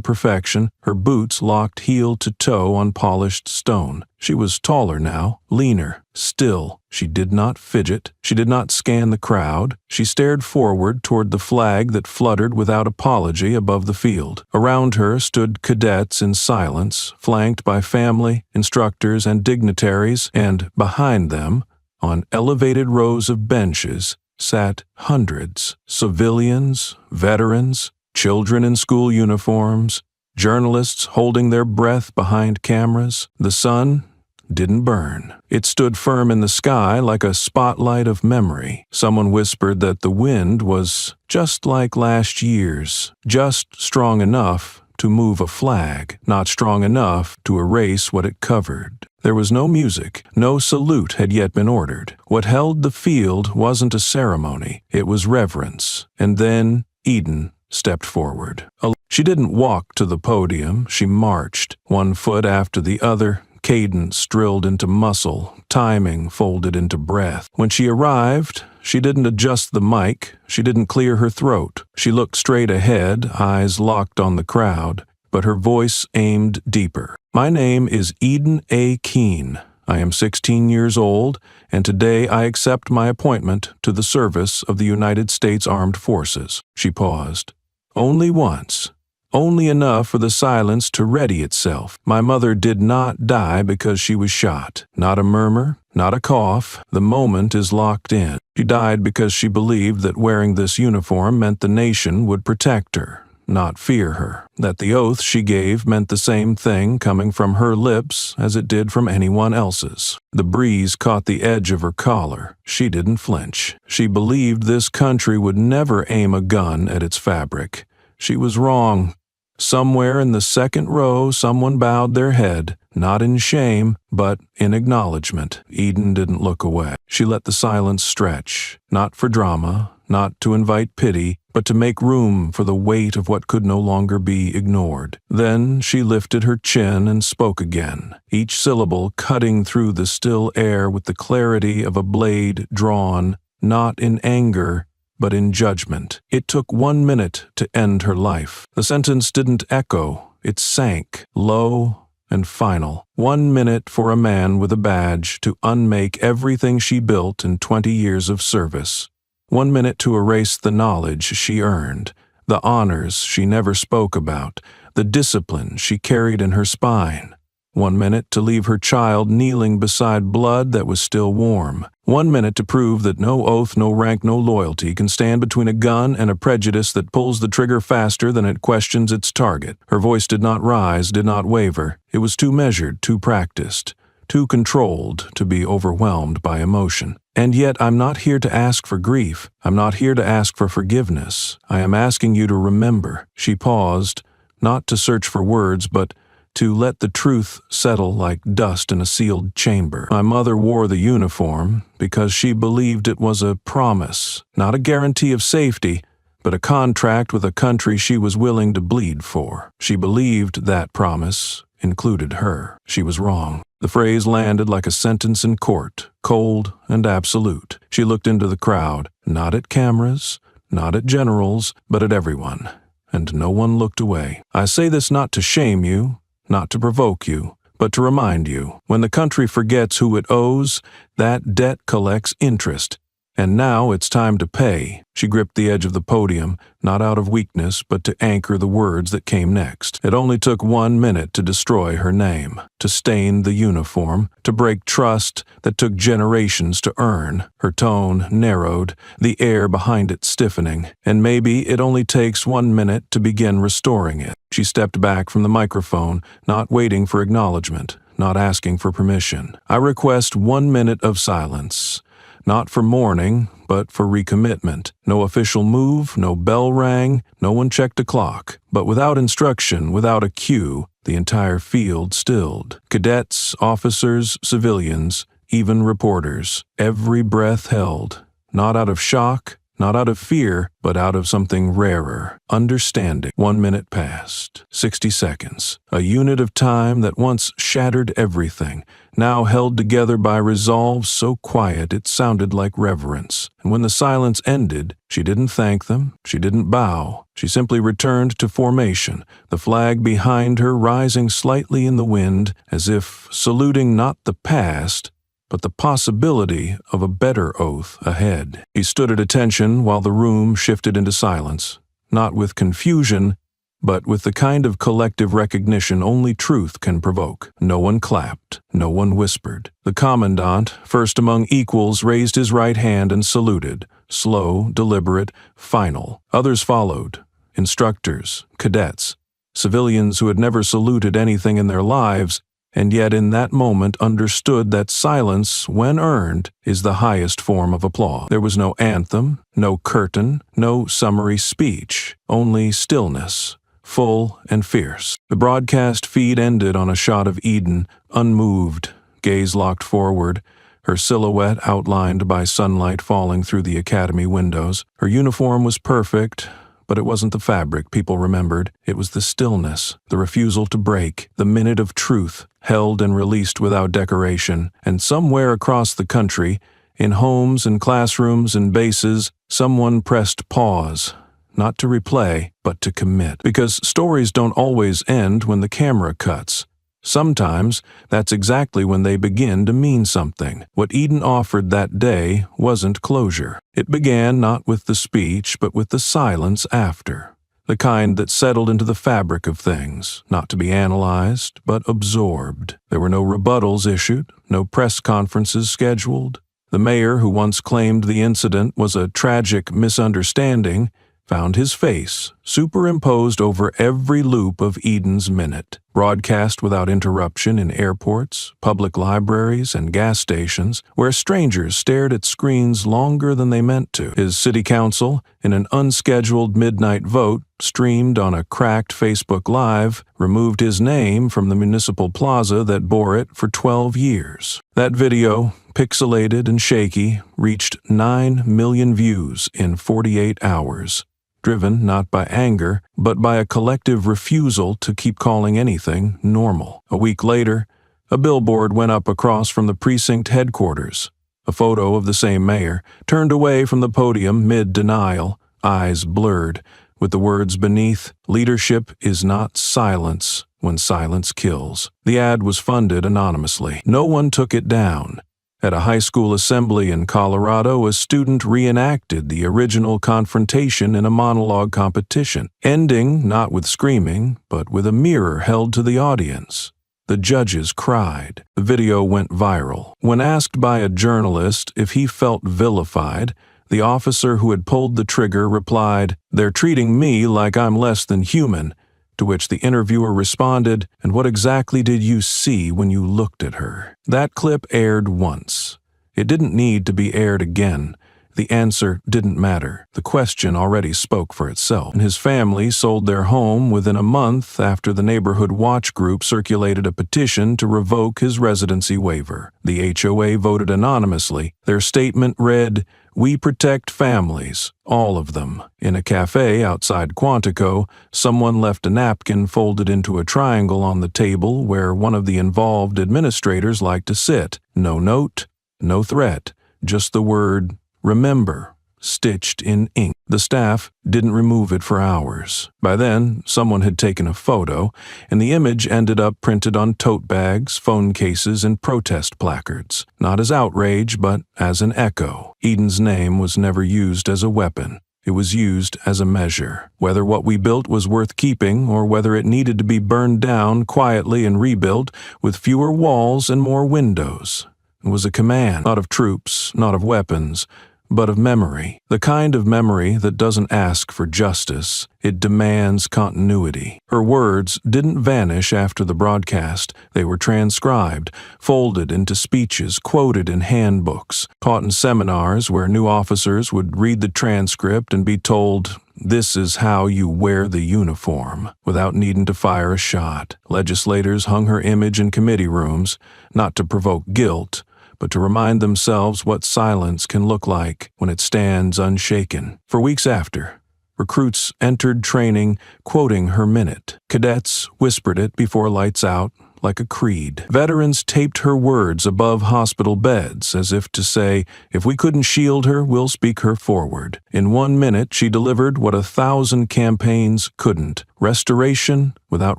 perfection, her boots locked heel to toe on polished stone. She was taller now, leaner, still. She did not fidget. She did not scan the crowd. She stared forward toward the flag that fluttered without apology above the field. Around her stood cadets in silence, flanked by family, instructors, and dignitaries, and behind them, on elevated rows of benches, sat hundreds, civilians, veterans, children in school uniforms, journalists holding their breath behind cameras. The sun didn't burn. It stood firm in the sky like a spotlight of memory. Someone whispered that the wind was just like last year's, just strong enough to move a flag, not strong enough to erase what it covered. There was no music. No salute had yet been ordered. What held the field wasn't a ceremony. It was reverence. And then Eden stepped forward. She didn't walk to the podium. She marched, one foot after the other, cadence drilled into muscle, timing folded into breath. When she arrived, she didn't adjust the mic. She didn't clear her throat. She looked straight ahead, eyes locked on the crowd. but her voice aimed deeper. "My name is Eden A. Keene. I am 16 years old, and today I accept my appointment to the service of the United States Armed Forces." She paused. Only once. Only enough for the silence to ready itself. "My mother did not die because she was shot. Not a murmur, not a cough. The moment is locked in. She died because she believed that wearing this uniform meant the nation would protect her, not fear her. That the oath she gave meant the same thing coming from her lips as it did from anyone else's." The breeze caught the edge of her collar. She didn't flinch. She believed this country would never aim a gun at its fabric. She was wrong. Somewhere in the second row, someone bowed their head, not in shame, but in acknowledgement. Eden didn't look away. She let the silence stretch, not for drama, not to invite pity, but to make room for the weight of what could no longer be ignored. Then she lifted her chin and spoke again, each syllable cutting through the still air with the clarity of a blade drawn, not in anger, but in judgment. It took 1 minute to end her life. The sentence didn't echo, it sank, low and final. 1 minute for a man with a badge to unmake everything she built in 20 years of service. 1 minute to erase the knowledge she earned, the honors she never spoke about, the discipline she carried in her spine. 1 minute to leave her child kneeling beside blood that was still warm. 1 minute to prove that no oath, no rank, no loyalty can stand between a gun and a prejudice that pulls the trigger faster than it questions its target. Her voice did not rise, did not waver. It was too measured, too practiced, too controlled to be overwhelmed by emotion. "And yet I'm not here to ask for grief. I'm not here to ask for forgiveness. I am asking you to remember." She paused, not to search for words, but to let the truth settle like dust in a sealed chamber. "My mother wore the uniform because she believed it was a promise, not a guarantee of safety, but a contract with a country she was willing to bleed for. She believed that promise included her. She was wrong." The phrase landed like a sentence in court, cold and absolute. She looked into the crowd, not at cameras, not at generals, but at everyone, and no one looked away. "I say this not to shame you, not to provoke you, but to remind you, when the country forgets who it owes, that debt collects interest. And now it's time to pay." She gripped the edge of the podium, not out of weakness, but to anchor the words that came next. It only took 1 minute to destroy her name, to stain the uniform, to break trust that took generations to earn. Her tone narrowed, the air behind it stiffening, and maybe it only takes 1 minute to begin restoring it. She stepped back from the microphone, not waiting for acknowledgement, not asking for permission. "I request 1 minute of silence. Not for mourning, but for recommitment. No official move, no bell rang, no one checked a clock. But without instruction, without a cue, the entire field stilled. Cadets, officers, civilians, even reporters. Every breath held, not out of shock, not out of fear, but out of something rarer, understanding. 1 minute passed, 60 seconds, a unit of time that once shattered everything, now held together by resolve so quiet it sounded like reverence. And when the silence ended, she didn't thank them, she didn't bow, she simply returned to formation, the flag behind her rising slightly in the wind, as if saluting not the past, but the possibility of a better oath ahead. He stood at attention while the room shifted into silence, not with confusion, but with the kind of collective recognition only truth can provoke. No one clapped, no one whispered. The commandant, first among equals, raised his right hand and saluted, slow, deliberate, final. Others followed, instructors, cadets, civilians who had never saluted anything in their lives, and yet in that moment understood that silence, when earned, is the highest form of applause. There was no anthem, no curtain, no summary speech, only stillness, full and fierce. The broadcast feed ended on a shot of Eden, unmoved, gaze locked forward, her silhouette outlined by sunlight falling through the academy windows. Her uniform was perfect, but it wasn't the fabric people remembered. It was the stillness, the refusal to break, the minute of truth, held and released without decoration. And somewhere across the country, in homes and classrooms and bases, someone pressed pause, not to replay, but to commit. Because stories don't always end when the camera cuts. Sometimes that's exactly when they begin to mean something. What Eden offered that day wasn't closure. It began not with the speech, but with the silence after. The kind that settled into the fabric of things, not to be analyzed, but absorbed. There were no rebuttals issued, no press conferences scheduled. The mayor who once claimed the incident was a tragic misunderstanding found his face superimposed over every loop of Eden's minute, broadcast without interruption in airports, public libraries, and gas stations, where strangers stared at screens longer than they meant to. His city council, in an unscheduled midnight vote, streamed on a cracked Facebook Live, removed his name from the municipal plaza that bore it for 12 years. That video, pixelated and shaky, reached 9 million views in 48 hours. Driven not by anger, but by a collective refusal to keep calling anything normal. A week later, a billboard went up across from the precinct headquarters. A photo of the same mayor, turned away from the podium mid-denial, eyes blurred, with the words beneath, "Leadership is not silence when silence kills." The ad was funded anonymously. No one took it down. At a high school assembly in Colorado, a student reenacted the original confrontation in a monologue competition, ending not with screaming, but with a mirror held to the audience. The judges cried. The video went viral. When asked by a journalist if he felt vilified, the officer who had pulled the trigger replied, "They're treating me like I'm less than human," to which the interviewer responded, "And what exactly did you see when you looked at her?" That clip aired once. It didn't need to be aired again. The answer didn't matter. The question already spoke for itself. And his family sold their home within a month after the neighborhood watch group circulated a petition to revoke his residency waiver. The HOA voted anonymously. Their statement read, "We protect families, all of them." In a cafe outside Quantico, someone left a napkin folded into a triangle on the table where one of the involved administrators liked to sit. No note, no threat, just the word, "Remember," stitched in ink. The staff didn't remove it for hours. By then, someone had taken a photo, and the image ended up printed on tote bags, phone cases, and protest placards. Not as outrage, but as an echo. Eden's name was never used as a weapon. It was used as a measure. Whether what we built was worth keeping, or whether it needed to be burned down quietly and rebuilt with fewer walls and more windows. It was a command, not of troops, not of weapons, but of memory. The kind of memory that doesn't ask for justice. It demands continuity. Her words didn't vanish after the broadcast. They were transcribed, folded into speeches, quoted in handbooks, taught in seminars where new officers would read the transcript and be told, "This is how you wear the uniform," without needing to fire a shot. Legislators hung her image in committee rooms, not to provoke guilt, but to remind themselves what silence can look like when it stands unshaken. For weeks after, recruits entered training quoting her minute. Cadets whispered it before lights out, like a creed. Veterans taped her words above hospital beds, as if to say, "If we couldn't shield her, we'll speak her forward." In 1 minute, she delivered what 1,000 campaigns couldn't: restoration without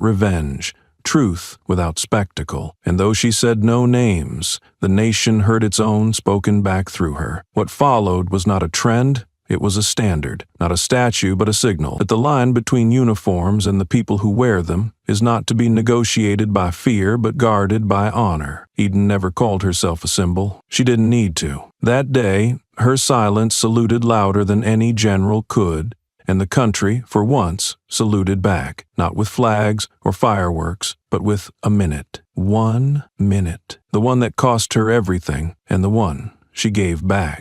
revenge, truth without spectacle. And though she said no names, the nation heard its own spoken back through her. What followed was not a trend, it was a standard. Not a statue, but a signal. That the line between uniforms and the people who wear them is not to be negotiated by fear, but guarded by honor. Eden never called herself a symbol. She didn't need to. That day, her silence saluted louder than any general could, and the country, for once, saluted back, not with flags or fireworks, but with a minute. 1 minute. The one that cost her everything, and the one she gave back.